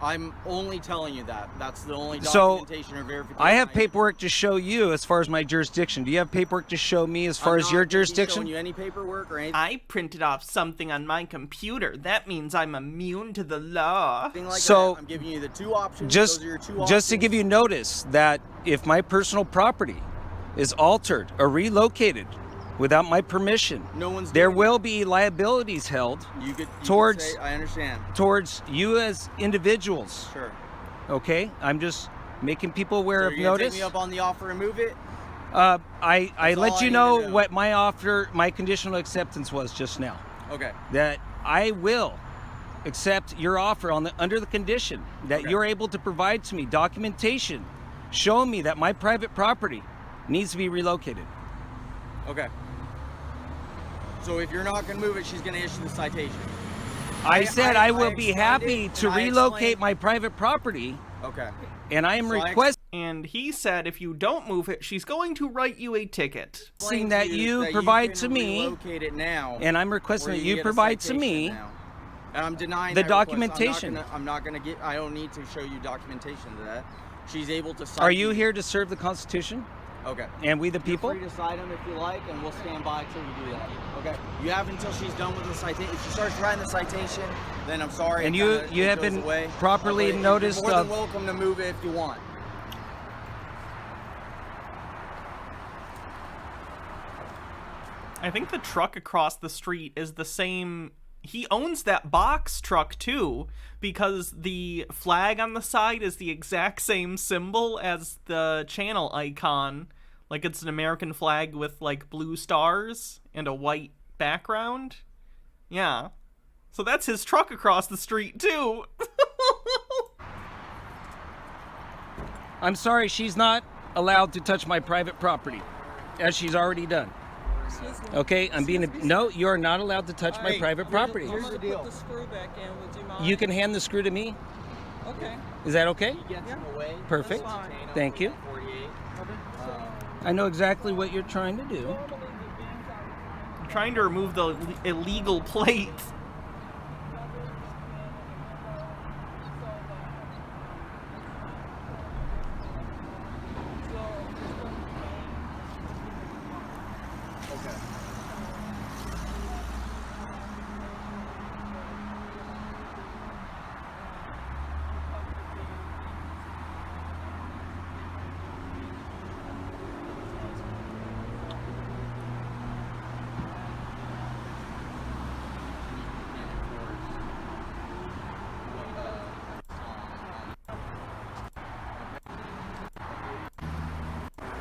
I'm only telling you that. That's the only So documentation or verification. I have paperwork to show you as far as my jurisdiction. Do you have paperwork to show me as far as your jurisdiction? Showing you any paperwork or anything. I printed off something on my computer. That means I'm immune to the law. Like So that. I'm giving you the two options. Just, Those are your two just to options. give you notice that if my personal property is altered or relocated without my permission, there will be liabilities held You could towards say, I understand. towards you as individuals. Sure. Okay, I'm just making people aware So of you're gonna notice. take me up on the offer and move it? I That's let all you I know need to know. what my offer, my conditional acceptance was just now. Okay. That I will accept your offer on the under the condition that Okay. you're able to provide to me documentation showing me that my private property needs to be relocated. Okay. So if you're not going to move it, she's going to issue the citation. I said I will be explained happy it, to and I relocate explained- my private property, Okay. and I am So I requesting And he said if you don't move it, she's going to write you a ticket. Explained that to you that provide can to me, relocate it now, and I'm requesting or that can you get a provide to citation me now. And I'm denying the that request. documentation. I'm not gonna get. I don't need to show you documentation to that. She's able to. Cite Are you here to serve the Constitution? Okay. And we the people? You're free to cite them if you like, and we'll stand by till you do that. Okay. You have until she's done with the citation. If she starts writing the citation, then I'm sorry. And it you kinda- you it have goes been away. properly But noticed You're more of. than welcome to move it if you want. I think the truck across the street is the same. He owns that box truck too, because the flag on the side is the exact same symbol as the channel icon. Like it's an American flag with like blue stars and a white background. Yeah. So that's his truck across the street too. I'm sorry, she's not allowed to touch my private property, as she's already done. Okay, I'm being no. You are not allowed to touch my private property. Here's the deal. Put the screw back in. Would you mind? You can hand the screw to me. Okay. Is that okay? He gets them away. Perfect. That's fine. Thank you. 48. I know exactly what you're trying to do. I'm trying to remove the illegal plate.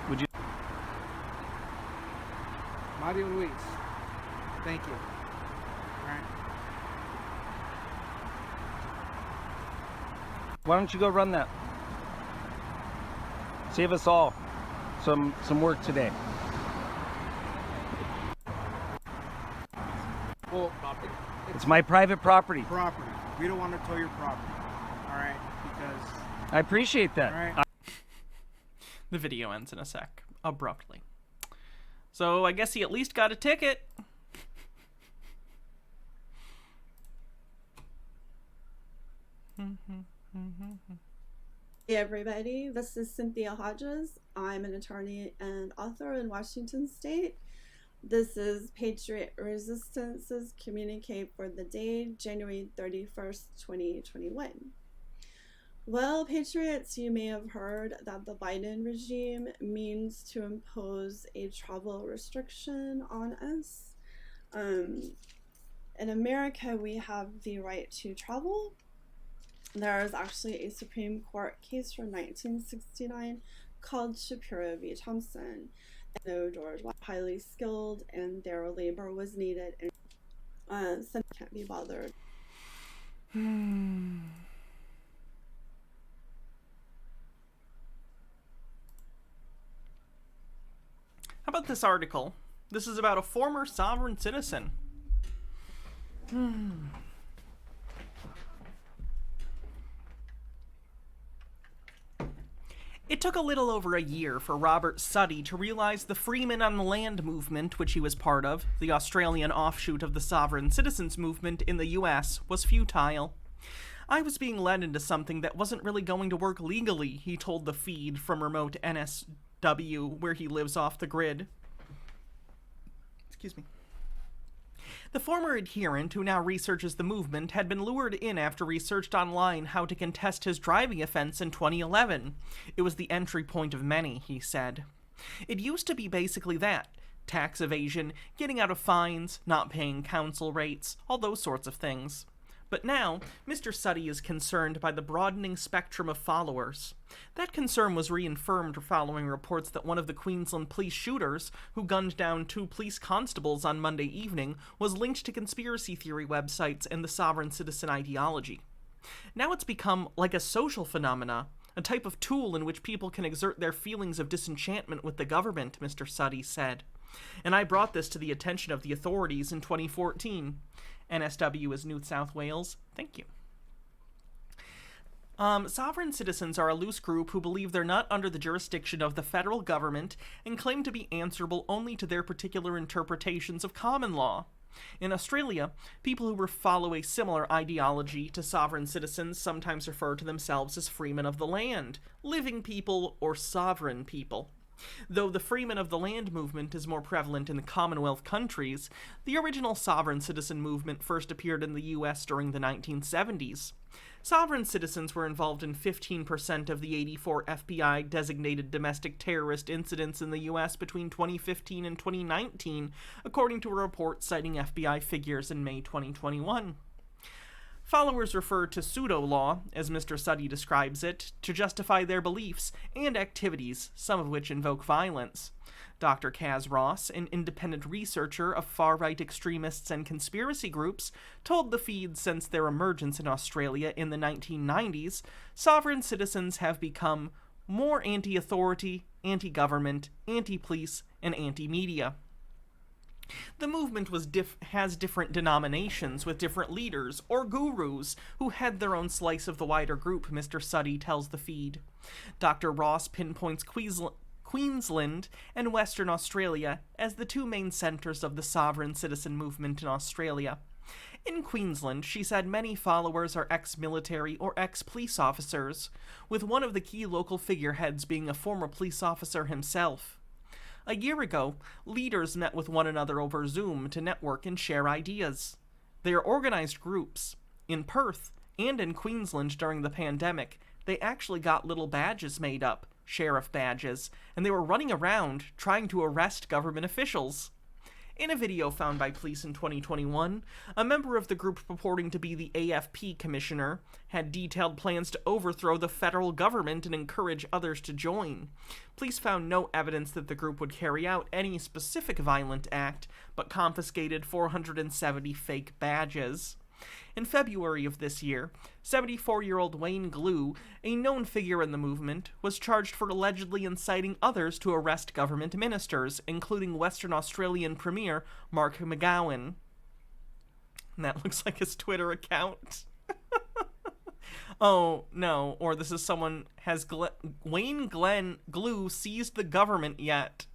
Would you? Mario Luis. Thank you. All right. Why don't you go run that? Save us all some work today. Well, It's my private property. property. We don't want to tow your property. All right, because. I appreciate that. All right. The video ends in a sec, abruptly. So I guess he at least got a ticket. Hey everybody, this is Cynthia Hodges. I'm an attorney and author in Washington State. This is Patriot Resistance's communique for the day, January 31st, 2021. Well, Patriots, you may have heard that the Biden regime means to impose a travel restriction on us. In America, we have the right to travel. There is actually a Supreme Court case from 1969 called Shapiro v. Thompson. And George was highly skilled and their labor was needed, and Senate can't be bothered. How about this article? This is about a former sovereign citizen. It took a little over a year for Robert Sutty to realize the Freemen on the Land movement, which he was part of, the Australian offshoot of the sovereign citizens movement in the US, was futile. I was being led into something that wasn't really going to work legally, he told the feed from remote NSW, where he lives off the grid. Excuse me. The former adherent, who now researches the movement, had been lured in after he searched online how to contest his driving offense in 2011. It was the entry point of many, he said. It used to be basically that. Tax evasion, getting out of fines, not paying council rates, all those sorts of things. But now, Mr. Sutty is concerned by the broadening spectrum of followers. That concern was reaffirmed following reports that one of the Queensland police shooters, who gunned down 2 police constables on Monday evening, was linked to conspiracy theory websites and the sovereign citizen ideology. Now it's become like a social phenomena, a type of tool in which people can exert their feelings of disenchantment with the government, Mr. Sutty said. And I brought this to the attention of the authorities in 2014. NSW is New South Wales. Thank you. Sovereign citizens are a loose group who believe they're not under the jurisdiction of the federal government and claim to be answerable only to their particular interpretations of common law. In Australia, people who follow a similar ideology to sovereign citizens sometimes refer to themselves as freemen of the land, living people, or sovereign people. Though the Freemen of the Land movement is more prevalent in the Commonwealth countries, the original sovereign citizen movement first appeared in the US during the 1970s. Sovereign citizens were involved in 15% of the 84 FBI-designated domestic terrorist incidents in the US between 2015 and 2019, according to a report citing FBI figures in May 2021. Followers refer to pseudo-law, as Mr. Sutty describes it, to justify their beliefs and activities, some of which invoke violence. Dr. Kaz Ross, an independent researcher of far-right extremists and conspiracy groups, told the feed since their emergence in Australia in the 1990s, sovereign citizens have become more anti-authority, anti-government, anti-police, and anti-media. The movement has different denominations with different leaders, or gurus, who head their own slice of the wider group, Mr. Sutty tells the feed. Dr. Ross pinpoints Queensland and Western Australia as the 2 main centers of the sovereign citizen movement in Australia. In Queensland, she said many followers are ex-military or ex-police officers, with one of the key local figureheads being a former police officer himself. A year ago, leaders met with one another over Zoom to network and share ideas. They are organized groups. In Perth and in Queensland during the pandemic, they actually got little badges made up, sheriff badges, and they were running around trying to arrest government officials. In a video found by police in 2021, a member of the group purporting to be the AFP commissioner had detailed plans to overthrow the federal government and encourage others to join. Police found no evidence that the group would carry out any specific violent act, but confiscated 470 fake badges. In February of this year, 74-year-old Wayne Glue, a known figure in the movement, was charged for allegedly inciting others to arrest government ministers, including Western Australian Premier Mark McGowan. And that looks like his Twitter account. Oh, no, or this is someone, has Wayne Glue seized the government yet?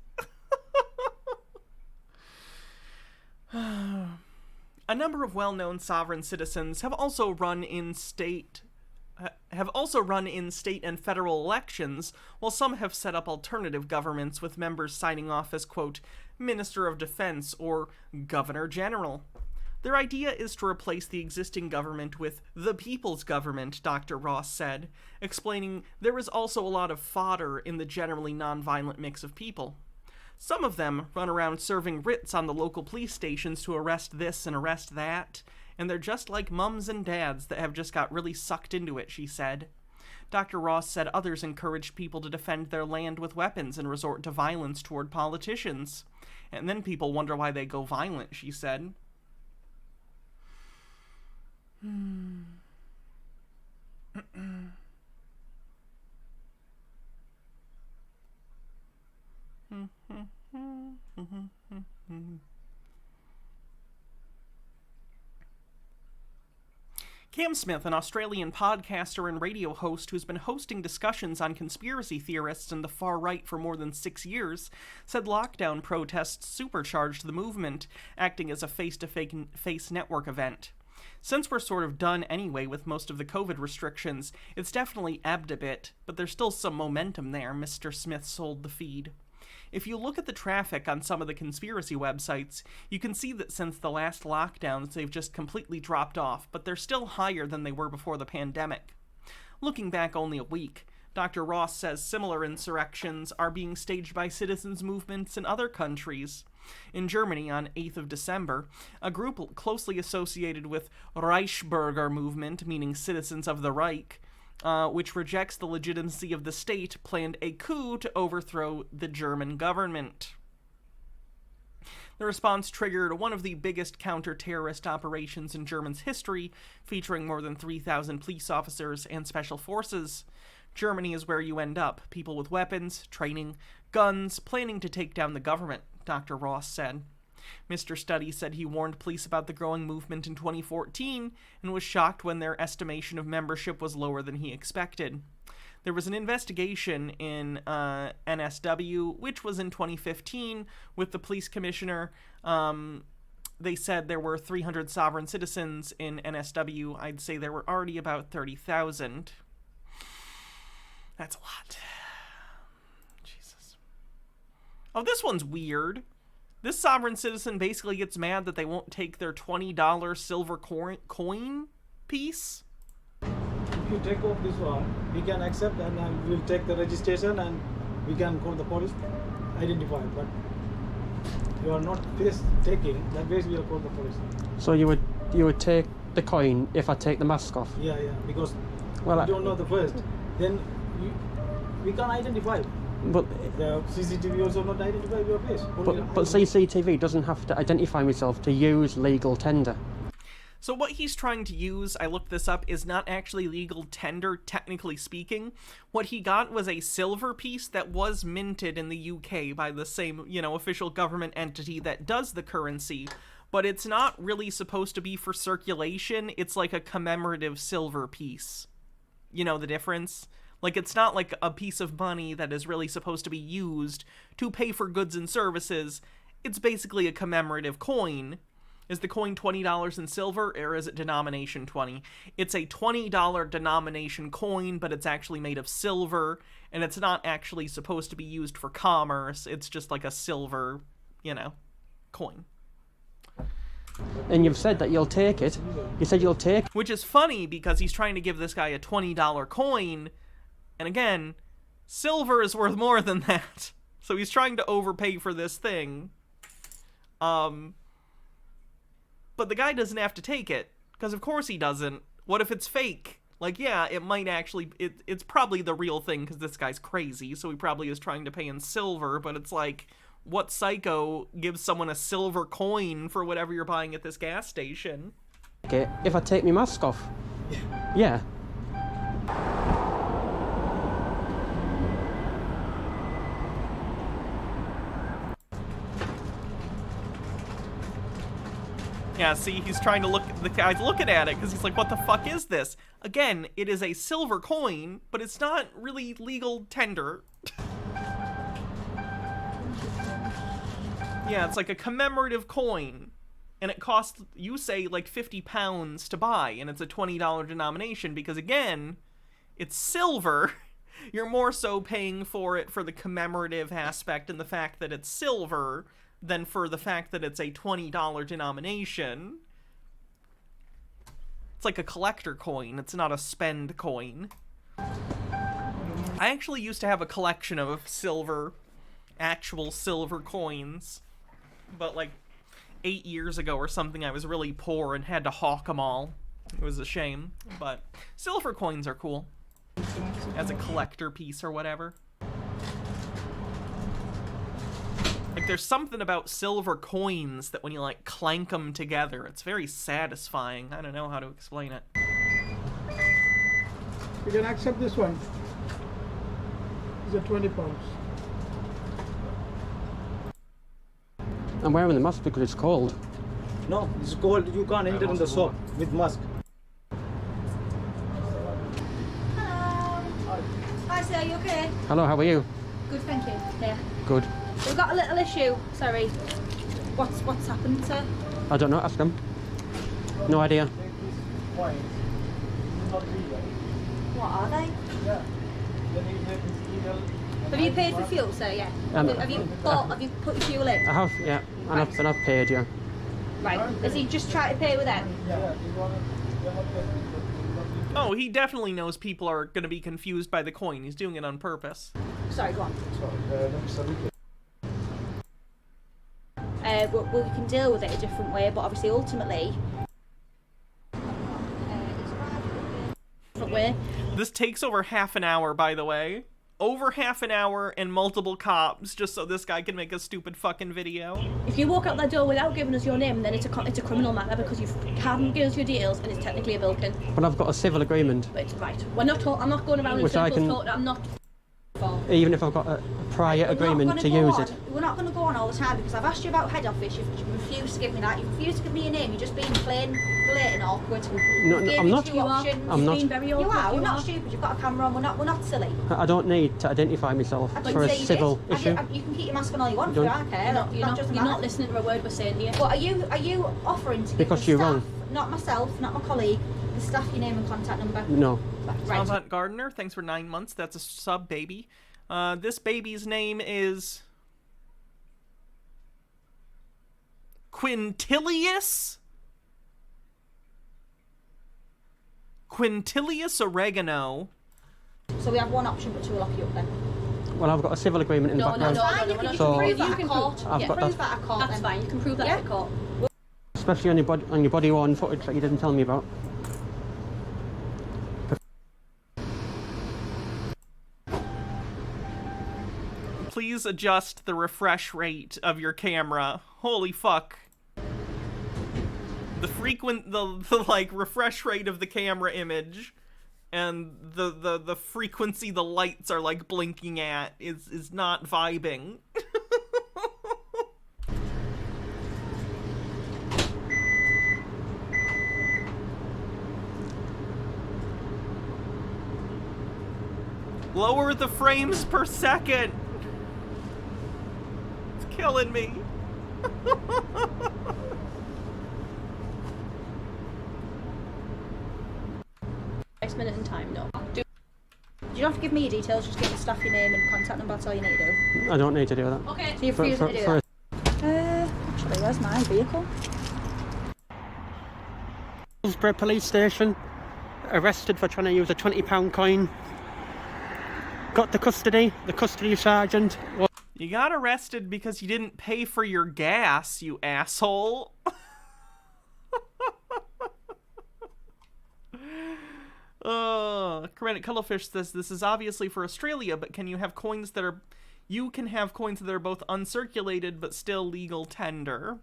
A number of well-known sovereign citizens have also run in state and federal elections, while some have set up alternative governments with members signing off as, quote, Minister of Defense or Governor General. Their idea is to replace the existing government with the people's government, Dr. Ross said, explaining there is also a lot of fodder in the generally nonviolent mix of people. Some of them run around serving writs on the local police stations to arrest this and arrest that, and they're just like mums and dads that have just got really sucked into it, she said. Dr. Ross said others encouraged people to defend their land with weapons and resort to violence toward politicians. And then people wonder why they go violent, she said. Cam Smith, an Australian podcaster and radio host who's been hosting discussions on conspiracy theorists and the far right for more than 6 years, said lockdown protests supercharged the movement, acting as a face-to-face network event. Since we're sort of done anyway with most of the COVID restrictions, it's definitely ebbed a bit, but there's still some momentum there, Mr. Smith sold the feed. If you look at the traffic on some of the conspiracy websites, you can see that since the last lockdowns they've just completely dropped off, but they're still higher than they were before the pandemic. Looking back only a week, Dr. Ross says similar insurrections are being staged by citizens' movements in other countries. In Germany, on 8th of December, a group closely associated with Reichsbürger movement, meaning Citizens of the Reich, which rejects the legitimacy of the state, planned a coup to overthrow the German government. The response triggered one of the biggest counter-terrorist operations in Germany's history, featuring more than 3,000 police officers and special forces. Germany is where you end up, people with weapons, training, guns, planning to take down the government, Dr. Ross said. Mr. Study said he warned police about the growing movement in 2014 and was shocked when their estimation of membership was lower than he expected. There was an investigation in NSW, which was in 2015, with the police commissioner. They said there were 300 sovereign citizens in NSW. I'd say there were already about 30,000. That's a lot. Jesus. Oh, this one's weird. This sovereign citizen basically gets mad that they won't take their $20 silver coin piece. If you take off this one, we can accept and then we'll take the registration and we can call the police, identify it. But you are not taking, that way we'll call the police. So you would take the coin if I take the mask off? Yeah, because we don't know the first. Then we can't identify. But the CCTV also not identify your face. But CCTV doesn't have to identify myself to use legal tender. So what he's trying to use, I looked this up, is not actually legal tender, technically speaking. What he got was a silver piece that was minted in the UK by the same, official government entity that does the currency, but it's not really supposed to be for circulation. It's like a commemorative silver piece. You know the difference? Like, it's not like a piece of money that is really supposed to be used to pay for goods and services. It's basically a commemorative coin. Is the coin $20 in silver, or is it denomination 20? It's a $20 denomination coin, but it's actually made of silver, and it's not actually supposed to be used for commerce. It's just like a silver, coin. And you've said that you'll take it. You said you'll take it. Which is funny, because he's trying to give this guy a $20 coin. And again, silver is worth more than that. So he's trying to overpay for this thing. But the guy doesn't have to take it. Because of course he doesn't. What if it's fake? Like, yeah, it might actually... It's probably the real thing because this guy's crazy. So he probably is trying to pay in silver. But it's like, what psycho gives someone a silver coin for whatever you're buying at this gas station? Okay, if I take my mask off. Yeah. Yeah, see, he's trying to look, the guy's looking at it, because he's like, what the fuck is this? Again, it is a silver coin, but it's not really legal tender. Yeah, it's like a commemorative coin, and it costs, you say, like 50 pounds to buy, and it's a $20 denomination, because again, it's silver. You're more so paying for it for the commemorative aspect and the fact that it's silver, than for the fact that it's a $20 denomination. It's like a collector coin, it's not a spend coin. I actually used to have a collection of actual silver coins, but like 8 years ago or something I was really poor and had to hawk them all. It was a shame, but silver coins are cool. As a collector piece or whatever. Like, there's something about silver coins that when you, like, clank them together, it's very satisfying. I don't know how to explain it. You can accept this one. It's a 20 pounds. I'm wearing the mask because it's cold. No, it's cold. You can't enter in the shop with mask. sir, you okay? Hello, how are you? Good, thank you. Yeah. Good. We've got a little issue. Sorry. What's happened, sir? I don't know, ask them. No idea. What are they? Have you paid for fuel, sir? Yeah. Have you put your fuel in? I have, yeah. And I've paid, yeah. Right. Has he just tried to pay with them? Oh, he definitely knows people are going to be confused by the coin. He's doing it on purpose. Sorry, go on. Well, we can deal with it a different way, but obviously, ultimately, different way. This takes over half an hour, by the way. Over half an hour and multiple cops just so this guy can make a stupid fucking video. If you walk out that door without giving us your name, then it's a criminal matter because you haven't given us your details and it's technically a bilking. But I've got a civil agreement. But right, I'm not going around in Which I circles can- talking. I'm not. Even if I've got a prior agreement to We're not gonna use go it. on. We're not going to go on all the time because I've asked you about head office. You've refused to give me that. You've refused to give me your name. You're just being plain, blatant awkward. No, Gave I'm you not. two options. I'm You've not. been very awkward. You are. We're not stupid. You've got a camera on. We're not silly. I don't need to identify myself I didn't for a say you civil did. issue. You can keep your mask on all you want. You I don't- don't care. You're not listening to a word we're saying here. What are you offering to give Because the you're staff, wrong. not myself, not my colleague, the staff your name and contact number? No. Right. Savant Gardner, thanks for 9 months. That's a sub baby. This baby's name is Quintilius? Quintilius Oregano. So we have one option, but two will lock you up then. Well, I've got a civil agreement in the background. You can So- prove that at court. I've got prove that. that at court. That's fine. You can prove that at court. Especially on your body worn footage that you didn't tell me about. Please adjust the refresh rate of your camera. Holy fuck. The like refresh rate of the camera image and the frequency the lights are like blinking at is not vibing. Lower the frames per second. It's killing me. Next minute in time, no. You don't have to give me your details, just give the staff your name and contact number, that's all you need to do. I don't need to do that. Okay. So you're refusing to do that? Actually, where's my vehicle? Hillsborough Police Station, arrested for trying to use a £20 coin. Got the custody sergeant. You got arrested because you didn't pay for your gas, you asshole. Kermit Cuttlefish says this is obviously for Australia, but can you have coins that are... You can have coins that are both uncirculated but still legal tender.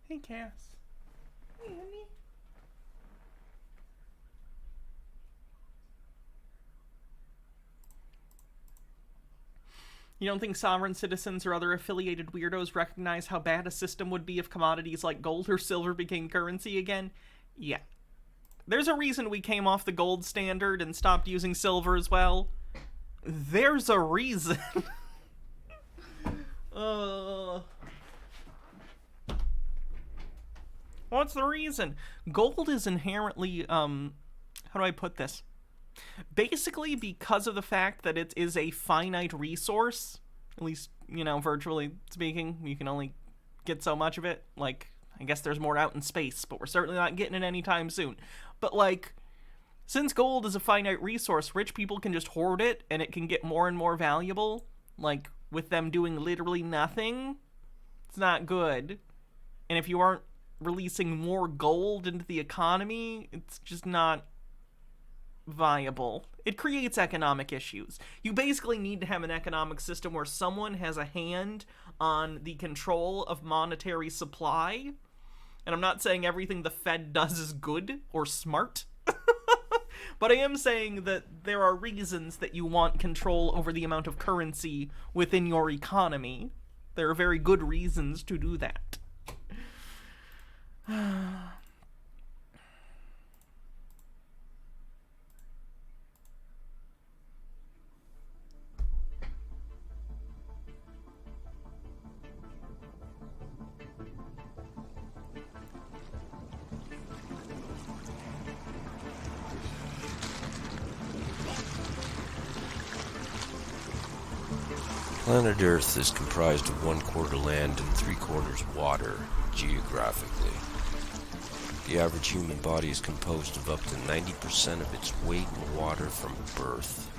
Hey, Cass. Hey, honey. You don't think sovereign citizens or other affiliated weirdos recognize how bad a system would be if commodities like gold or silver became currency again? Yeah. There's a reason we came off the gold standard and stopped using silver as well. There's a reason. What's the reason? Gold is inherently, how do I put this? Basically, because of the fact that it is a finite resource, at least, you know, virtually speaking, you can only get so much of it. Like, I guess there's more out in space, but we're certainly not getting it anytime soon. But, like, since gold is a finite resource, rich people can just hoard it, and it can get more and more valuable, like, with them doing literally nothing. It's not good. And if you aren't releasing more gold into the economy, it's just not viable. It creates economic issues. You basically need to have an economic system where someone has a hand on the control of monetary supply. And I'm not saying everything the Fed does is good or smart. But I am saying that there are reasons that you want control over the amount of currency within your economy. There are very good reasons to do that. Planet Earth is comprised of 1/4 land and 3/4 water, geographically. The average human body is composed of up to 90% of its weight in water from birth.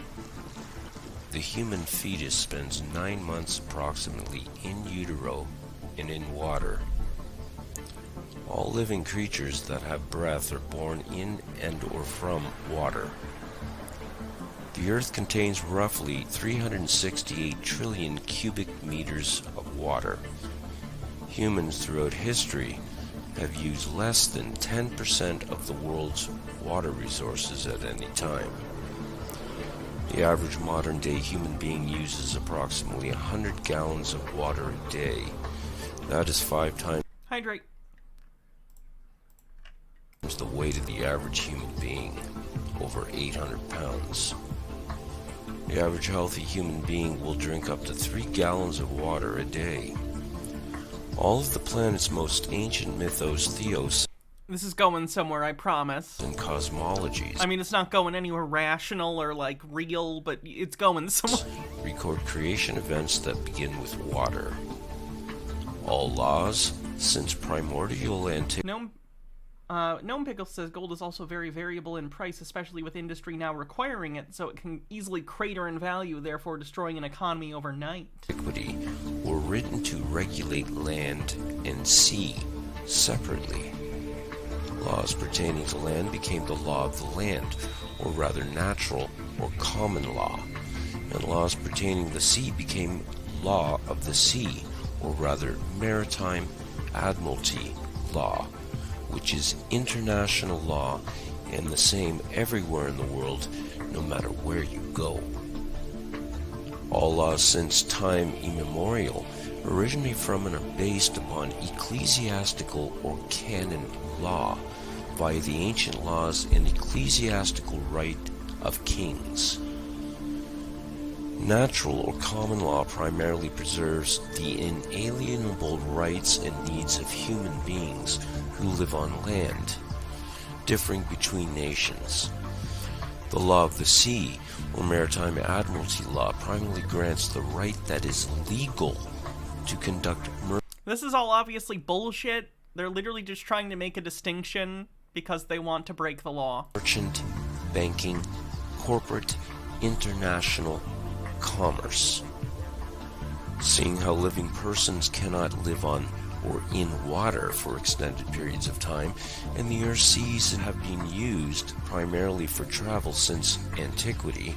The human fetus spends 9 months approximately in utero and in water. All living creatures that have breath are born in and or from water. The Earth contains roughly 368 trillion cubic meters of water. Humans throughout history have used less than 10% of the world's water resources at any time. The average modern-day human being uses approximately 100 gallons of water a day. That is 5 times Hydrate. the weight of the average human being, over 800 pounds. The average healthy human being will drink up to 3 gallons of water a day. All of the planet's most ancient mythos, theos, This is going somewhere, I promise. and cosmologies I mean, it's not going anywhere rational or, like, real, but it's going somewhere. record creation events that begin with water. All laws, since primordial antiquity, Gnome Pickle says gold is also very variable in price, especially with industry now requiring it, so it can easily crater in value, therefore destroying an economy overnight. were written to regulate land and sea separately. Laws pertaining to land became the law of the land, or rather natural or common law, and laws pertaining to the sea became law of the sea, or rather maritime admiralty law, which is international law and the same everywhere in the world, no matter where you go. All laws since time immemorial originate from and are based upon ecclesiastical or canon law via the ancient laws and ecclesiastical right of kings. Natural or common law primarily preserves the inalienable rights and needs of human beings who live on land, differing between nations. The law of the sea, or maritime admiralty law, primarily grants the right that is legal to conduct This is all obviously bullshit. They're literally just trying to make a distinction because they want to break the law. merchant, banking, corporate, international commerce. Seeing how living persons cannot live on or in water for extended periods of time, and the Earth's seas have been used primarily for travel since antiquity,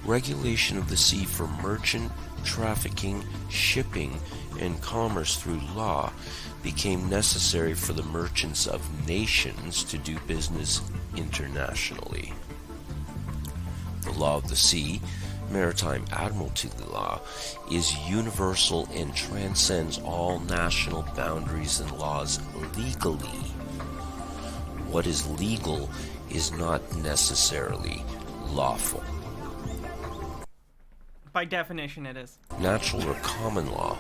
regulation of the sea for merchant, trafficking, shipping, and commerce through law became necessary for the merchants of nations to do business internationally. The law of the sea, maritime admiralty law, is universal and transcends all national boundaries and laws legally. What is legal is not necessarily lawful. By definition, it is. Natural or common law,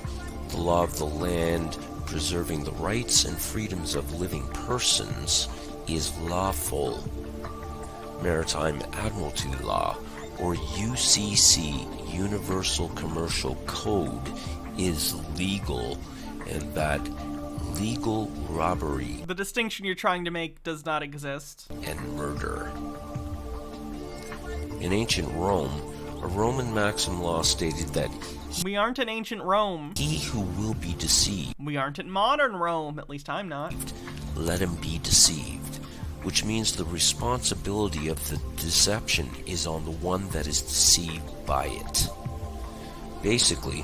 the law of the land preserving the rights and freedoms of living persons, is lawful. Maritime admiralty law, or UCC, Universal Commercial Code, is legal, and that legal robbery The distinction you're trying to make does not exist. and murder. In ancient Rome, A Roman maxim law stated that We aren't in ancient Rome. he who will be deceived, We aren't in modern Rome. At least I'm not. let him be deceived, which means the responsibility of the deception is on the one that is deceived by it. Basically,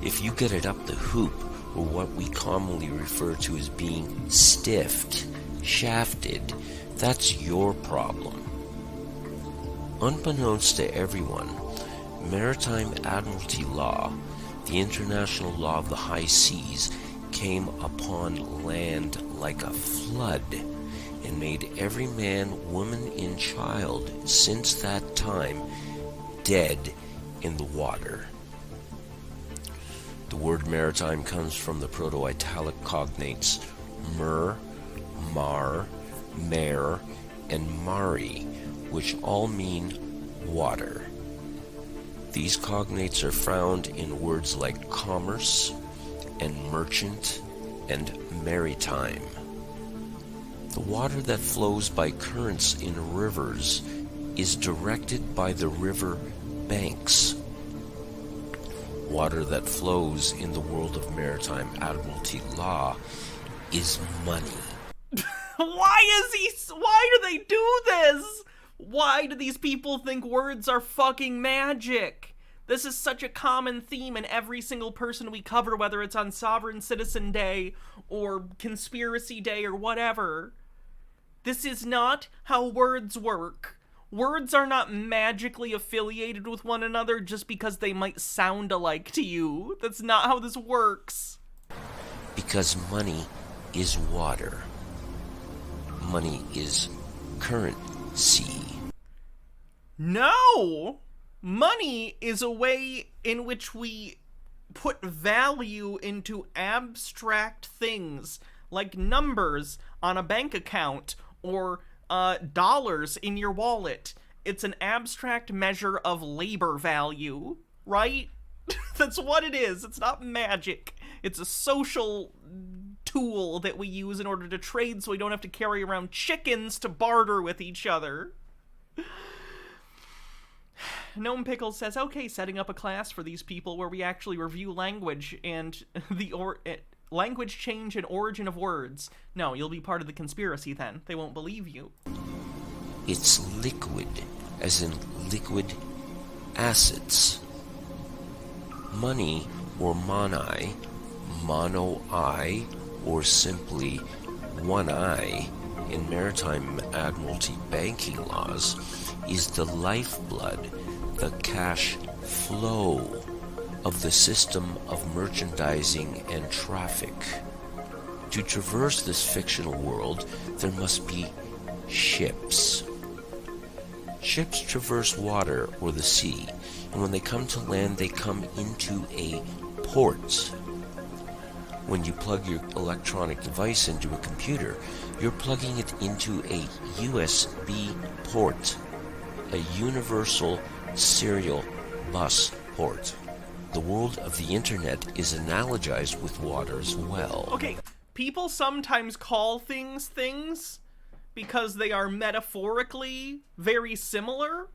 if you get it up the hoop, or what we commonly refer to as being stiffed, shafted, that's your problem. Unbeknownst to everyone, Maritime Admiralty law, the international law of the high seas, came upon land like a flood and made every man, woman, and child since that time dead in the water. The word maritime comes from the Proto-Italic cognates mer, mar, mare, and mari, which all mean water. These cognates are found in words like commerce and merchant and maritime. The water that flows by currents in rivers is directed by the river banks. Water that flows in the world of maritime admiralty law is money. Why do they do this? Why do these people think words are fucking magic? This is such a common theme in every single person we cover, whether it's on Sovereign Citizen Day or Conspiracy Day or whatever. This is not how words work. Words are not magically affiliated with one another just because they might sound alike to you. That's not how this works. Because money is water. Money is currency. No! Money is a way in which we put value into abstract things, like numbers on a bank account or dollars in your wallet. It's an abstract measure of labor value, right? That's what it is. It's not magic. It's a social tool that we use in order to trade so we don't have to carry around chickens to barter with each other. Gnome Pickles says, okay, setting up a class for these people where we actually review language and language change and origin of words. No, you'll be part of the conspiracy then. They won't believe you. It's liquid, as in liquid assets. Money, or monai, mono-I, or simply one eye in maritime admiralty banking laws, is the lifeblood, the cash flow of the system of merchandising and traffic. To traverse this fictional world, there must be ships. Ships traverse water or the sea, and when they come to land, they come into a port. When you plug your electronic device into a computer, you're plugging it into a USB port, a universal serial bus port. The world of the internet is analogized with water as well. Okay, people sometimes call things things because they are metaphorically very similar.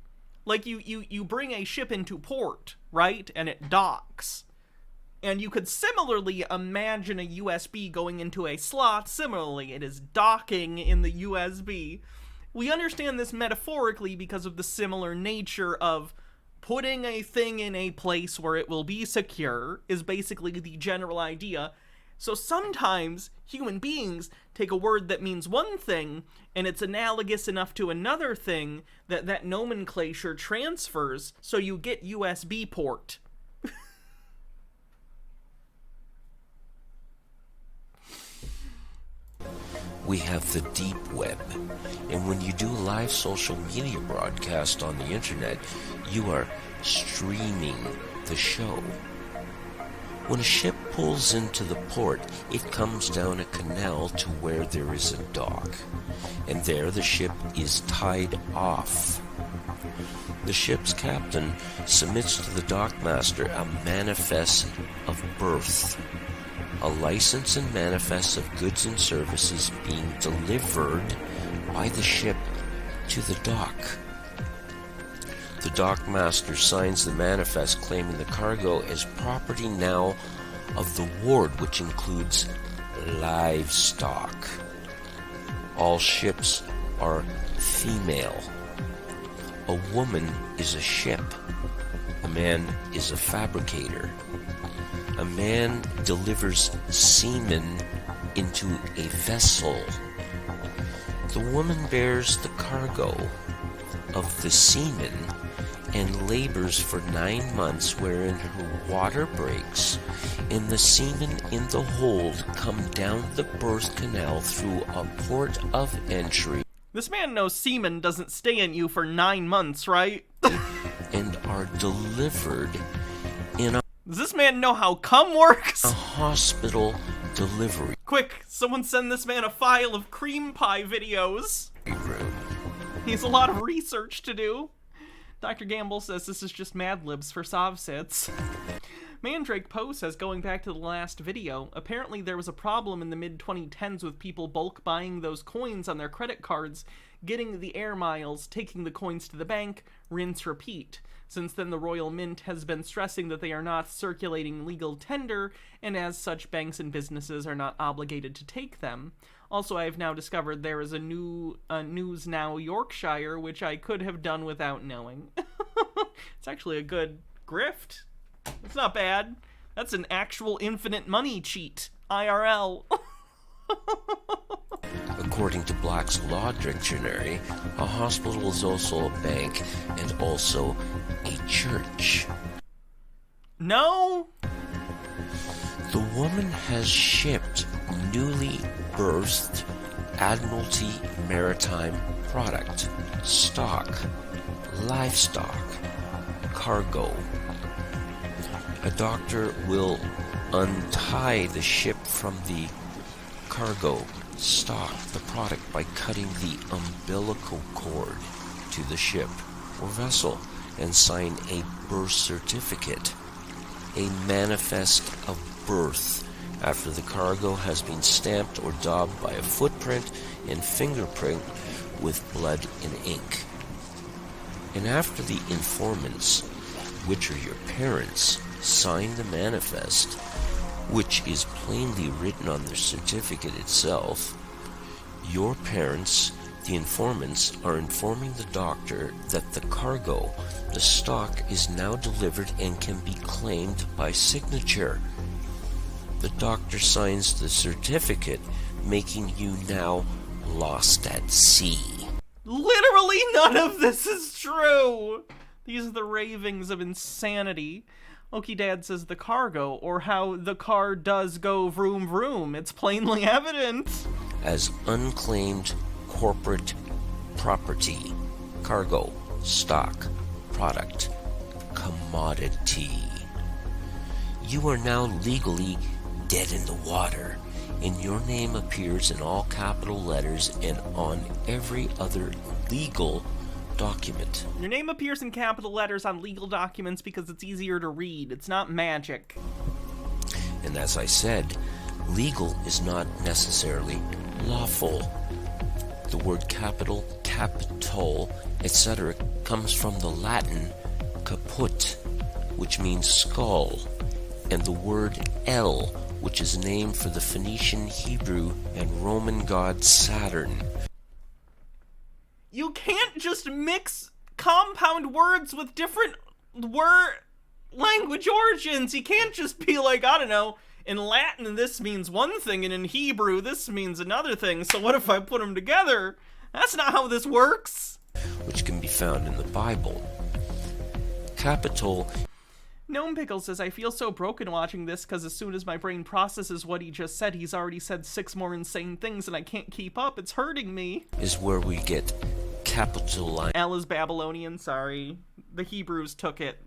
Like you bring a ship into port, right? And it docks. And you could similarly imagine a USB going into a slot. Similarly, it is docking in the USB. We understand this metaphorically because of the similar nature of putting a thing in a place where it will be secure is basically the general idea. So sometimes human beings take a word that means one thing and it's analogous enough to another thing that that nomenclature transfers, so you get USB port. We have the deep web, and when you do a live social media broadcast on the internet, you are streaming the show. When a ship pulls into the port, it comes down a canal to where there is a dock, and there the ship is tied off. The ship's captain submits to the dockmaster a manifest of birth, a license and manifest of goods and services being delivered by the ship to the dock. The dockmaster signs the manifest claiming the cargo is property now of the ward, which includes livestock. All ships are female. A woman is a ship. A man is a fabricator. A man delivers semen into a vessel. The woman bears the cargo of the semen and labors for 9 months, wherein her water breaks, and the semen in the hold come down the birth canal through a port of entry. This man knows semen doesn't stay in you for 9 months, right? And are delivered in a... Does this man know how cum works? A hospital delivery Quick, someone send this man a file of cream pie videos. room. He has a lot of research to do. Dr. Gamble says this is just Mad Libs for Sovsits. Mandrake Poe says, going back to the last video, apparently there was a problem in the mid-2010s with people bulk buying those coins on their credit cards, getting the air miles, taking the coins to the bank, rinse, repeat. Since then, the Royal Mint has been stressing that they are not circulating legal tender, and as such, banks and businesses are not obligated to take them. Also, I have now discovered there is a new News Now Yorkshire, which I could have done without knowing. It's actually a good grift. It's not bad. That's an actual infinite money cheat. IRL. According to Black's Law Dictionary, a hospital is also a bank and also a church. No! The woman has shipped newly birthed Admiralty Maritime product, stock, livestock, cargo. A doctor will untie the ship from the cargo, stock, the product by cutting the umbilical cord to the ship or vessel and sign a birth certificate, a manifest of birth, after the cargo has been stamped or daubed by a footprint and fingerprint with blood and ink. And after the informants, which are your parents, sign the manifest, which is plainly written on their certificate itself, your parents, the informants, are informing the doctor that the cargo, the stock, is now delivered and can be claimed by signature. The doctor signs the certificate, making you now lost at sea. Literally none of this is true! These are the ravings of insanity. Okie Dad says the cargo, or how the car does go vroom vroom. It's plainly evident. As unclaimed corporate property, cargo, stock, product, commodity. You are now legally dead in the water, and your name appears in all capital letters and on every other legal document. Your name appears in capital letters on legal documents because it's easier to read. It's not magic. And as I said, legal is not necessarily lawful. The word capital, capital, etc. comes from the Latin caput, which means skull, and the word El, which is named for the Phoenician, Hebrew, and Roman god Saturn. You can't just mix compound words with different word language origins. You can't just be like, I don't know, in Latin this means one thing and in Hebrew this means another thing, so what if I put them together? That's not how this works. Which can be found in the Bible. Capital. Gnome Pickle says, I feel so broken watching this because as soon as my brain processes what he just said, he's already said 6 more insane things and I can't keep up. It's hurting me. Is where we get capital. El is Babylonian, sorry. The Hebrews took it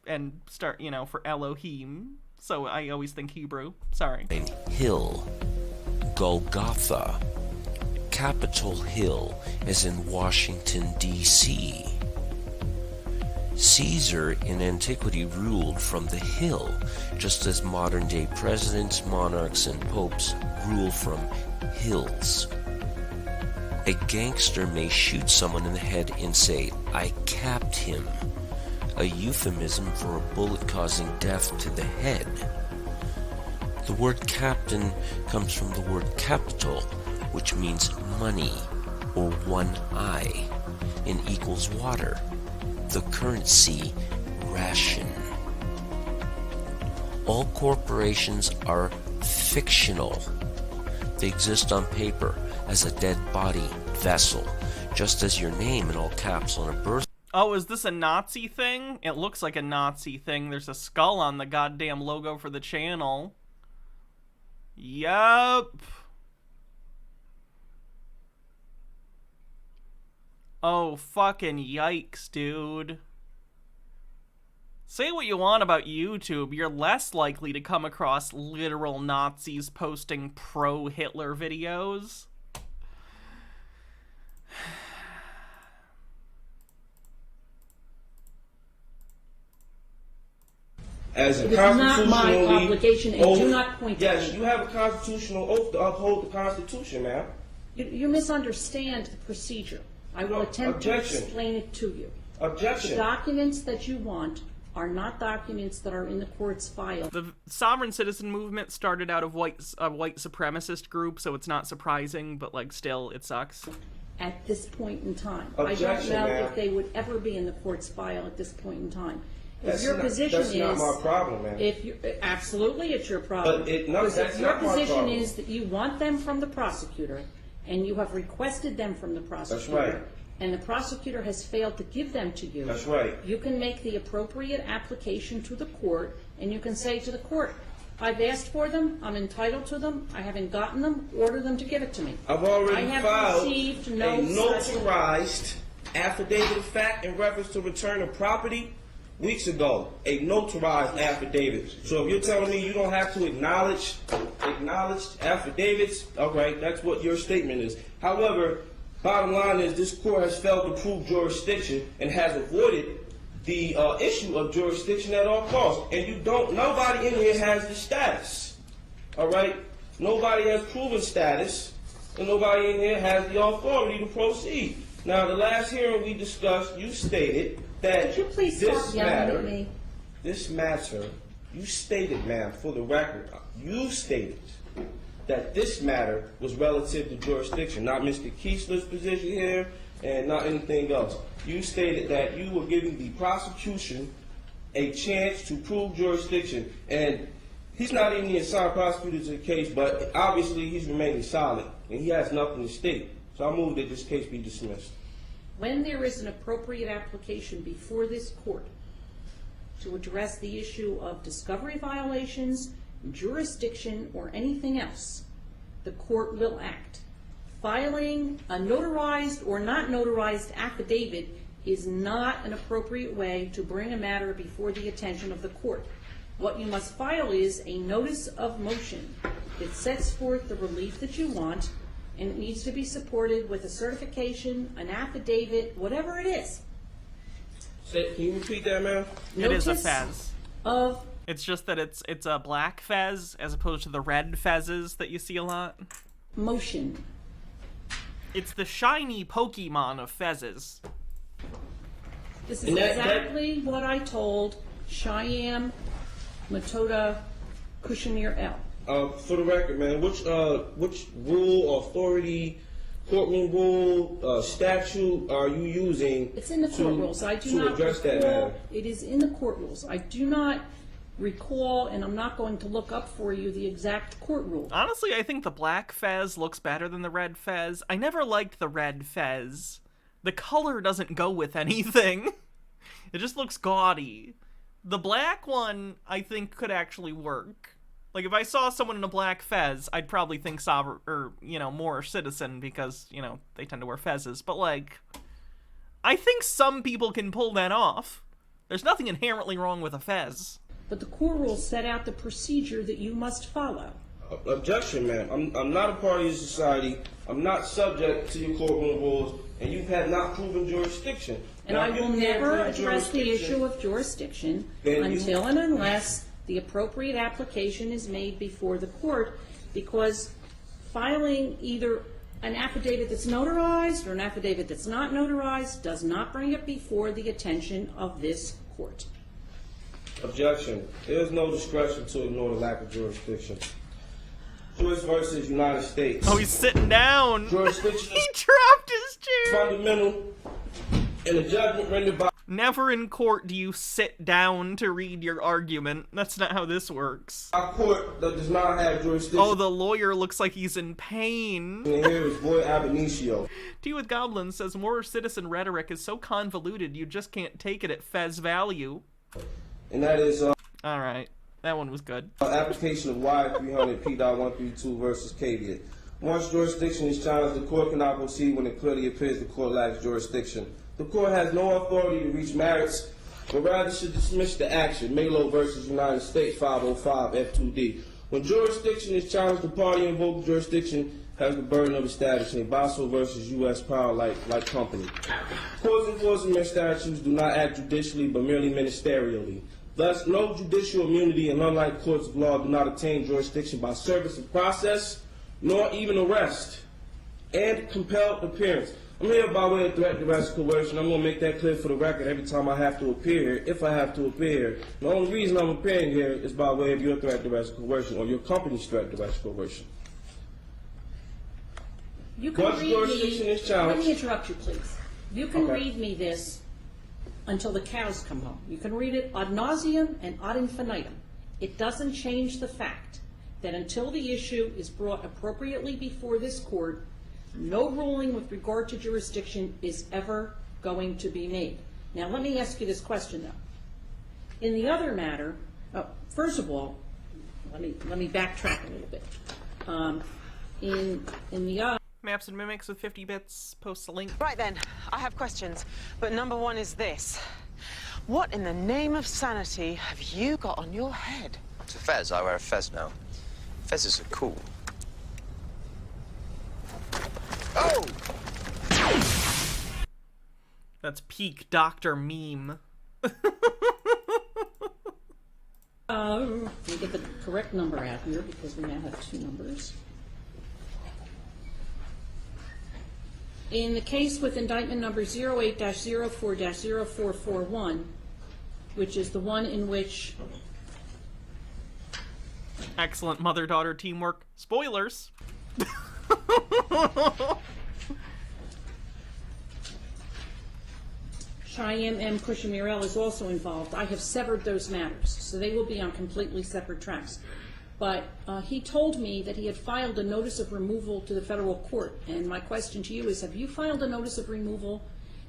and start, for Elohim. So I always think Hebrew. Sorry. Hill. Golgotha. Capitol Hill is in Washington, D.C. Caesar in antiquity ruled from the hill, just as modern-day presidents, monarchs, and popes rule from hills. A gangster may shoot someone in the head and say, I capped him, a euphemism for a bullet causing death to the head. The word captain comes from the word capital, which means money, or one eye, and equals water, the currency ration. All corporations are fictional. They exist on paper as a dead body vessel, just as your name in all caps on a birth. Oh, is this a Nazi thing? It looks like a Nazi thing. There's a skull on the goddamn logo for the channel. Yup. Oh, fucking yikes, dude. Say what you want about YouTube, you're less likely to come across literal Nazis posting pro-Hitler videos. As a It is not my constitutionally obligation, and oath, do not point to yes, me. you have a constitutional oath to uphold the Constitution, ma'am. You misunderstand the procedure. I will attempt to Objection. explain it to you. Objection. The documents that you want are not documents that are in the court's file. The sovereign citizen movement started out of a white supremacist group, so it's not surprising, but like still, it sucks. At this point in time. Objection, I don't know ma'am. if they would ever be in the court's file at this point in time. If That's your not- position that's is, not my problem, ma'am. If you absolutely, it's your problem. But no, Because that's if your not my position problem. is that you want them from the prosecutor, and you have requested them from the prosecutor, right. and the prosecutor has failed to give them to you, That's right. you can make the appropriate application to the court, and you can say to the court, I've asked for them, I'm entitled to them, I haven't gotten them, order them to give it to me. I've already I have filed received a no such notarized affidavit of fact in reference to return of property weeks ago. A notarized affidavit. So if you're telling me you don't have to acknowledge affidavits, all right, that's what your statement is. However, bottom line is this court has failed to prove jurisdiction and has avoided the issue of jurisdiction at all costs. And nobody in here has the status. All right? Nobody has proven status, and nobody in here has the authority to proceed. Now, the last hearing we discussed, you stated that Could you please stop yelling at me? this matter, you stated, ma'am, for the record, you stated that this matter was relative to jurisdiction, not Mr. Keesler's position here and not anything else. You stated that you were giving the prosecution a chance to prove jurisdiction, and he's not even the assigned prosecutor to the case, but obviously he's remaining silent, and he has nothing to state. So I move that this case be dismissed. When there is an appropriate application before this court to address the issue of discovery violations, jurisdiction, or anything else, the court will act. Filing a notarized or not notarized affidavit is not an appropriate way to bring a matter before the attention of the court. What you must file is a notice of motion that sets forth the relief that you want, and it needs to be supported with a certification, an affidavit, whatever it is. Can you repeat that, ma'am? It is a Notice fez. Of It's just that it's a black fez as opposed to the red fezes that you see a lot. motion. It's the shiny Pokemon of fezes. This is And that- exactly what I told Cheyenne Matoda Kushner L. For the record, man, which rule, authority, courtroom rule, statute are you using It's in the court rules. I do to not address that recall. matter? It is in the court rules. I do not recall, and I'm not going to look up for you the exact court rule. Honestly, I think the black fez looks better than the red fez. I never liked the red fez. The color doesn't go with anything. It just looks gaudy. The black one, I think, could actually work. Like, if I saw someone in a black fez, I'd probably think sovereign, or, more citizen, because, they tend to wear fezes. But, I think some people can pull that off. There's nothing inherently wrong with a fez. But the court rules set out the procedure that you must follow. Objection, ma'am. I'm not a party to society. I'm not subject to your courtroom rules, and you have not proven jurisdiction. And Now, I if you will can't never prove address the jurisdiction, issue of jurisdiction Then you- until and unless the appropriate application is made before the court, because filing either an affidavit that's notarized or an affidavit that's not notarized does not bring it before the attention of this court. Objection. There is no discretion to ignore the lack of jurisdiction. Joyce versus United States. Oh, he's sitting down. Jurisdiction He dropped his chair. fundamental in a judgment rendered by... Never in court do you sit down to read your argument. That's not how this works. Our court that does not have jurisdiction. Oh, the lawyer looks like he's in pain. And here is Boy Ab Initio. Tea with Goblins says more citizen rhetoric is so convoluted you just can't take it at Fez value. And that is... Alright, that one was good. Application of Y300P.132 versus Caveat. Once jurisdiction is challenged, the court cannot proceed when it clearly appears the court lacks jurisdiction. The court has no authority to reach merits, but rather should dismiss the action. Melo versus United States 505 F2D. When jurisdiction is challenged, the party invoking jurisdiction has the burden of establishing. Basso versus U.S. Power Light Company. Courts enforcement statutes do not act judicially, but merely ministerially. Thus, no judicial immunity, and unlike courts of law, do not attain jurisdiction by service of process, nor even arrest and compelled appearance. I'm here by way of threat, duress, coercion. I'm going to make that clear for the record every time I have to appear here, if I have to appear here. The only reason I'm appearing here is by way of your threat, duress, coercion, or your company's threat, duress, coercion. You can Once read jurisdiction me, is challenged... Let me interrupt you, please. You can Okay. read me this until the cows come home. You can read it ad nauseum and ad infinitum. It doesn't change the fact that until the issue is brought appropriately before this court, no ruling with regard to jurisdiction is ever going to be made. Now, let me ask you this question, though. In the other matter, first of all, let me backtrack a little bit. In the Maps and Mimics with 50 bits, post a link. Right then, I have questions, but number one is this. What in the name of sanity have you got on your head? It's a fez. I wear a fez now. Fezes are cool. Oh! That's peak Dr. Meme. let me get the correct number out here because we now have two numbers. In the case with indictment number 08-04-0441, which is the one in which... Excellent mother-daughter teamwork. Spoilers! Cheyenne M. Cushing-Murrell is also involved. I have severed those matters, so they will be on completely separate tracks. But he told me that he had filed a notice of removal to the federal court. And my question to you is, have you filed a notice of removal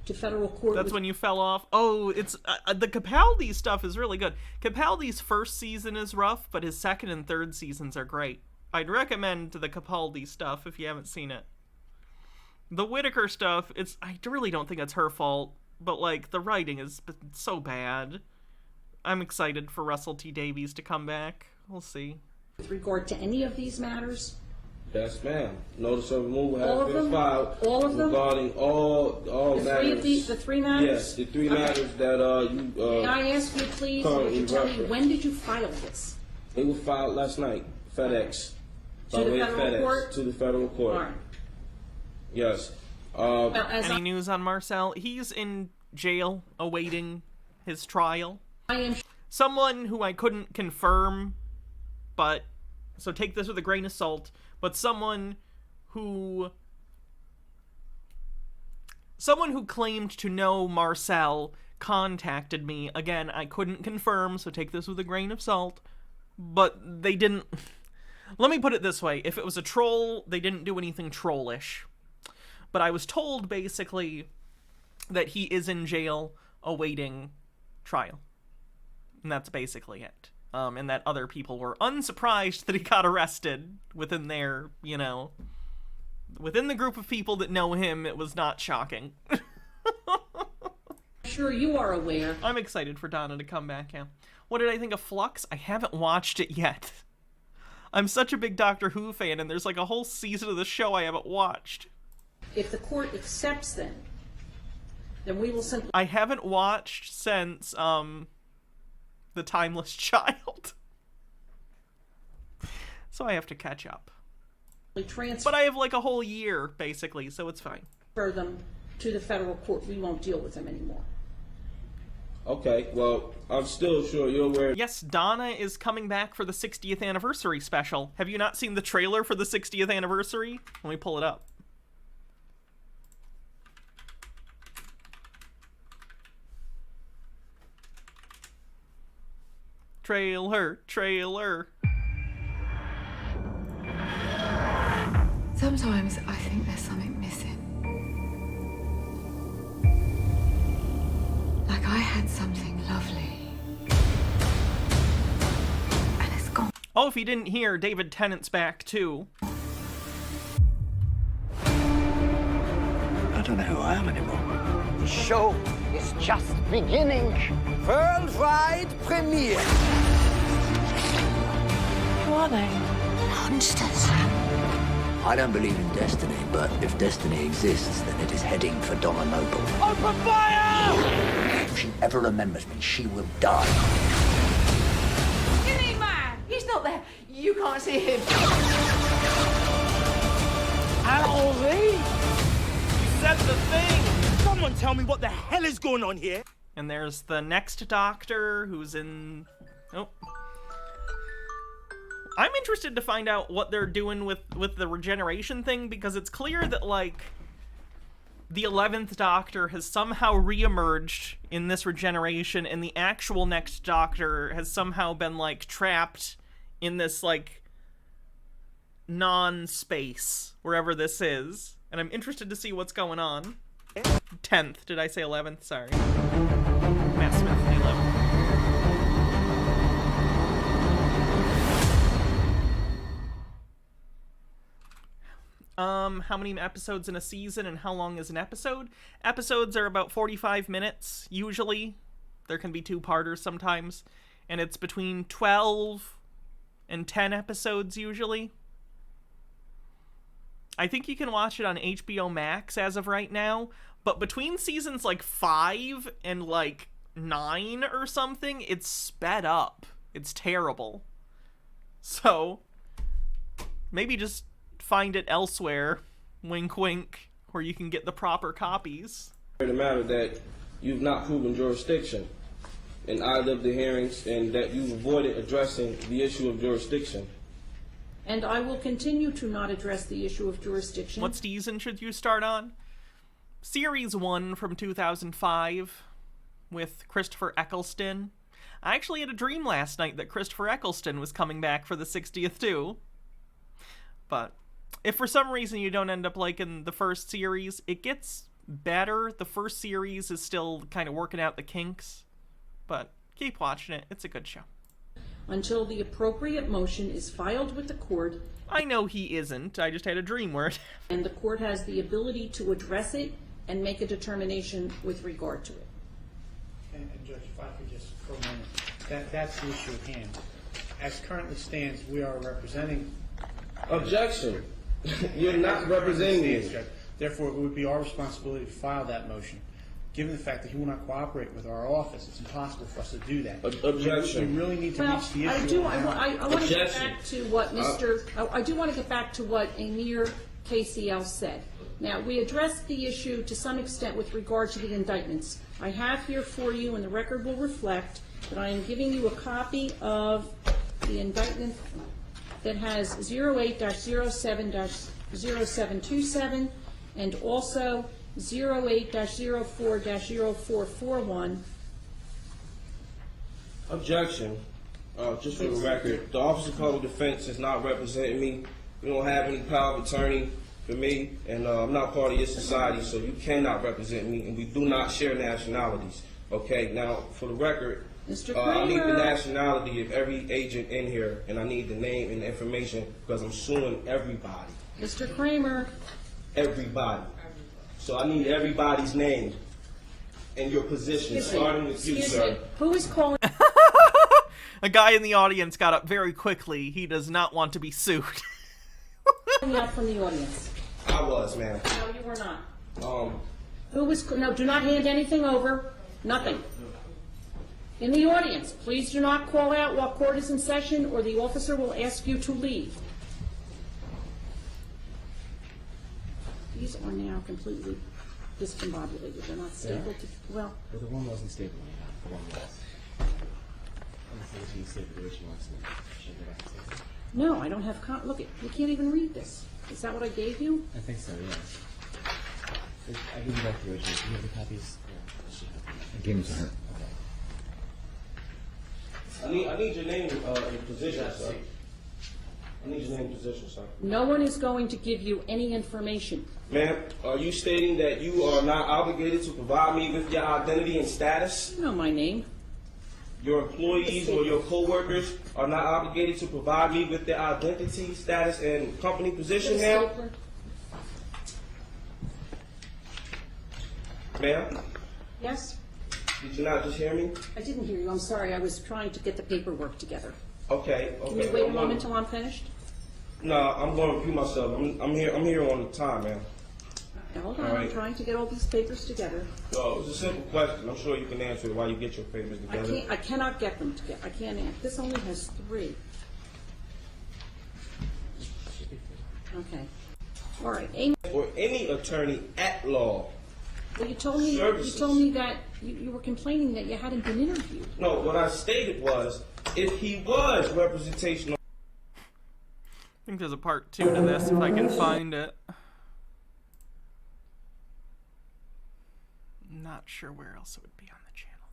to federal court? That's when you fell off. Oh, it's the Capaldi stuff is really good. Capaldi's first season is rough, but his second and third seasons are great. I'd recommend the Capaldi stuff if you haven't seen it. The Whitaker stuff, I really don't think it's her fault, but like the writing is so bad. I'm excited for Russell T Davies to come back. We'll see. With regard to any of these matters? Yes, ma'am. Notice of removal All has of been them? filed All of them? regarding all The matters. three of the three matters? Yes, the three Okay. matters that you. May I ask you, please, would currently you tell me reference. when did you file this? It was filed last night. FedEx. To By the way of federal FedEx. court? To the federal court. All right. Yes. Any news on Marcel? He's in jail awaiting his trial. Someone who I couldn't confirm, but so take this with a grain of salt, but someone who claimed to know Marcel contacted me. Again, I couldn't confirm, so take this with a grain of salt, but they didn't. Let me put it this way, if it was a troll, they didn't do anything trollish. But I was told, basically, that he is in jail awaiting trial. And that's basically it. And that other people were unsurprised that he got arrested within their, within the group of people that know him, it was not shocking. Sure, you are aware. I'm excited for Donna to come back, yeah. What did I think of Flux? I haven't watched it yet. I'm such a big Doctor Who fan, and there's like a whole season of the show I haven't watched. If the court accepts them, then we will simply... I haven't watched since, The Timeless Child. So I have to catch up. But I have like a whole year, basically, so it's fine. Transfer them to the federal court. We won't deal with them anymore. Okay, well, I'm still sure you're aware. Yes, Donna is coming back for the 60th anniversary special. Have you not seen the trailer for the 60th anniversary? Let me pull it up. Trailer. Sometimes I think there's something missing. Like I had something lovely. And it's gone. Oh, if you didn't hear, David Tennant's back too. I don't know who I am anymore. The show is just beginning. Worldwide premiere. Who are they? Monsters. I don't believe in destiny, but if destiny exists, then it is heading for Donna Noble. Open fire! If she ever remembers me, she will die. You need man. He's not there. You can't see him. Alvy! Said the thing! Someone tell me what the hell is going on here? And there's the next Doctor who's in... Oh. I'm interested to find out what they're doing with the regeneration thing, because it's clear that, like, the 11th Doctor has somehow re-emerged in this regeneration, and the actual next Doctor has somehow been, like, trapped in this, like, non-space, wherever this is. And I'm interested to see what's going on. 10th, did I say 11th? Sorry. Matt Smith, the 11th. How many episodes in a season and how long is an episode? Episodes are about 45 minutes, usually. There can be two-parters sometimes. And it's between 12 and 10 episodes, usually. I think you can watch it on HBO Max as of right now, but between seasons like 5 and like 9 or something, it's sped up. It's terrible. So, maybe just find it elsewhere, wink wink, where you can get the proper copies. The matter that you've not proven jurisdiction in either of the hearings, and that you've avoided addressing the issue of jurisdiction. And I will continue to not address the issue of jurisdiction. What season should you start on? Series 1 from 2005 with Christopher Eccleston. I actually had a dream last night that Christopher Eccleston was coming back for the 60th too. But if for some reason you don't end up liking the first series, it gets better. The first series is still kind of working out the kinks, but keep watching it. It's a good show. Until the appropriate motion is filed with the court. I know he isn't. I just had a dream where it happened. And the court has the ability to address it and make a determination with regard to it. And Judge, if I could just for a moment, that's the issue at hand. As currently stands, we are representing. Objection. You're not representing me. Therefore, it would be our responsibility to file that motion. Given the fact that he will not cooperate with our office, it's impossible for us to do that. Objection. We really need to reach the issue. I want to get back to what I do want to get back to what Amir KCL said. Now, we addressed the issue to some extent with regard to the indictments. I have here for you, and the record will reflect, that I am giving you a copy of the indictment that has 08-07-0727 and also 08-04-0441. Objection. Just for the record, the Office of Public Defense is not representing me. We don't have any power of attorney for me, and I'm not part of your society, so you cannot represent me, and we do not share nationalities. Okay, now, for the record, I need the nationality of every agent in here, and I need the name and the information, because I'm suing everybody. Mr. Kramer. Everybody. So I need everybody's name and your position, starting with you, sir. Who is calling? A guy in the audience got up very quickly. He does not want to be sued. Out from the audience. I was, ma'am. No, you were not. Who was? No, do not hand anything over. Nothing. In the audience, please do not call out while court is in session, or the officer will ask you to leave. These are now completely discombobulated. They're not stable. Well, the one wasn't stable. No, I don't have look it, you can't even read this. Is that what I gave you? I think so, yes. I give you back the original. Do you have the copies? I gave them to her. I need your name and position, sir. I need your name and position, sir. No one is going to give you any information. Ma'am, are you stating that you are not obligated to provide me with your identity and status? You know my name. Your employees or your co-workers are not obligated to provide me with their identity, status, and company position, ma'am? Ma'am? Yes? Did you not just hear me? I didn't hear you. I'm sorry. I was trying to get the paperwork together. Okay. Can you wait a moment till I'm finished? No, I'm going to review myself. I'm here on the time, ma'am. Hold on. I'm trying to get all these papers together. Oh, it's a simple question. I'm sure you can answer it while you get your papers together. I cannot get them together. I can't answer. This only has 3. Okay. All right. Amy. Or any attorney at law. Well, you told me that you were complaining that you hadn't been interviewed. No, what I stated was, if he was representational. I think there's a part 2 to this if I can find it. Not sure where else it would be on the channel,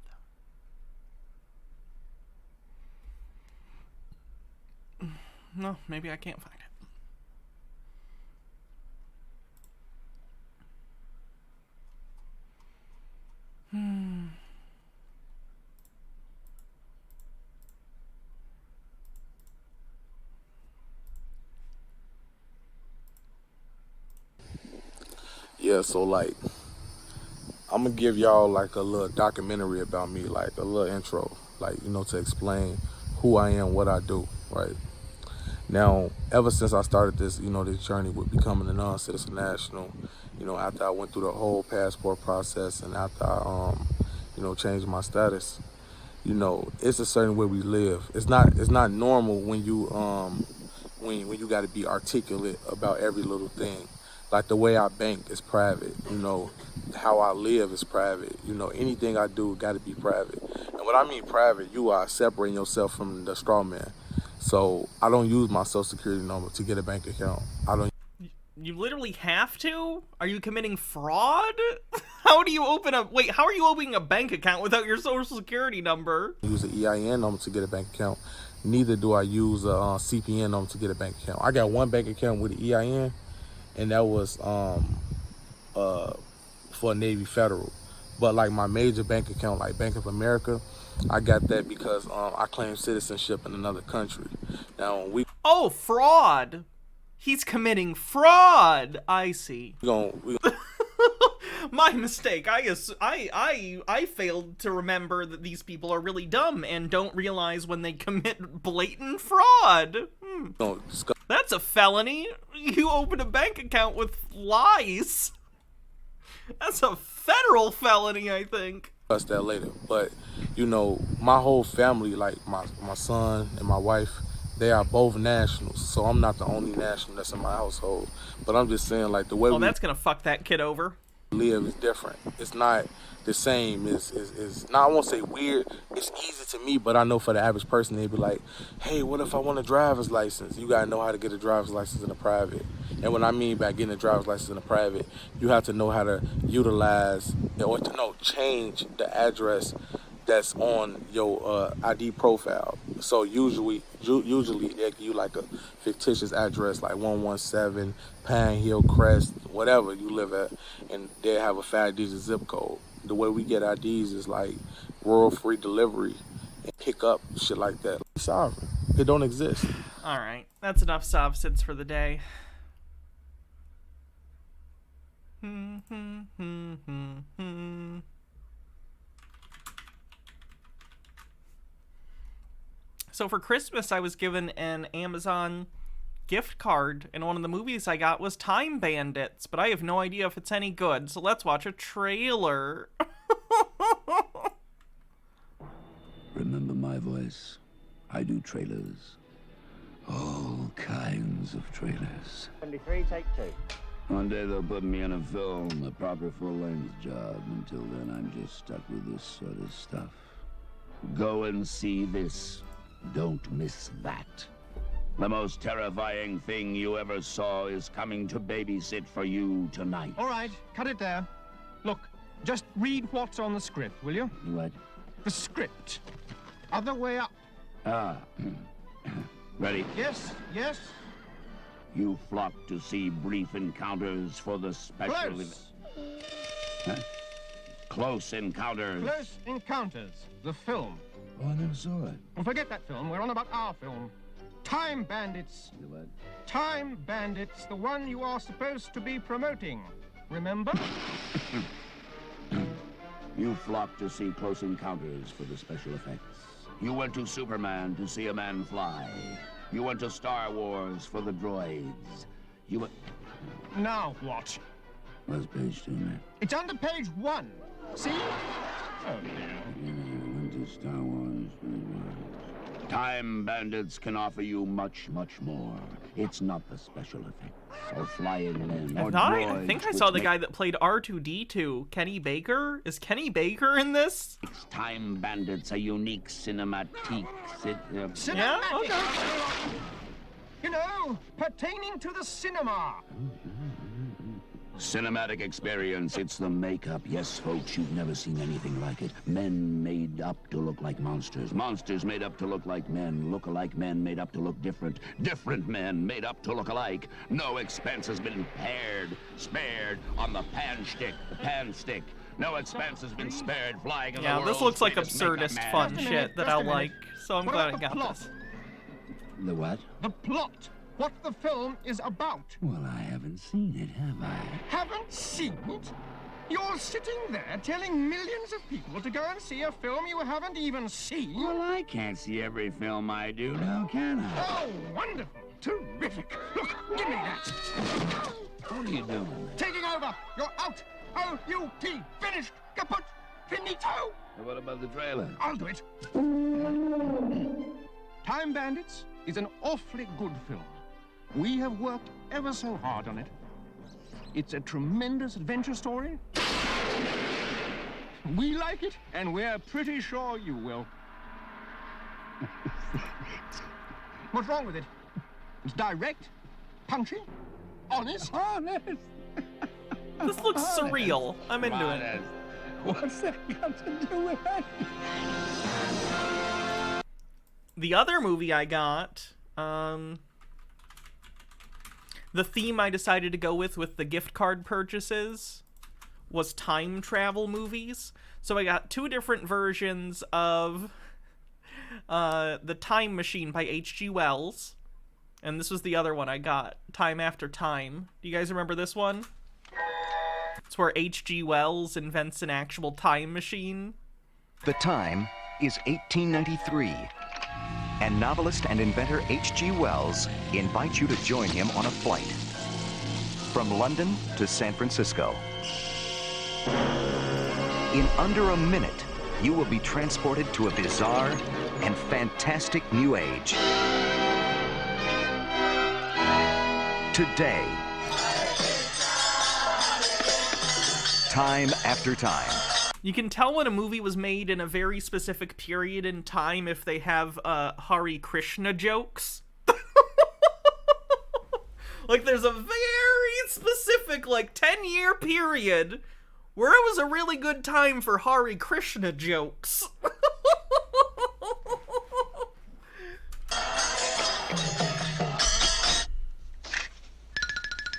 though. No, maybe I can't find it. Yeah, so like, I'm gonna give y'all like a little documentary about me, like a little intro, like, you know, to explain who I am, what I do, right? Now, ever since I started this, you know, this journey with becoming a non-citizen national, you know, after I went through the whole passport process and after I, you know, changed my status, you know, it's a certain way we live. It's not normal when you when you got to be articulate about every little thing. Like the way I bank is private, you know, how I live is private, you know, anything I do got to be private. And what I mean private, you are separating yourself from the straw man. So I don't use my social security number to get a bank account. I don't. You literally have to? Are you committing fraud? How do you open a... Wait, how are you opening a bank account without your social security number? Use an EIN number to get a bank account. Neither do I use a CPN number to get a bank account. I got one bank account with the EIN, and that was for Navy Federal. But like my major bank account, like Bank of America, I got that because I claim citizenship in another country. Now we... Oh, fraud! He's committing fraud! I see. My mistake. I failed to remember that these people are really dumb and don't realize when they commit blatant fraud. That's a felony. You open a bank account with lies. That's a federal felony, I think. Discuss that later. But, you know, my whole family, like my son and my wife, they are both nationals. So I'm not the only national that's in my household. But I'm just saying, like, the way that's gonna fuck that kid over. Live is different. It's not the same. It's not, I won't say weird. It's easy to me, but I know for the average person, they'd be like, hey, what if I want a driver's license? You gotta know how to get a driver's license in a private. And what I mean by getting a driver's license in a private, you have to know how to utilize or to change the address that's on your ID profile. So usually they give you like a fictitious address, like 117 Pine Hill Crest, whatever you live at, and they have a 5-digit zip code. The way we get IDs is like rural free delivery and pick up, shit like that. Sovereign. It don't exist. All right, that's enough substance for the day. So for Christmas, I was given an Amazon gift card, and one of the movies I got was Time Bandits, but I have no idea if it's any good, so let's watch a trailer. Remember my voice? I do trailers. All kinds of trailers. 23, take 2. One day they'll put me in a film, a proper full-length job. Until then, I'm just stuck with this sort of stuff. Go and see this. Don't miss that. The most terrifying thing you ever saw is coming to babysit for you tonight. All right, cut it there. Look, just read what's on the script, will you? What? The script. Other way up. Ah. Ready? Yes, yes. You flock to see brief encounters for the special Close. Huh? Close encounters. Close Encounters, the film. Oh, I never saw it. Well, forget that film. We're on about our film. Time Bandits. What? Time Bandits, the one you are supposed to be promoting. Remember? You flocked to see Close Encounters for the special effects. You went to Superman to see a man fly. You went to Star Wars for the droids. You went... Now what? What's page 2, man? It's under page 1. See? Oh, dear. You went to Star Wars for the droids. Time Bandits can offer you much, much more. It's not the special effects or flying men or I think I saw the which guy that played R2-D2, Kenny Baker. Is Kenny Baker in this? makes Time Bandits a unique cinematique. Yeah, okay. You know, pertaining to the cinema. Cinematic experience, it's the makeup. Yes, folks, you've never seen anything like it. Men made up to look like monsters. Monsters made up to look like men. Look-alike men made up to look different. Different men made up to look alike. No expense has been spared on the pan stick. No expense has been spared flying in the Yeah, world's this looks like greatest absurdist makeup fun man. shit that I'll like, so I'm glad I got this. The what? The plot. What the film is about. Well, I haven't seen it, have I? Haven't seen it? You're sitting there telling millions of people to go and see a film you haven't even seen? Well, I can't see every film I do now, can I? Oh, wonderful. Terrific. Look, give me that. What are you doing? Taking over. You're out. O-U-T. Finished. Kaput. Finito. What about the trailer? I'll do it. Time Bandits is an awfully good film. We have worked ever so hard on it. It's a tremendous adventure story. We like it, and we're pretty sure you will. What's wrong with it? It's direct, punchy, honest. Honest. This looks surreal. I'm into it. What's that got to do with it? The other movie I got, the theme I decided to go with the gift card purchases was time travel movies. So I got two different versions of The Time Machine by H.G. Wells. And this was the other one I got, Time After Time. Do you guys remember this one? It's where H.G. Wells invents an actual time machine. The time is 1893. And novelist and inventor H.G. Wells invites you to join him on a flight from London to San Francisco. In under a minute, you will be transported to a bizarre and fantastic new age. Today, time after time. You can tell when a movie was made in a very specific period in time if they have Hare Krishna jokes. Like, there's a very specific, 10-year period where it was a really good time for Hare Krishna jokes.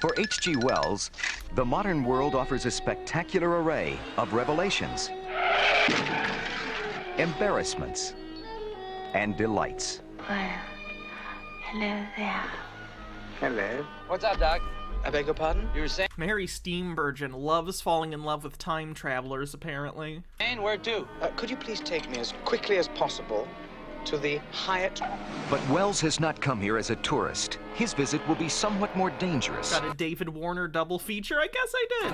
For H.G. Wells, the modern world offers a spectacular array of revelations, embarrassments, and delights. Well, hello there. Hello. What's up, Doc? I beg your pardon? You were saying? Mary Steenburgen loves falling in love with time travelers, apparently. And where to? Could you please take me as quickly as possible to the Hyatt? But Wells has not come here as a tourist. His visit will be somewhat more dangerous. Got a David Warner double feature? I guess I did.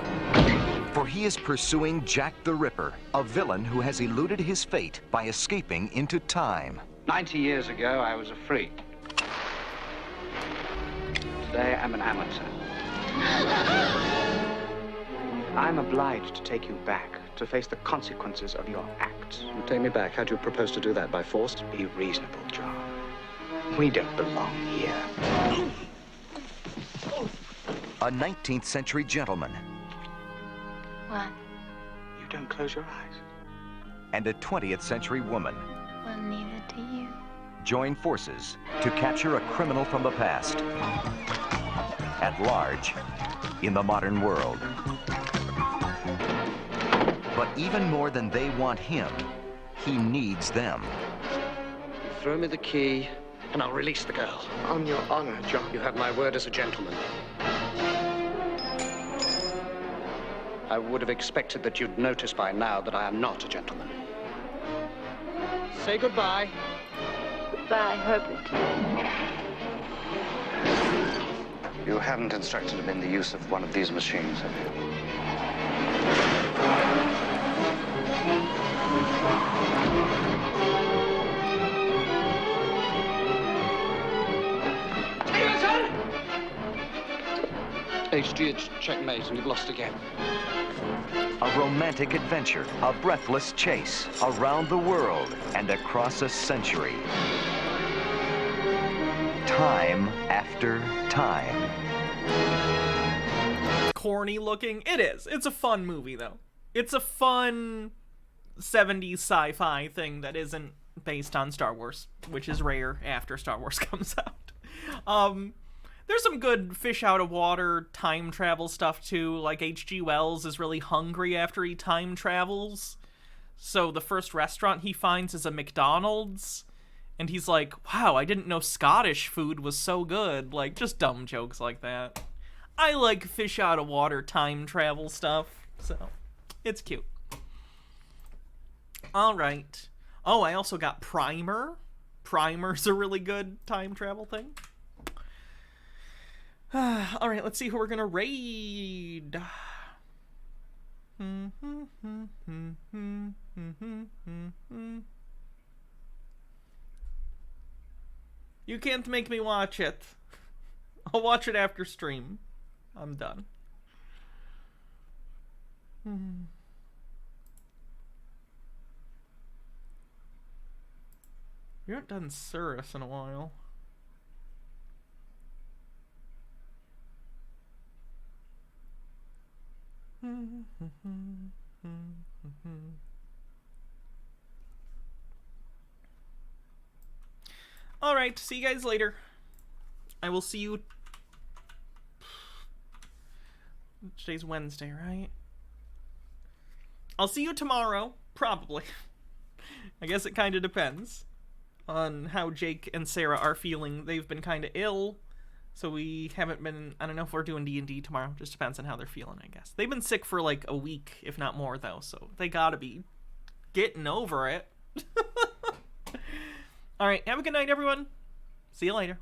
For he is pursuing Jack the Ripper, a villain who has eluded his fate by escaping into time. 90 years ago, I was a freak. Today, I'm an amateur. I'm obliged to take you back to face the consequences of your acts. Take me back. How do you propose to do that? By force? Be reasonable, John. We don't belong here. A 19th century gentleman. What? You don't close your eyes. And a 20th century woman Well, neither do you. join forces to capture a criminal from the past at large in the modern world. But even more than they want him, he needs them. Throw me the key, and I'll release the girl. On your honor, John. You have my word as a gentleman. I would have expected that you'd notice by now that I am not a gentleman. Say goodbye. Goodbye, Herbert. You haven't instructed him in the use of one of these machines, have you? HG, it's checkmate, and you've lost again. A romantic adventure, a breathless chase around the world and across a century. Time after time. Corny looking. It is. It's a fun movie, though. It's a fun 70s sci-fi thing that isn't based on Star Wars, which is rare after Star Wars comes out. There's some good fish out of water time travel stuff too, like H.G. Wells is really hungry after he time travels. So the first restaurant he finds is a McDonald's, and he's like, wow, I didn't know Scottish food was so good. Like, just dumb jokes like that. I like fish out of water time travel stuff, so it's cute. Alright. Oh, I also got Primer. Primer's a really good time travel thing. Alright, let's see who we're gonna raid. You can't make me watch it. I'll watch it after stream. I'm done. We haven't done Cirrus in a while. Alright, see you guys later. I will see you... Today's Wednesday, right? I'll see you tomorrow, probably. I guess it kind of depends on how Jake and Sarah are feeling. They've been kind of ill, so we haven't been... I don't know if we're doing D&D tomorrow. Just depends on how they're feeling, I guess. They've been sick for like a week, if not more, though, so they gotta be getting over it. Alright, have a good night, everyone. See you later.